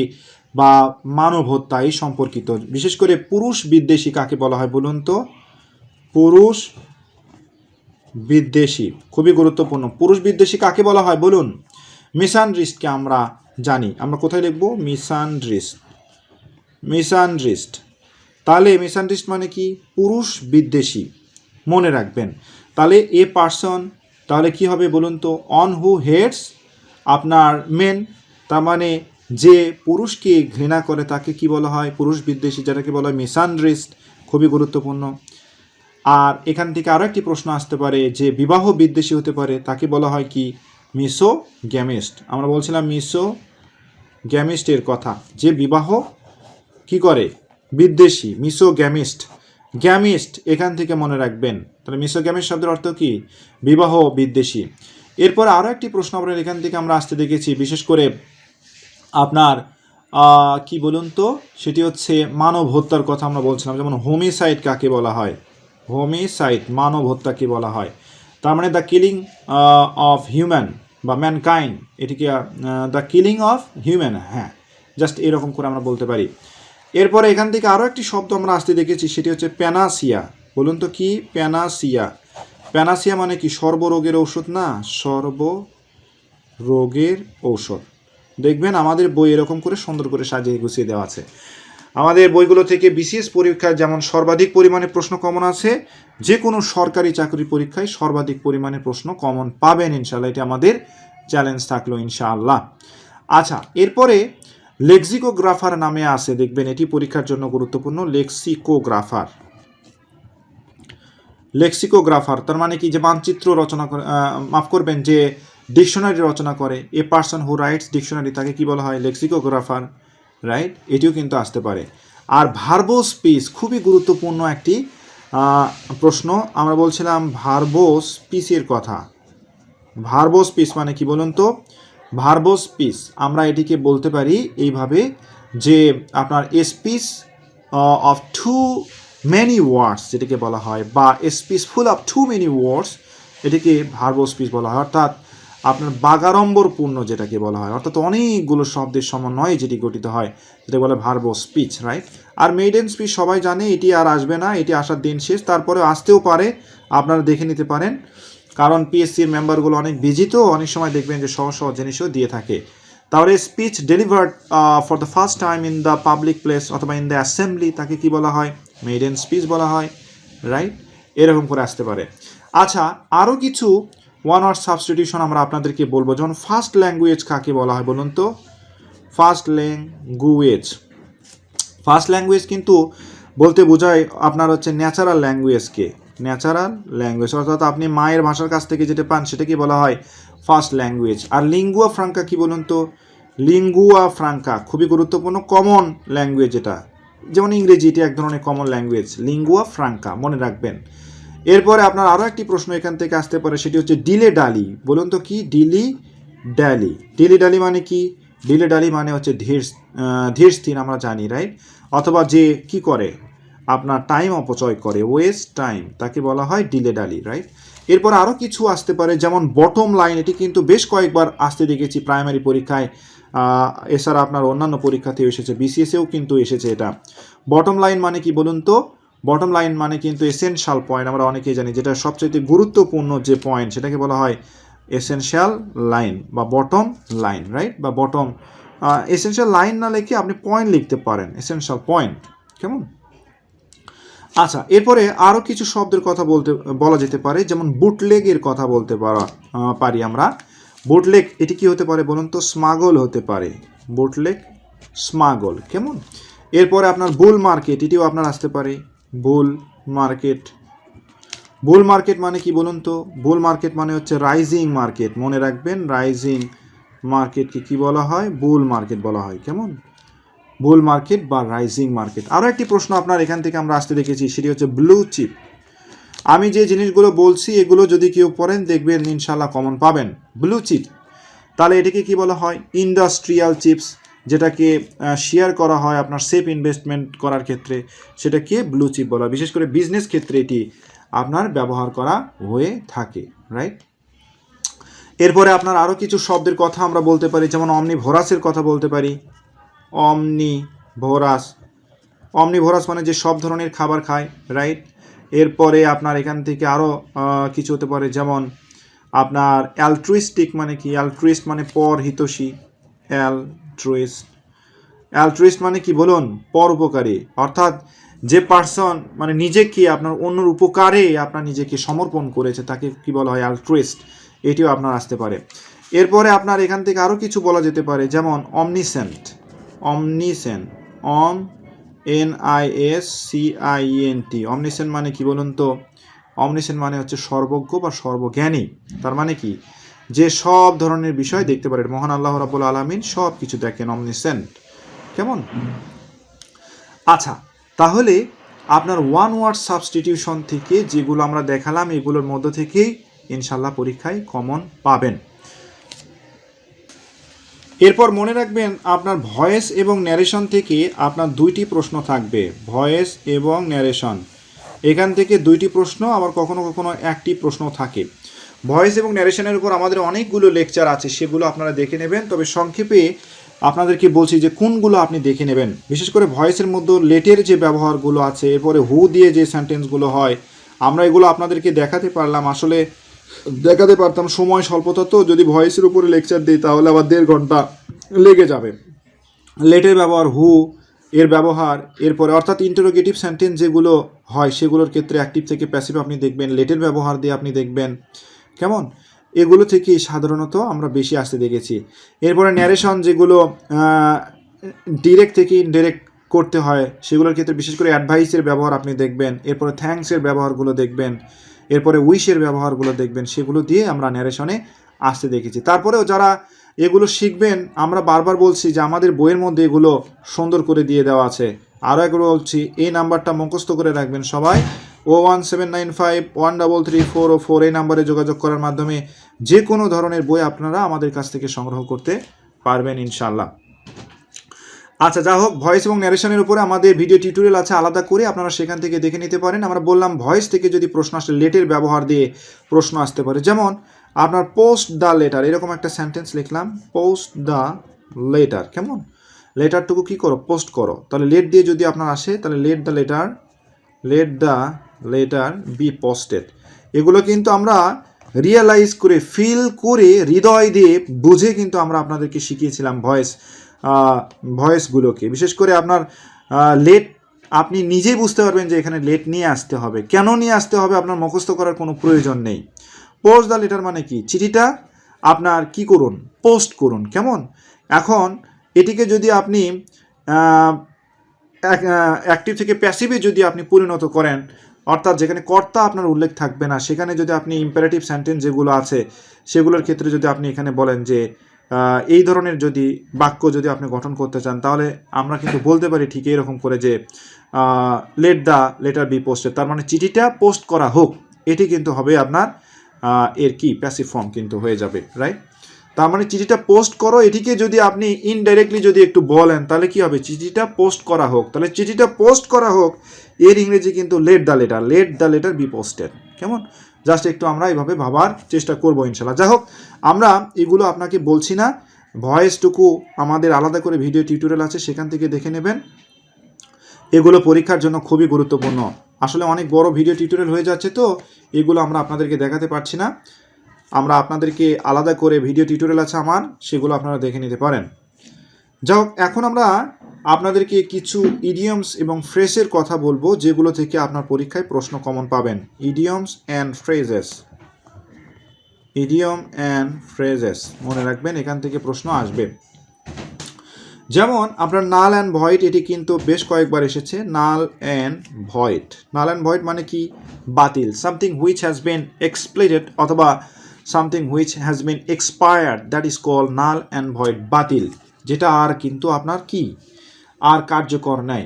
[SPEAKER 1] বা মানব হত্যা এই সম্পর্কিত। বিশেষ করে পুরুষ বিদ্বেষী কাকে বলা হয় বলুন তো, পুরুষ বিদ্বেষী খুবই গুরুত্বপূর্ণ। পুরুষ বিদ্বেষী কাকে বলা হয় বলুন, মিসঅ্যান্ডারস্ট্যান্ডিংকে আমরা জানি, আমরা কোথায় লিখব, মিসঅ্যান্ডারস্ট্যান্ডিং। তাহলে মিসঅ্যান্ডারস্ট্যান্ডিং মানে কি, পুরুষ বিদ্বেষী, মনে রাখবেন। তাহলে এ পারসন, তাহলে কি হবে বলুন তো, অন হু হেটস আপনার মেন, তার মানে যে পুরুষকে ঘৃণা করে তাকে কি বলা হয়, পুরুষ বিদ্বেষী, যেটাকে বলা হয় মিসঅ্যান্ডারস্ট্যান্ডিং, খুবই গুরুত্বপূর্ণ। আর এখান থেকে আরও একটি প্রশ্ন আসতে পারে, যে বিবাহ বিদ্বেষী হতে পারে তাকে বলা হয় কি, মিসোগ্যামিস্ট। আমরা বলছিলাম মিসোগ্যামিস্টের কথা, যে বিবাহ কি করে, বিদ্বেষী, মিসোগ্যামিস্ট। গ্যামিস্ট এখান থেকে মনে রাখবেন, তাহলে মিসোগ্যামিস্ট শব্দের অর্থ কি, বিবাহ বিদ্বেষী। এরপর আরও একটি প্রশ্ন আপনার এখান থেকে আমরা আসতে দেখেছি, বিশেষ করে আপনার কি বলুন তো, সেটি হচ্ছে মানব হত্যার কথা আমরা বলছিলাম, যেমন হোমিসাইড কাকে বলা হয়, হোমিসাইড মানব হত্যাকে বলা হয়, তার মানে দ্য কিলিং অফ হিউম্যান বা ম্যানকাইন্ড, এটিকে দ্য কিলিং অফ হিউম্যান, হ্যাঁ জাস্ট এরকম করে আমরা বলতে পারি। এরপরে এখান থেকে আরও একটি শব্দ আমরা আসতে দেখেছি, সেটি হচ্ছে প্যানাসিয়া। বলুন তো কি, প্যানাসিয়া। প্যানাসিয়া মানে কি, সর্বরোগের ঔষধ না, সর্বরোগের ঔষধ, দেখবেন আমাদের বই এরকম করে সুন্দর করে সাজিয়ে গুছিয়ে দেওয়া আছে। আমাদের বইগুলো থেকে বিসিএস পরীক্ষায় যেমন সর্বাধিক পরিমাণে প্রশ্ন কমন আছে, যে কোনো সরকারি চাকরি পরীক্ষায় সর্বাধিক পরিমাণে প্রশ্ন কমন পাবেন ইনশাআল্লাহ। এটা আমাদের চ্যালেঞ্জ থাকলো ইনশাআল্লাহ। আচ্ছা, এরপরে লেক্সিকোগ্রাফার নামে আছে, দেখবেন এটি পরীক্ষার জন্য গুরুত্বপূর্ণ। লেক্সিকোগ্রাফার, লেক্সিকোগ্রাফার তার মানে কি, যে মানচিত্র রচনা করে, মাফ করবেন, যে ডিকশনারি রচনা করে, এ পার্সন হু রাইটস ডিকশনারি, তাকে কি বলা হয়? লেক্সিকোগ্রাফার, রাইট? এটিও কিন্তু আসতে পারে। আর ভার্বো স্পিচ খুবই গুরুত্বপূর্ণ একটি প্রশ্ন। আমরা বলছিলাম ভার্বো স্পিচের কথা। ভার্বো স্পিচ মানে কি বলুন তো? ভার্বো স্পিচ আমরা এটিকে বলতে পারি এইভাবে, যে আপনার speech of too many words যেটাকে বলা হয়, বা speech full of too many words, এটিকে ভার্বো স্পিচ বলা হয়। অর্থাৎ আপনার বাগাড়ম্বরপূর্ণ যেটাকে বলা হয়, অর্থাৎ অনেকগুলো শব্দের সমন্বয়ে যেটি গঠিত হয়, যেটা বলে ভার্বো স্পিচ, রাইট? আর মেইডেন স্পিচ সবাই জানে, এটি আর আসবে না, এটি আসার দিন শেষ। তারপরে আসতেও পারে, আপনারা দেখে নিতে পারেন, কারণ পিএসসির মেম্বারগুলো অনেক বিজি, তো অনেক সময় দেখবেন যে সহজ সহজ জিনিসও দিয়ে থাকে। তাহলে speech delivered for the first time in the public place অথবা ইন দ্য অ্যাসেম্বলি, তাকে কি বলা হয়? মেইডেন স্পিচ বলা হয়, রাইট? এরকম করে আসতে পারে। আচ্ছা, আরও কিছু ওয়ান ওয়ার্ড সাবস্টিটিউশন আমরা আপনাদেরকে বলবো, যেমন ফার্স্ট ল্যাঙ্গুয়েজ কাকে বলা হয় বলুন তো? ফার্স্ট ল্যাঙ্গুয়েজ, ফার্স্ট ল্যাঙ্গুয়েজ কিন্তু বলতে বোঝায় আপনার হচ্ছে ন্যাচারাল ল্যাঙ্গুয়েজকে, ন্যাচারাল ল্যাঙ্গুয়েজ, অর্থাৎ আপনি মায়ের ভাষার কাছ থেকে যেটা পান সেটাকে বলা হয় ফার্স্ট ল্যাঙ্গুয়েজ। আর লিঙ্গুয়া ফ্রাঙ্কা কি বলুন তো? লিঙ্গুয়া ফ্রাঙ্কা খুবই গুরুত্বপূর্ণ কমন ল্যাঙ্গুয়েজ, এটা যেমন ইংরেজি, এটি এক ধরনের কমন ল্যাঙ্গুয়েজ, লিঙ্গুয়া ফ্রাঙ্কা, মনে রাখবেন। এরপরে আপনার আরও একটি প্রশ্ন এখান থেকে আসতে পারে, সেটি হচ্ছে ডিলে ডালি। বলুন তো কি ডিলি ডালি? ডিলি ডালি মানে কি? ডিলে ডালি মানে হচ্ছে ধীর স্থির, আমরা জানি, রাইট? অথবা যে কি করে, আপনার টাইম অপচয় করে, ওয়েস্ট টাইম, তাকে বলা হয় ডিলে ডালি, রাইট? এরপর আরও কিছু আসতে পারে, যেমন বটম লাইন, এটি কিন্তু বেশ কয়েকবার আসতে দেখেছি প্রাইমারি পরীক্ষায়, এছাড়া আপনার অন্যান্য পরীক্ষাতেও এসেছে, বিসিএসেও কিন্তু এসেছে এটা। বটম লাইন মানে কি বলুন তো? বটম লাইন মানে কিন্তু এসেনশিয়াল পয়েন্ট, আমরা অনেকেই জানি, যেটা সবচেয়ে গুরুত্বপূর্ণ যে পয়েন্ট, সেটাকে বলা হয় এসেনশিয়াল লাইন বা বটম লাইন, রাইট? বা বটম, এসেনশিয়াল লাইন না লিখে আপনি পয়েন্ট লিখতে পারেন, এসেনশিয়াল পয়েন্ট, কেমন? আচ্ছা, এরপরে আরও কিছু শব্দের কথা বলা যেতে পারে, যেমন বুটলেগের কথা বলতে পারি আমরা। বুটলেগ এটি কি হতে পারে বলুন তো? স্মাগল হতে পারে, বুটলেগ, স্মাগল, কেমন? এরপরে আপনার বুল মার্কেট, এটিও আপনার আসতে পারে, বুল মার্কেট। বুল মার্কেট মানে কি বলুন তো? বুল মার্কেট মানে হচ্ছে রাইজিং মার্কেট, মনে রাখবেন, রাইজিং মার্কেটকে কি বলা হয়? বুল মার্কেট বলা হয়, কেমন? বুল মার্কেট বা রাইজিং মার্কেট। আরও একটি প্রশ্ন আপনার এখান থেকে আমরা আসতে দেখেছি, সেটি হচ্ছে ব্লু চিপ। আমি যে জিনিসগুলো বলছি এগুলো যদি কেউ পড়েন দেখবেন ইনশাল্লাহ কমন পাবেন। ব্লু চিপ, তাহলে এটাকে কি বলা হয়? ইন্ডাস্ট্রিয়াল চিপস, যেটাকে শেয়ার করা হয় আপনার সেফ ইনভেস্টমেন্ট করার ক্ষেত্রে, সেটাকে ব্লু চিপ বলা হয়। বিশেষ করে বিজনেস ক্ষেত্রে এটি আপনার ব্যবহার করা হয়ে থাকে, রাইট? এরপরে আপনার আরও কিছু শব্দের কথা আমরা বলতে পারি, যেমন অমনিভোরাসের কথা বলতে পারি। অমনিভোরাস, অমনিভোরাস মানে যে সব ধরনের খাবার খায়, রাইট? এরপরে আপনার এখান থেকে আরও কিছু হতে পারে, যেমন আপনার অ্যালট্রুইস্টিক মানে কি? অ্যালট্রুইস্ট মানে পরহিতৈষী, অ্যালট্রুইস্ট মানে কি বলুন? পরোপকারী, অর্থাৎ যে পার্সন মানে নিজেকে আপনার অন্যর উপকারে আপনার নিজেকে সমর্পণ করেছে, তাকে কি বলা হয়? অ্যালট্রুইস্ট, এটিও আপনার আসতে পারে। এরপরে আপনার এখান থেকে আরও কিছু বলা যেতে পারে, যেমন অমনিসেন্ট, অমনিসেন্ট, NISCIENT, অমনিসেন্ট মানে কি বলুন তো? অমনিসেন্ট মানে হচ্ছে সর্বজ্ঞ বা সর্বজ্ঞানী। তার মানে কি? যে সব ধরনের বিষয় দেখতে পারেন, মহান আল্লাহ রাব্বুল আলামিন সব কিছু দেখেন, অমনিসেন্ট, কেমন? আচ্ছা, তাহলে আপনার ওয়ান ওয়ার্ড সাবস্টিটিউশন থেকে যেগুলো আমরা দেখালাম, এগুলোর মধ্য থেকেই ইনশাল্লাহ পরীক্ষায় কমন পাবেন। এরপর মনে রাখবেন, আপনার ভয়েস এবং ন্যারেশন থেকে আপনার দুইটি প্রশ্ন থাকবে, ভয়েস এবং ন্যারেশন, এখান থেকে দুইটি প্রশ্ন, আবার কখনো কখনো একটি প্রশ্ন থাকে। ভয়েস এবং ন্যারেশনের উপর আমাদের অনেকগুলো লেকচার আছে, সেগুলো আপনারা দেখে নেবেন। তবে সংক্ষেপে আপনাদেরকে বলছি যে কোনগুলো আপনি দেখে নেবেন। বিশেষ করে ভয়েসের মধ্যে লেটের যে ব্যবহারগুলো আছে, এরপরে হু দিয়ে যে সেন্টেন্সগুলো হয়, আমরা এগুলো আপনাদেরকে দেখাতে পারলাম। আসলে দেখাতে পারতাম, সময় স্বল্পতা তো, যদি ভয়েসের উপরে লেকচার দিই তাহলে আবার 1.5 ঘন্টা লেগে যাবে। লেটের ব্যবহার, হু এর ব্যবহার, এরপরে অর্থাৎ ইন্টারোগেটিভ সেন্টেন্স যেগুলো হয় সেগুলোর ক্ষেত্রে অ্যাক্টিভ থেকে প্যাসিভ আপনি দেখবেন, লেটের ব্যবহার দিয়ে আপনি দেখবেন, কেমন, এগুলো থেকে সাধারণত আমরা বেশি আসতে দেখেছি। এরপরে ন্যারেশন যেগুলো ডিরেক্ট থেকে ইনডিরেক্ট করতে হয় সেগুলোর ক্ষেত্রে বিশেষ করে অ্যাডভাইসের ব্যবহার আপনি দেখবেন, এরপরে থ্যাঙ্কসের ব্যবহারগুলো দেখবেন, এরপরে উইশের ব্যবহারগুলো দেখবেন, সেগুলো দিয়ে আমরা ন্যারেশনে আসতে দেখেছি। তারপরেও যারা এগুলো শিখবেন, আমরা বারবার বলছি যে আমাদের বইয়ের মধ্যে এগুলো সুন্দর করে দিয়ে দেওয়া আছে। আরও একবার বলছি, এই নাম্বারটা মুখস্থ করে রাখবেন সবাই, 01795133404, এই নাম্বারে যোগাযোগ করার মাধ্যমে যে কোনো ধরনের বই আপনারা আমাদের কাছ থেকে সংগ্রহ করতে পারবেন ইনশাল্লাহ। আচ্ছা, যা হোক, ভয়েস এবং ন্যারেশনের উপরে আমাদের ভিডিও টিউটোরিয়াল আছে আলাদা করে, আপনারা সেখান থেকে দেখে নিতে পারেন। আমরা বললাম ভয়েস থেকে যদি প্রশ্ন আসে, লেটের ব্যবহার দিয়ে প্রশ্ন আসতে পারে। যেমন আপনার পোস্ট দ্য লেটার, এরকম একটা সেন্টেন্স লিখলাম, পোস্ট দ্য লেটার, কেমন, লেটারটুকু কী করো, পোস্ট করো। তাহলে লেট দিয়ে যদি আপনার আসে তাহলে let the letter be posted. এগুলো কিন্তু আমরা রিয়েলাইজ করে, ফিল করে, হৃদয় দিয়ে বুঝে কিন্তু আমরা আপনাদেরকে শিখিয়েছিলাম ভয়েসগুলোকে। বিশেষ করে আপনার লেট আপনি নিজেই বুঝতে পারবেন যে এখানে লেট নিয়ে আসতে হবে, কেন নিয়ে আসতে হবে আপনার মুখস্থ করার কোনো প্রয়োজন নেই। পোস্ট দ্য লেটার মানে কি, চিঠিটা আপনার কি করুন, পোস্ট করুন, কেমন। এখন এটিকে যদি আপনি অ্যাক্টিভ থেকে প্যাসিভে যদি আপনি পরিণত করেন, অর্থাৎ যেখানে কর্তা আপনার উল্লেখ থাকবে না, সেখানে যদি আপনি ইম্পারেটিভ সেন্টেন্স যেগুলো আছে সেগুলোর ক্ষেত্রে যদি আপনি এখানে বলেন যে এই ধরনের যদি বাক্য যদি আপনি গঠন করতে চান, তাহলে আমরা কিন্তু বলতে পারি ঠিক এরকম করে যে let the letter be posted, তার মানে চিঠিটা পোস্ট করা হোক, এটি কিন্তু হবে আপনার এর কি প্যাসিভ ফর্ম কিন্তু হয়ে যাবে, রাইট। তার মানে চিঠিটা পোস্ট করো, এটিকে যদি আপনি ইনডাইরেক্টলি যদি একটু বলেন তাহলে কি হবে, চিঠিটা পোস্ট করা হোক। তাহলে চিঠিটা পোস্ট করা হোক এর ইংরেজি কিন্তু let the letter be posted, কেমন। জাস্ট একটু আমরা এইভাবে ভাবার চেষ্টা করবো ইনশাল্লাহ। যাই হোক, আমরা এগুলো আপনাকে বলছি না, ভয়েসটুকু আমাদের আলাদা করে ভিডিও টিউটোরিয়াল আছে, সেখান থেকে দেখে নেবেন। এগুলো পরীক্ষার জন্য খুবই গুরুত্বপূর্ণ। আসলে অনেক বড় ভিডিও টিউটোরিয়াল হয়ে যাচ্ছে, তো এগুলো আমরা আপনাদেরকে দেখাতে পারছি না। আমরা আপনাদেরকে আলাদা করে ভিডিও টিউটোরিয়াল আছে আমার, সেগুলো আপনারা দেখে নিতে পারেন। যাই হোক, এখন আমরা আপনাদেরকে কিছু ইডিয়মস এবং ফ্রেজের কথা বলবো যেগুলো থেকে আপনার পরীক্ষায় প্রশ্ন কমন পাবেন। ইডিয়মস অ্যান্ড ফ্রেজেস মনে রাখবেন, এখান থেকে প্রশ্ন আসবে। যেমন আপনার নাল অ্যান্ড ভয়েড, এটি কিন্তু বেশ কয়েকবার এসেছে। নাল অ্যান্ড ভয়েড মানে কি, বাতিল। সামথিং হুইচ হ্যাজ বিন এক্সপ্লেডেড অথবা something which has been expired, that is call null and void, বাতিল, যেটা আর কিন্তু আপনার কি আর কার্যকর নাই।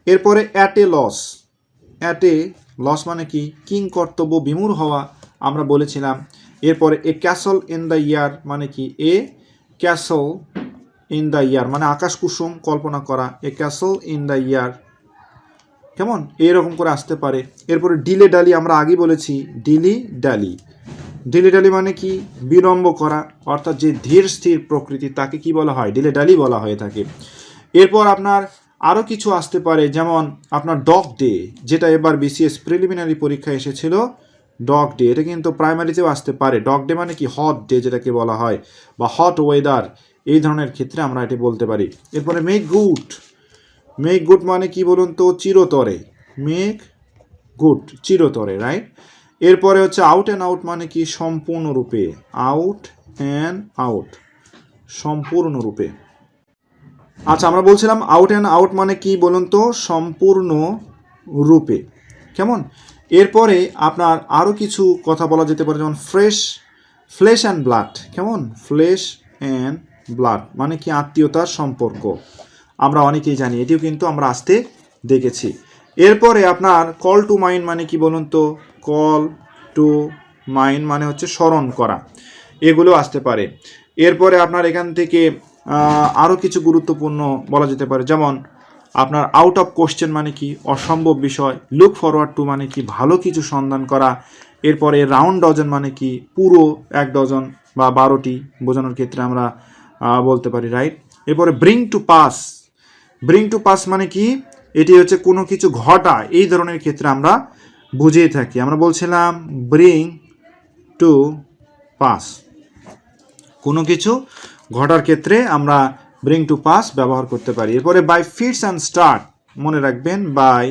[SPEAKER 1] এরপরে অ্যাট এ লস মানে কি, কিং কর্তব্য বিমূঢ় হওয়া, আমরা বলেছিলাম। এরপরে এ ক্যাসল ইন দ্য ইয়ার মানে কি, এ ক্যাসল ইন দ্য ইয়ার মানে আকাশ কুসুম কল্পনা করা, এ ক্যাসল ইন দ্য ইয়ার, কেমন, এরকম করে আসতে পারে। এরপরে ডিলে ডালি, আমরা আগে বলেছি ডিলি ডালি মানে কি, বিলম্ব করা, অর্থাৎ যে ধীর স্থির প্রকৃতি তাকে কি বলা হয়, ডিলে ডালি বলা হয়ে থাকে। এরপর আপনার আরও কিছু আসতে পারে, যেমন আপনার ডগ ডে, যেটা এবার বিসিএস প্রিলিমিনারি পরীক্ষায় এসেছিল, ডগ ডে, এটা কিন্তু প্রাইমারিতেও আসতে পারে। ডগ ডে মানে কি, হট ডে যেটাকে বলা হয়, বা হট ওয়েদার, এই ধরনের ক্ষেত্রে আমরা এটি বলতে পারি। এরপরে মেক গুড মানে কি বলুন তো, চিরতরে, রাইট। এরপরে হচ্ছে আউট অ্যান্ড আউট মানে কি, সম্পূর্ণরূপে, সম্পূর্ণরূপে। আচ্ছা, আমরা বলছিলাম আউট অ্যান্ড আউট মানে কি বলুন তো, সম্পূর্ণ রূপে, কেমন। এরপরে আপনার আরও কিছু কথা বলা যেতে পারে, যেমন ফ্লেশ অ্যান্ড ব্লাড, কেমন, ফ্লেশ অ্যান্ড ব্লাড মানে কি, আত্মীয়তার সম্পর্ক, আমরা অনেকেই জানি, এটিও কিন্তু আমরা আসতে দেখেছি। এরপরে আপনার কল টু মাইন্ড মানে কি বলুন তো, কল টু মাইন্ড মানে হচ্ছে স্মরণ করা, এগুলো আসতে পারে। এরপরে আপনার এখান থেকে আরও কিছু গুরুত্বপূর্ণ বলা যেতে পারে, যেমন আপনার আউট অফ কোশ্চেন মানে কি, অসম্ভব বিষয়। লুক ফরওয়ার্ড টু মানে কি, ভালো কিছু সন্ধান করা। এরপরে রাউন্ড ডজন মানে কি, পুরো 1 ডজন বা 12টি বোঝানোর ক্ষেত্রে আমরা বলতে পারি, রাইট। এরপরে ব্রিং টু পাস মানে কি, এটি হচ্ছে কোনো কিছু ঘটা, এই ধরনের ক্ষেত্রে আমরা বুঝিয়ে থাকি। আমরা বলছিলাম ব্রিং টু পাস, কোনো কিছু ঘটার ক্ষেত্রে আমরা ব্রিং টু পাস ব্যবহার করতে পারি। এরপরে বাই ফিটস অ্যান্ড স্টার্ট, মনে রাখবেন by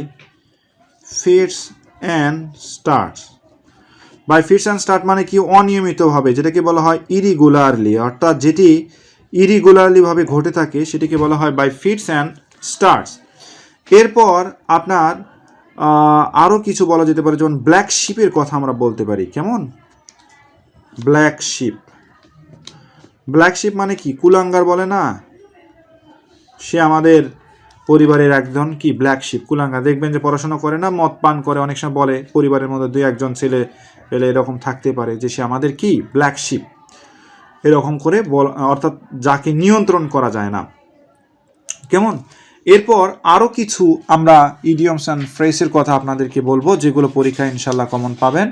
[SPEAKER 1] fits and starts. By fits and start মানে কি অনিয়মিতভাবে, যেটাকে বলা হয় ইরিগুলারলি, অর্থাৎ যেটি ইরিগুলারলিভাবে ঘটে থাকে সেটিকে বলা হয় বাই ফিটস অ্যান্ড স্টার্টস। এরপর আপনার আরও কিছু বলা যেতে পারে, যেমন ব্ল্যাক শিপের কথা আমরা বলতে পারি। কেমন? ব্ল্যাক শিপ, ব্ল্যাক শিপ মানে কি কুলাঙ্গার বলে না, সে আমাদের পরিবারের একজন কি ব্ল্যাক শিপ, কুলাঙ্গার। দেখবেন যে পড়াশোনা করে না, মদ পান করে, অনেক সময় বলে পরিবারের মধ্যে দুই একজন ছেলে পেলে এরকম থাকতে পারে যে সে আমাদের কি ব্ল্যাক শিপ, এরকম করে অর্থাৎ যাকে নিয়ন্ত্রণ করা যায় না। কেমন? এরপর আরও কিছু আমরা ইডিয়মস অ্যান্ড ফ্রেজের কথা আপনাদেরকে বলবো, যেগুলো পরীক্ষায় ইনশাল্লাহ কমন পাবেন।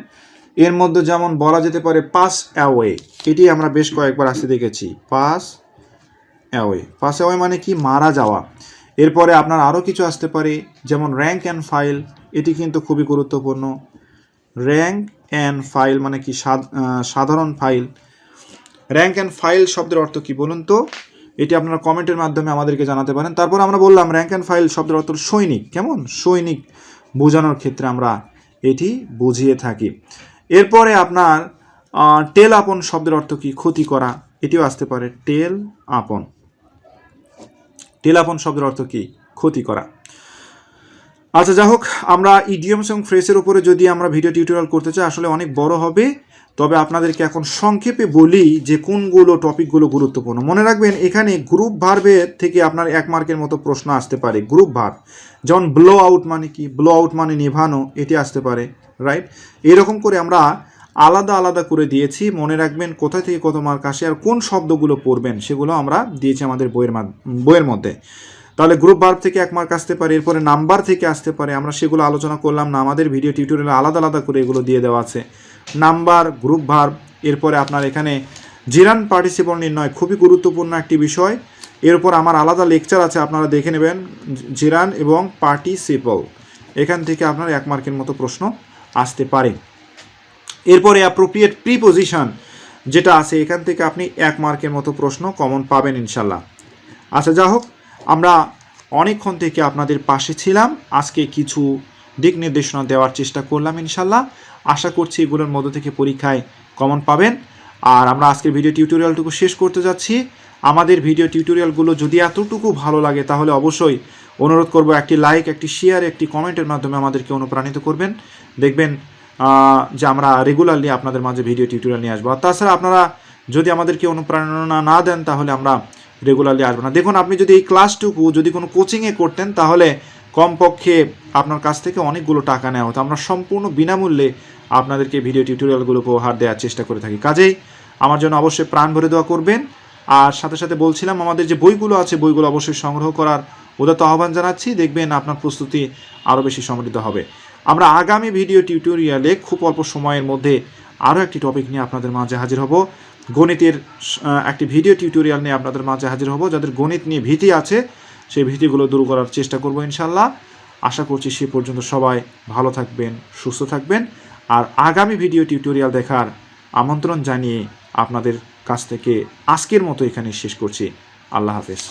[SPEAKER 1] এর মধ্যে যেমন বলা যেতে পারে পাস অ্যাওয়ে, এটি আমরা বেশ কয়েকবার আসতে দেখেছি। পাস অ্যাওয়ে, পাস অ্যাওয়ে মানে কি মারা যাওয়া। এরপরে আপনার আরও কিছু আসতে পারে, যেমন র্যাঙ্ক অ্যান্ড ফাইল, এটি কিন্তু খুবই গুরুত্বপূর্ণ। র্যাঙ্ক অ্যান্ড ফাইল মানে কি সাধারণ ফাইল। র্যাঙ্ক অ্যান্ড ফাইল শব্দের অর্থ কি বলুন তো? এটি আপনারা কমেন্টের মাধ্যমে আমাদেরকে জানাতে পারেন। তারপর আমরা বললাম র্যাঙ্ক অ্যান্ড ফাইল শব্দের অর্থ সৈনিক। কেমন? সৈনিক বোঝানোর ক্ষেত্রে আমরা এটি বুঝিয়ে থাকি। এরপরে আপনার টেল আপন শব্দের অর্থ কি? ক্ষতি করা, এটিও আসতে পারে। টেল আপন, টেল আপন শব্দের অর্থ কি? ক্ষতি করা। আচ্ছা, যাই হোক, আমরা ইডিয়মস এবং ফ্রেজের উপরে যদি আমরা ভিডিও টিউটোরিয়াল করতে চাই আসলে অনেক বড় হবে, তবে আপনাদেরকে এখন সংক্ষেপে বলি যে কোনগুলো টপিকগুলো গুরুত্বপূর্ণ। মনে রাখবেন এখানে গ্রুপ ভার্বের থেকে আপনার 1 মার্কের মতো প্রশ্ন আসতে পারে। গ্রুপ ভার্ব, যেমন ব্লো আউট মানে কি? ব্লো আউট মানে নেভানো, এটি আসতে পারে, রাইট? এরকম করে আমরা আলাদা আলাদা করে দিয়েছি। মনে রাখবেন কোথায় থেকে কত মার্ক আসে আর কোন শব্দগুলো পড়বেন সেগুলো আমরা দিয়েছি আমাদের বইয়ের মধ্যে। তাহলে গ্রুপ ভার্ব থেকে 1 মার্ক আসতে পারে, এরপরে নাম্বার থেকে আসতে পারে, আমরা সেগুলো আলোচনা করলাম না, আমাদের ভিডিও টিউটোরিয়ালে আলাদা আলাদা করে এগুলো দিয়ে দেওয়া আছে। নাম্বার, গ্রুপ ভার্ব, এরপরে আপনার এখানে জিরান পার্টিসিপল নির্ণয়, খুবই গুরুত্বপূর্ণ একটি বিষয়। এর উপর আমার আলাদা লেকচার আছে, আপনারা দেখে নেবেন। জিরান এবং পার্টিসিপল, এখান থেকে আপনার 1 মার্কের মতো প্রশ্ন আসতে পারে। এরপরে অ্যাপ্রোপ্রিয়েট প্রিপোজিশন যেটা আছে, এখান থেকে আপনি 1 মার্কের মতো প্রশ্ন কমন পাবেন ইনশাল্লাহ। আচ্ছা, যা হোক, আমরা অনেকক্ষণ থেকে আপনাদের পাশে ছিলাম। আজকে কিছু দিক নির্দেশনা দেওয়ার চেষ্টা করলাম ইনশাল্লাহ। আশা করছি এগুলোর মধ্য থেকে পরীক্ষায় কমন পাবেন। আর আমরা আজকের ভিডিও টিউটোরিয়ালটুকু শেষ করতে যাচ্ছি। আমাদের ভিডিও টিউটোরিয়ালগুলো যদি এতটুকু ভালো লাগে তাহলে অবশ্যই অনুরোধ করব একটি লাইক, একটি শেয়ার, একটি কমেন্টের মাধ্যমে আমাদেরকে অনুপ্রাণিত করবেন। দেখবেন যে আমরা রেগুলারলি আপনাদের মাঝে ভিডিও টিউটোরিয়াল নিয়ে আসবো। আর তাছাড়া আপনারা যদি আমাদেরকে অনুপ্রেরণা না দেন তাহলে আমরা রেগুলারলি আসবো না। দেখুন, আপনি যদি এই ক্লাসটুকু যদি কোনো কোচিংয়ে করতেন তাহলে কমপক্ষে আপনার কাছ থেকে অনেকগুলো টাকা নেওয়া হতো। আমরা সম্পূর্ণ বিনামূল্যে আপনাদেরকে ভিডিও টিউটোরিয়ালগুলো উপহার দেওয়ার চেষ্টা করে থাকি। কাজেই আমার জন্য অবশ্যই প্রাণ ভরে দোয়া করবেন। আর সাথে সাথে বলছিলাম, আমাদের যে বইগুলো আছে বইগুলো অবশ্যই সংগ্রহ করার উদাত্ত আহ্বান জানাচ্ছি। দেখবেন আপনার প্রস্তুতি আরও বেশি সমৃদ্ধ হবে। আমরা আগামী ভিডিও টিউটোরিয়ালে খুব অল্প সময়ের মধ্যে আরও একটি টপিক নিয়ে আপনাদের মাঝে হাজির হব। গণিতের একটি ভিডিও টিউটোরিয়াল নিয়ে আপনাদের মাঝে হাজির হব। যাদের গণিত নিয়ে ভীতি আছে সেই ভীতিগুলো দূর করার চেষ্টা করব ইনশাল্লাহ। আশা করছি সে পর্যন্ত সবাই ভালো থাকবেন, সুস্থ থাকবেন। আর আগামী ভিডিও টিউটোরিয়াল দেখার আমন্ত্রণ জানিয়ে আপনাদের কাছ থেকে আজকের মতো এখানে শেষ করছি। আল্লাহ হাফেজ।